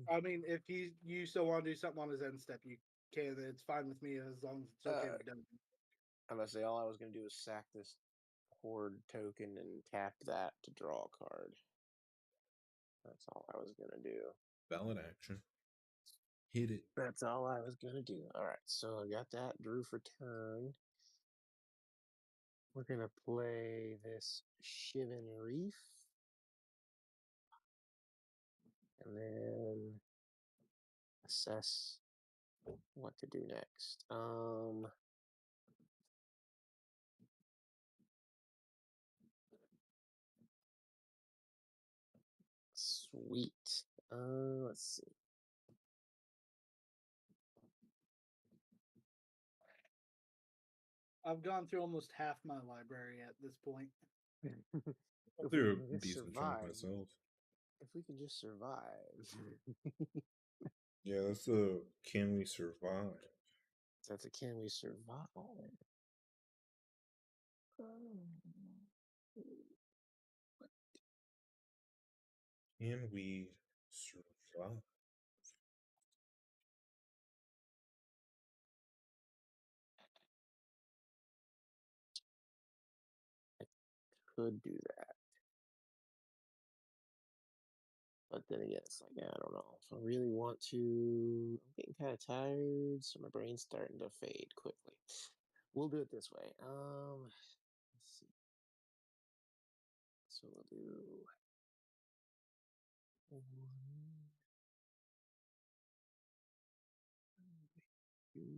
I mean, if you still want to do something on his end step, you can. It's fine with me as long as it's okay with done. I'm gonna say all I was gonna do is sack this horde token and tap that to draw a card. That's all I was gonna do. Valid action. Hit it. That's all I was gonna do. Alright, so I got that. Drew for turn. We're gonna play this Shivan Reef. And then assess what to do next. Sweet. Let's see. I've gone through almost half my library at this point. I'll do a decent chunk myself. If we can just survive. Yeah, that's a can we survive? That's a can we survive? Can we survive? I could do that. But then again, it's like, I don't know. If I really want to, I'm getting kind of tired, so my brain's starting to fade quickly. We'll do it this way. Let's see. So we'll do 1, 2.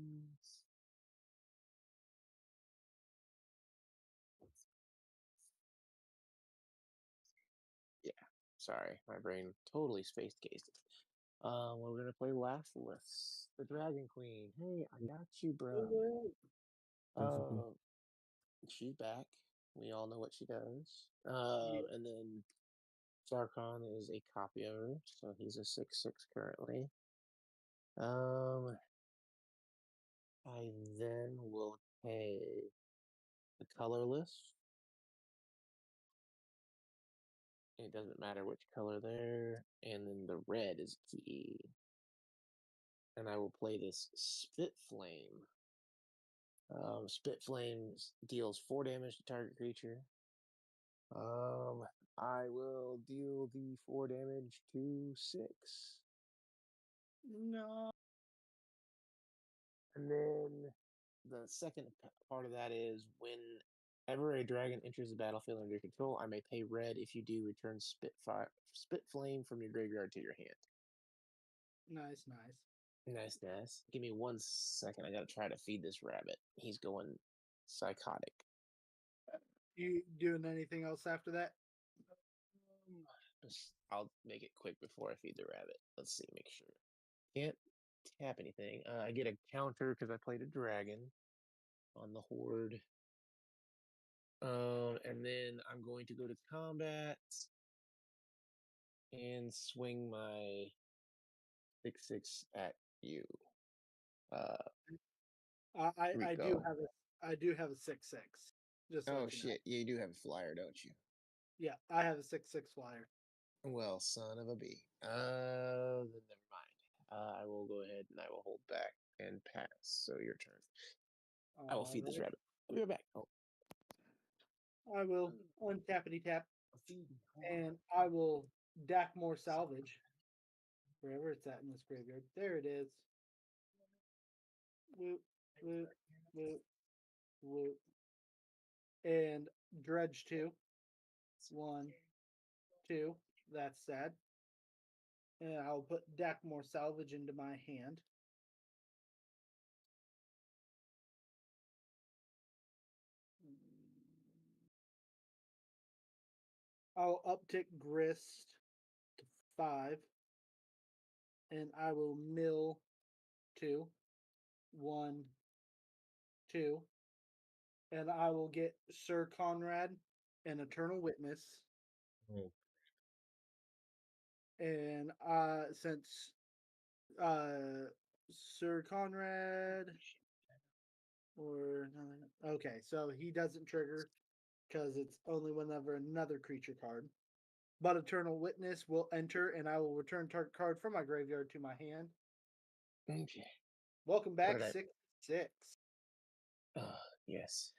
Yeah, sorry, my brain totally space cased it. We're gonna play Lassless, the Dragon Queen. Hey, I got you, bro. She's back. We all know what she does. And then Sarkon is a copy owner, so he's a 6/6 currently. I then will pay the colorless. It doesn't matter which color there, and then the red is key. And I will play this Spit Flame. Spit Flame deals 4 damage to target creature. I will deal the 4 damage to 6. No. And then the second part of that is whenever a dragon enters the battlefield under your control, I may pay red. If you do, return Spit Flame from your graveyard to your hand. Nice. Nice. Give me 1 second. I gotta try to feed this rabbit. He's going psychotic. You doing anything else after that? I'll make it quick before I feed the rabbit. Let's see, make sure. Can't tap anything. I get a counter because I played a dragon on the horde. And then I'm going to go to combat and swing my 6/6 at you. I do have a 6/6. Just oh you know. shit! Yeah, you do have a flyer, don't you? Yeah, I have a 6/6 flyer. Well, son of a bee. Then never mind. I will go ahead and I will hold back and pass. So your turn. I will feed this rabbit. I'll be right back. Oh. I will untappity tap, and I will Dakmor Salvage. Wherever it's at in this graveyard. There it is. Whoop, whoop, whoop, whoop. And Dredge 2. 1, 2. That's sad. And I'll put Dakmor Salvage into my hand. I'll uptick Grist to 5. And I will mill 2. 1, 2. And I will get Sir Conrad and Eternal Witness. Oh. And since Sir Conrad okay, so he doesn't trigger because it's only whenever another creature card. But Eternal Witness will enter, and I will return target card from my graveyard to my hand. Okay. Welcome back, 6/6. Yes.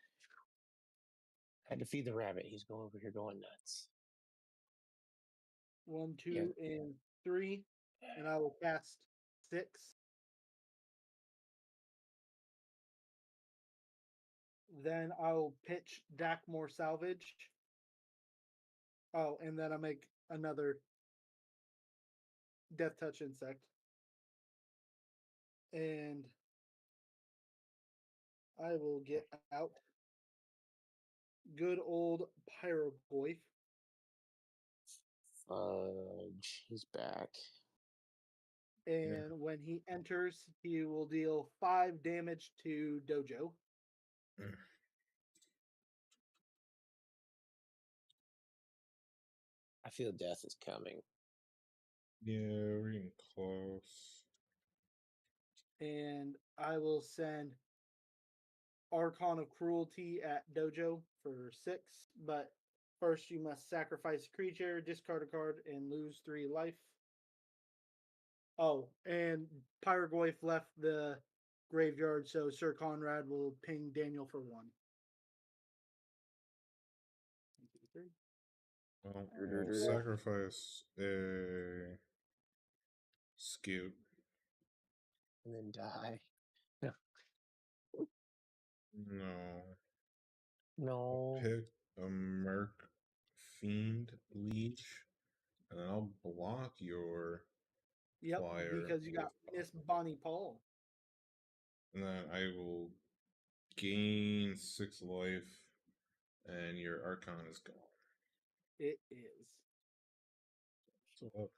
Had to feed the rabbit. He's going over here going nuts. 1, 2, and 3, and I will cast 6. Then I'll pitch Dakmor Salvage. Oh, and then I make another Death Touch Insect. And I will get out good old Pyroglyph. Fudge. He's back. And when he enters, he will deal 5 damage to Dojo. I feel death is coming. Yeah, we're getting close. And I will send Archon of Cruelty at Dojo for 6. But first, you must sacrifice a creature, discard a card, and lose 3 life. Oh, and Pyroglyph left the graveyard, so Sir Conrad will ping Daniel for 1. 1, 2, 3. I'll sacrifice a Scoot. And then die. No. Pick a Merc Fiend Leech, and I'll block your flyer. Because you got Miss Bonnie Paul. And then I will gain 6 life, and your Archon is gone. It is. So,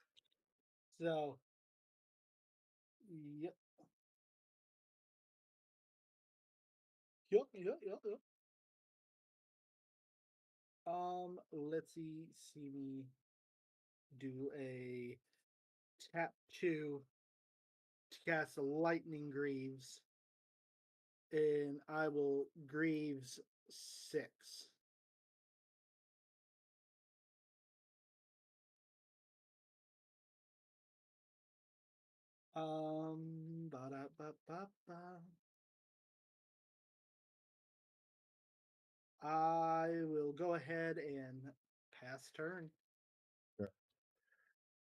yep. Let's see me. do a tap 2 to cast a Lightning Greaves, and I will Greaves 6. Ba-da-ba-ba-ba. I will go ahead and pass turn. Yeah.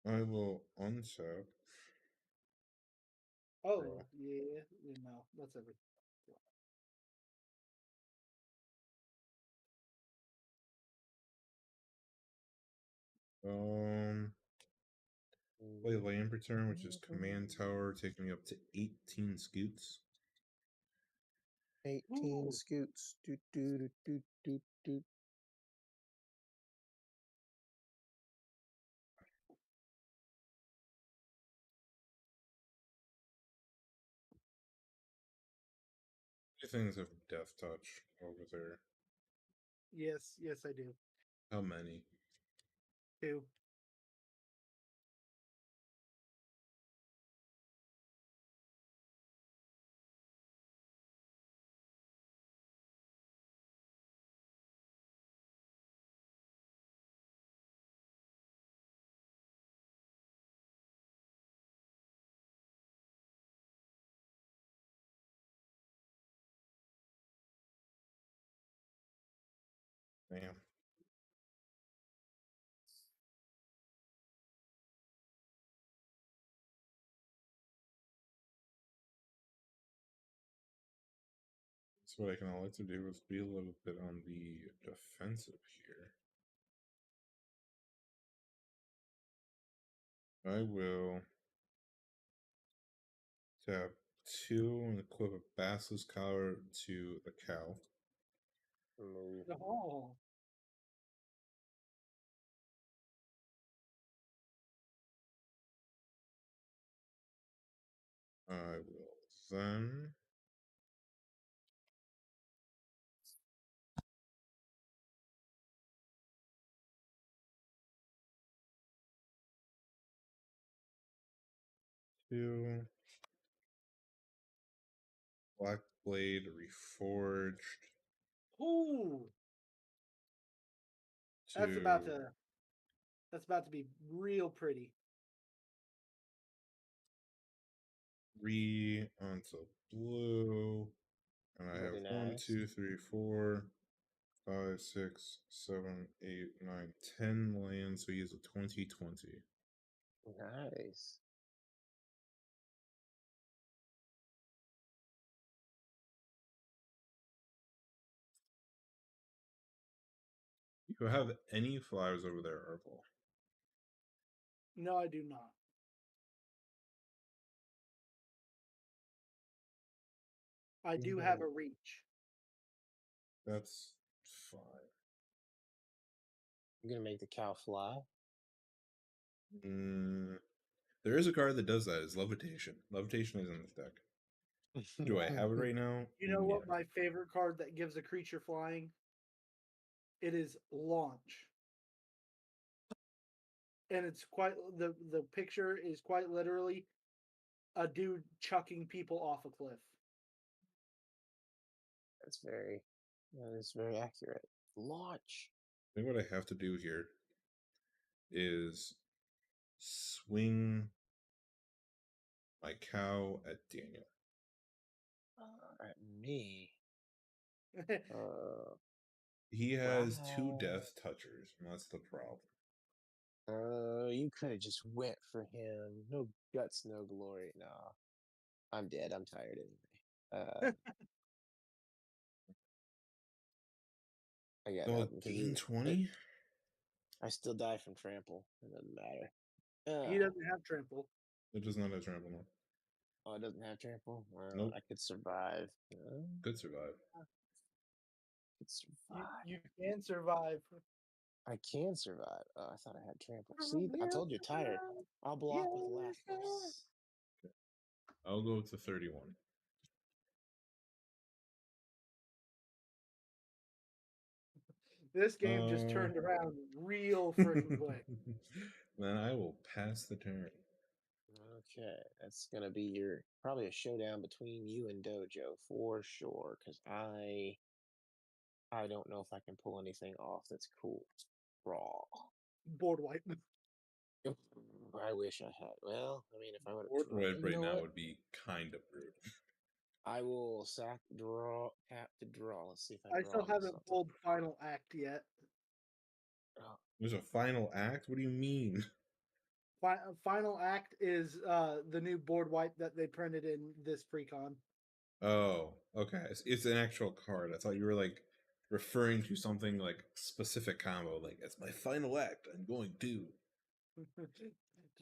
I will untap. Oh, yeah, no, that's everything. Play land return, which is command tower, taking me up to 18 scoots. 18 scoots. Do, do, do, do, do, do. Things have death touch over there. Yes, I do. How many? 2. Damn. So what I can elect to do is be a little bit on the defensive here. I will tap 2 and equip a Basilisk Collar to the cow. Oh. I will then do Black Blade Reforged. Ooh. That's about to be real pretty. 3 onto blue. And I have Very 1, nice. 2, 3, 4, 5, 6, 7, 8, 9, 10 lands. So he has a 20/20. Nice. You have any flyers over there, Urkel? No, I do not. I do have a reach. That's fine. I'm gonna make the cow fly. There is a card that does that. It's Levitation. Levitation is in this deck. Do I have it right now? You know what my favorite card that gives a creature flying? It is Launch. And it's quite the picture is quite literally a dude chucking people off a cliff. That is very accurate. Launch. I think what I have to do here is swing my cow at Daniel. At me. He has 2 death touchers, and that's the problem. You could have just went for him. No guts, no glory. Nah. I'm dead. I'm tired anyway. I got So nothing. gain 20? I still die from trample. It doesn't matter. He doesn't have trample. It does not have trample, no. Oh, it doesn't have trample? Well, Nope. I could survive. Could survive. You can survive. I can survive. Oh, I thought I had trample. See, I told you, tired. I'll block with Lapras. Okay. I'll go to 31. This game just turned around real freaking quick. Then I will pass the turn. Okay, that's gonna be probably a showdown between you and Dojo for sure. Because I don't know if I can pull anything off that's cool. Raw. Board wipe. I wish I had. Well, I mean, if I would Board wipe right now what? would be kind of rude. I will tap to draw. Let's see if I I draw still haven't something. pulled final act yet. Oh, There's a final act? What do you mean? Final act is the new board wipe that they printed in this precon. Oh, okay. It's an actual card. I thought you were like referring to something like specific combo. Like, it's my final act. I'm going to.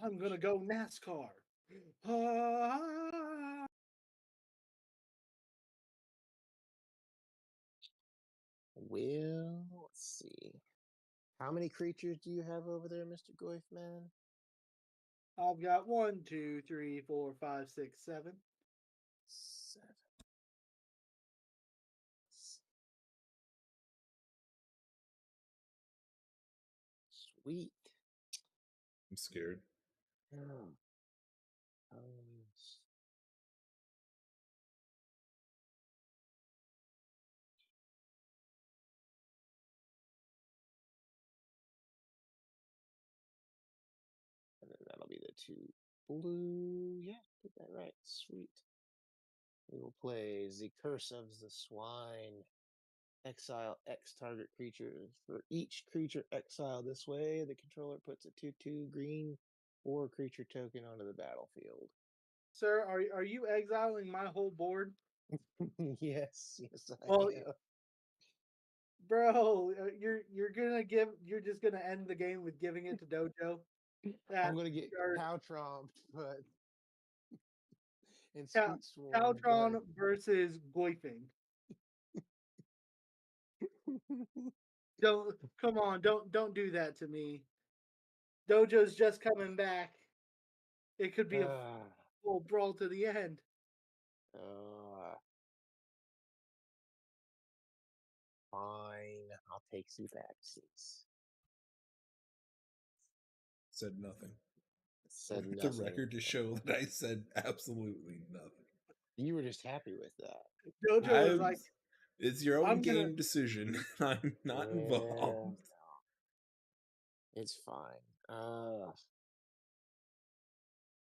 I'm gonna go NASCAR. Ah! well, let's see. How many creatures do you have over there, Mr. Goifman? I've got 1, 2, 3, 4, 5, 6, 7. 7. Sweet. I'm scared. Oh. And then that'll be the 2 blue. Yeah, get that right. Sweet. We will play the Curse of the Swine. Exile X target creature. For each creature exiled this way, the controller puts a 2/2 green or creature token onto the battlefield. Sir, are you exiling my whole board? yes, I Well, am. bro, you're just gonna end the game with giving it to Dojo. I'm gonna get cow tromped, but and Cow, Sweet Swarm. Caltron versus Goifing. Come on, don't do that to me. Dojo's just coming back. It could be a full brawl to the end. Fine, I'll take two backsies. Said nothing. Said the nothing. record to show that I said absolutely nothing. You were just happy with that. Dojo was like, it's your own game decision. I'm not involved. No. It's fine.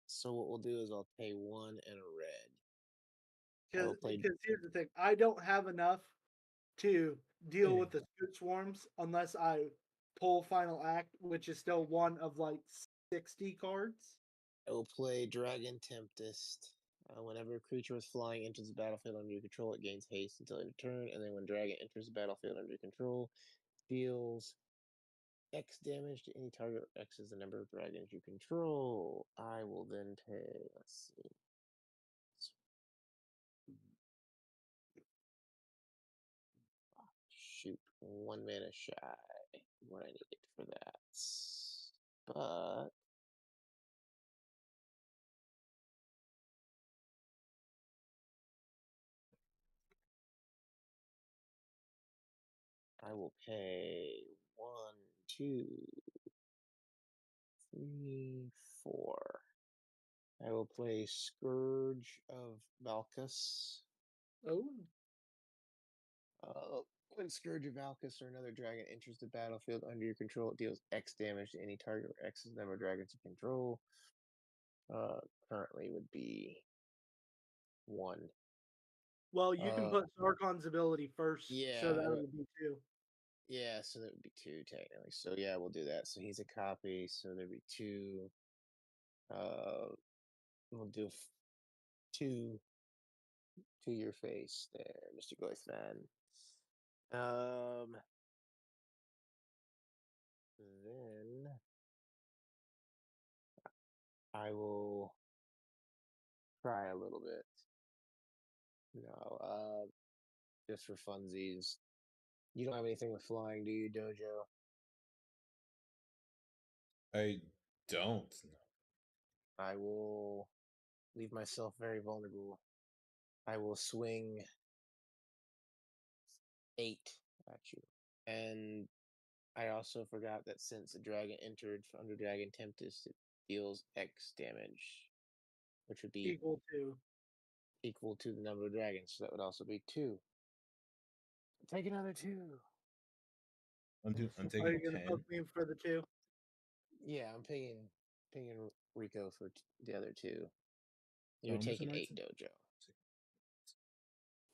So what we'll do is I'll pay 1 and a red. Because here's the thing, I don't have enough to deal with the Scoot Swarms unless I pull Final Act, which is still one of like 60 cards. I will play Dragon Tempest. Whenever a creature with flying enters the battlefield under your control, it gains haste until end of turn, and then when Dragon enters the battlefield under your control, deals X damage to any target. X is the number of dragons you control. I will then pay, let's see. Shoot, 1 mana shy. What I needed for that. But I will pay 1, 2, 3, 4. I will play Scourge of Valkus. Oh. When Scourge of Valkus or another dragon enters the battlefield under your control, it deals X damage to any target where X is the number of dragons you control. Currently would be 1. Well, you can put Sarkon's ability first. Yeah. So that would be 2. Yeah, so that would be 2 technically. So yeah, we'll do that. So he's a copy, so there'd be 2. We'll do 2 to your face there, Mr. Goithman. Then I will cry a little bit. No, just for funsies. You don't have anything with flying, do you, Dojo? I don't. I will leave myself very vulnerable. I will swing 8 at you. And I also forgot that since a dragon entered under Dragon Tempest, it deals X damage, which would be equal to the number of dragons. So that would also be 2. Take another 2. I'm Are taking you gonna 10. poke me for the 2? Yeah, I'm pinging Rico for the other 2. You're taking 8 dojo.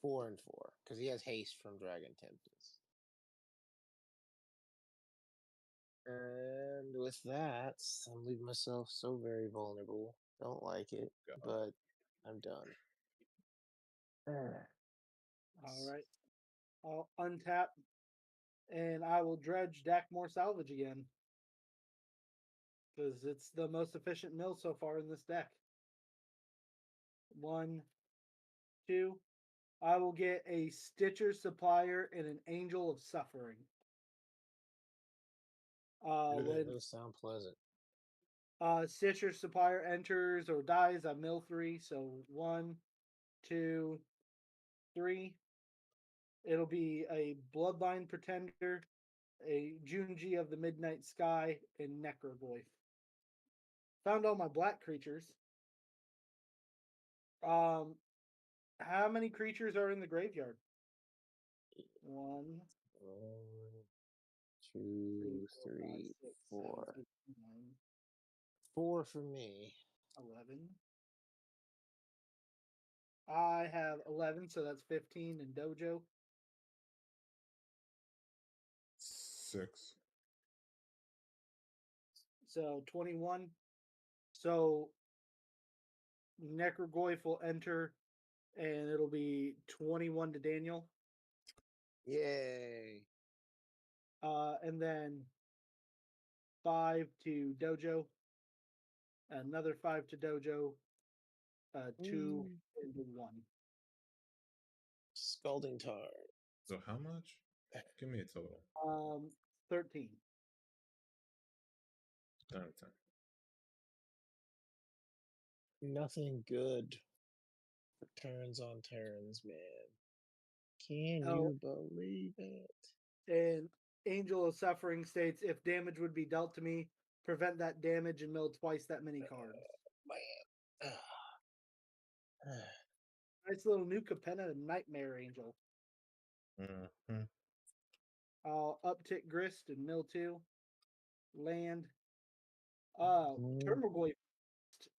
4 and 4, because he has haste from Dragon Tempest. And with that, I'm leaving myself so very vulnerable. Don't like it, but I'm done. All right. I'll untap, and I will dredge Dakmor Salvage again. Because it's the most efficient mill so far in this deck. 1, 2. I will get a Stitcher Supplier and an Angel of Suffering. Those sound pleasant. Stitcher Supplier enters or dies, I mill 3. So 1, 2, 3. It'll be a Bloodline Pretender, a Junji of the Midnight Sky, and Necrogoyf. Found all my black creatures. How many creatures are in the graveyard? 1, 2, 3, 4. 4 for me. 11. I have 11, so that's 15 in dojo. 6. So 21. So Necrogoyf will enter, and it'll be 21 to Daniel. Yay. And then 5 to dojo. Another 5 to dojo. 2 into 1. Scalding Tar. So how much? Give me a total. 13. 10 out of 10. Nothing good for turns on turns, man. Can you believe it? And Angel of Suffering states, if damage would be dealt to me, prevent that damage and mill twice that many cards. Man. Nice little new Capenna Nightmare Angel. Mm-hmm. I'll uptick Grist and mill 2. Land. Termagoyf,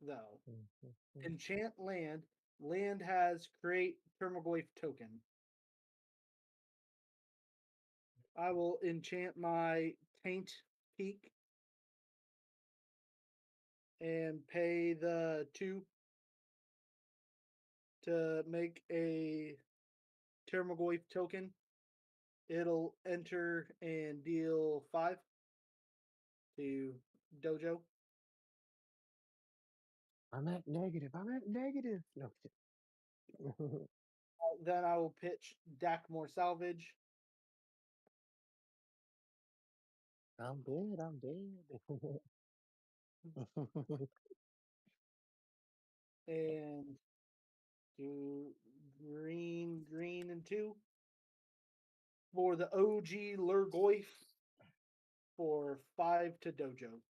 though. Enchant land. Land has create Termagoyf token. I will enchant my Taint Peak and pay the 2 to make a Termagoyf token. It'll enter and deal 5 to dojo. I'm at negative. No. Then I will pitch Dakmor Salvage. I'm dead. And do green, and 2. For the OG Lurgoyf for 5 to dojo.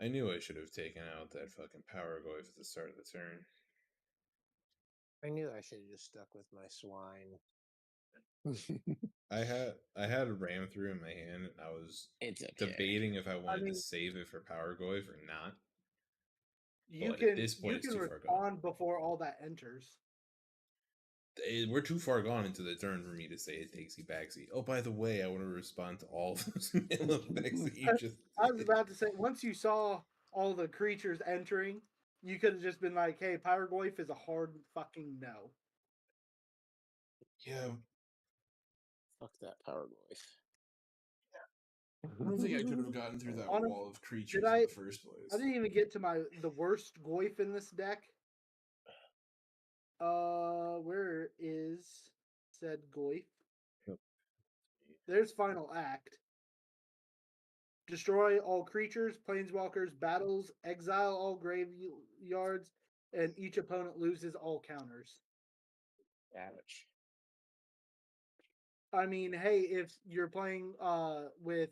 I knew I should have taken out that fucking Powergoyf at the start of the turn. I knew I should have just stuck with my swine. I had a ram through in my hand, and I was debating if I wanted to save it for Powergoyf or not. You can respond before all that enters. We're too far gone into the turn for me to say it takesy backsy. Oh, by the way, I want to respond to all those effects that you just. I was about to say, once you saw all the creatures entering, you could have just been like, "Hey, Powergoyf is a hard fucking no." Yeah. Fuck that Powergoyf. I don't think I could have gotten through that wall of creatures in the first place. I didn't even get to the worst Goyf in this deck. Where is said Goyf? There's Final Act. Destroy all creatures, planeswalkers, battles, exile all graveyards, and each opponent loses all counters. Damage. I mean, hey, if you're playing with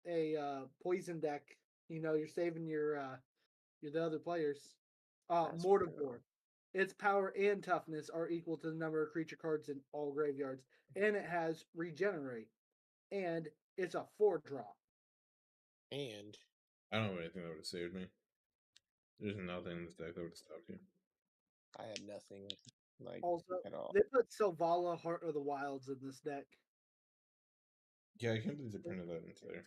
a poison deck, you're saving your the other players. Mortivore. Its power and toughness are equal to the number of creature cards in all graveyards, and it has regenerate, and it's a 4-drop. And I don't have anything that would have saved me. There's nothing in this deck that would have stopped you. I had nothing Also, at all. they put Selvala, Heart of the Wilds in this deck. Yeah, I can't believe they printed that into there.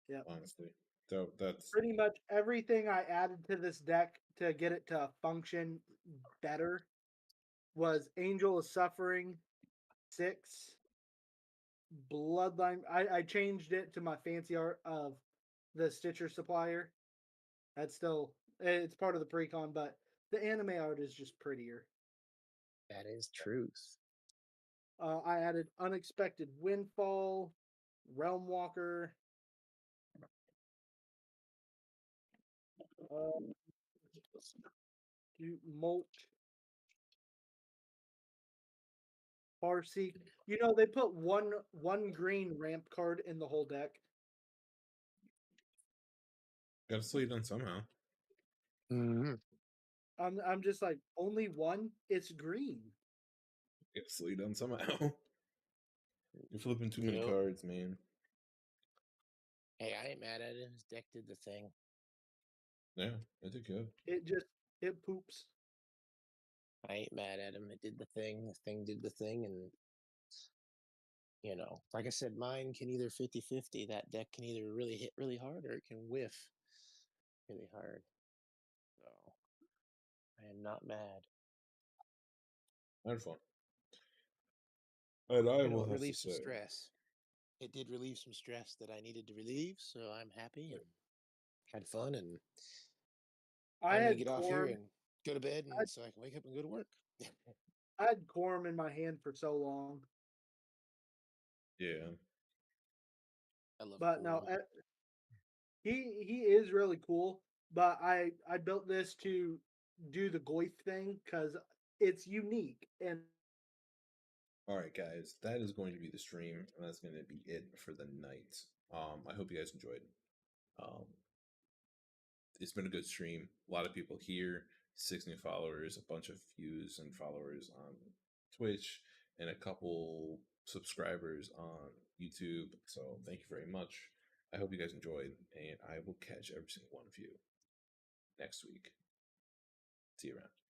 Yeah, honestly, so that's pretty much everything I added to this deck to get it to function better was Angel of Suffering 6, Bloodline. I changed it to my fancy art of the Stitcher Supplier. That's still, it's part of the precon, but the anime art is just prettier. That is truth. I added Unexpected Windfall, Realm Walker, Molt, Farseek. They put one green ramp card in the whole deck. gotta slow you down somehow. Mm-hmm. I'm just like, only one? It's green. Gotta slow you down somehow. You're flipping too many cards, man. Hey, I ain't mad at it. His deck did the thing. Yeah, it did good. It poops. I ain't mad at him. It did the thing. The thing did the thing, and like I said, mine can either 50-50. That deck can either really hit really hard or it can whiff really hard. So I am not mad. I had fun. And I will have relieve to some say, stress. It did relieve some stress that I needed to relieve, so I'm happy and had fun, and I need had to get off here and go to bed, and so I can wake up and go to work. I had Quorum in my hand for so long. yeah. I love But Quorum. no, he is really cool. But I built this to do the Goyf thing because it's unique. And all right, guys, that is going to be the stream, and that's going to be it for the night. I hope you guys enjoyed. It's been a good stream. A lot of people here, 6 new followers, a bunch of views and followers on Twitch, and a couple subscribers on YouTube. So thank you very much. I hope you guys enjoyed, and I will catch every single one of you next week. See you around.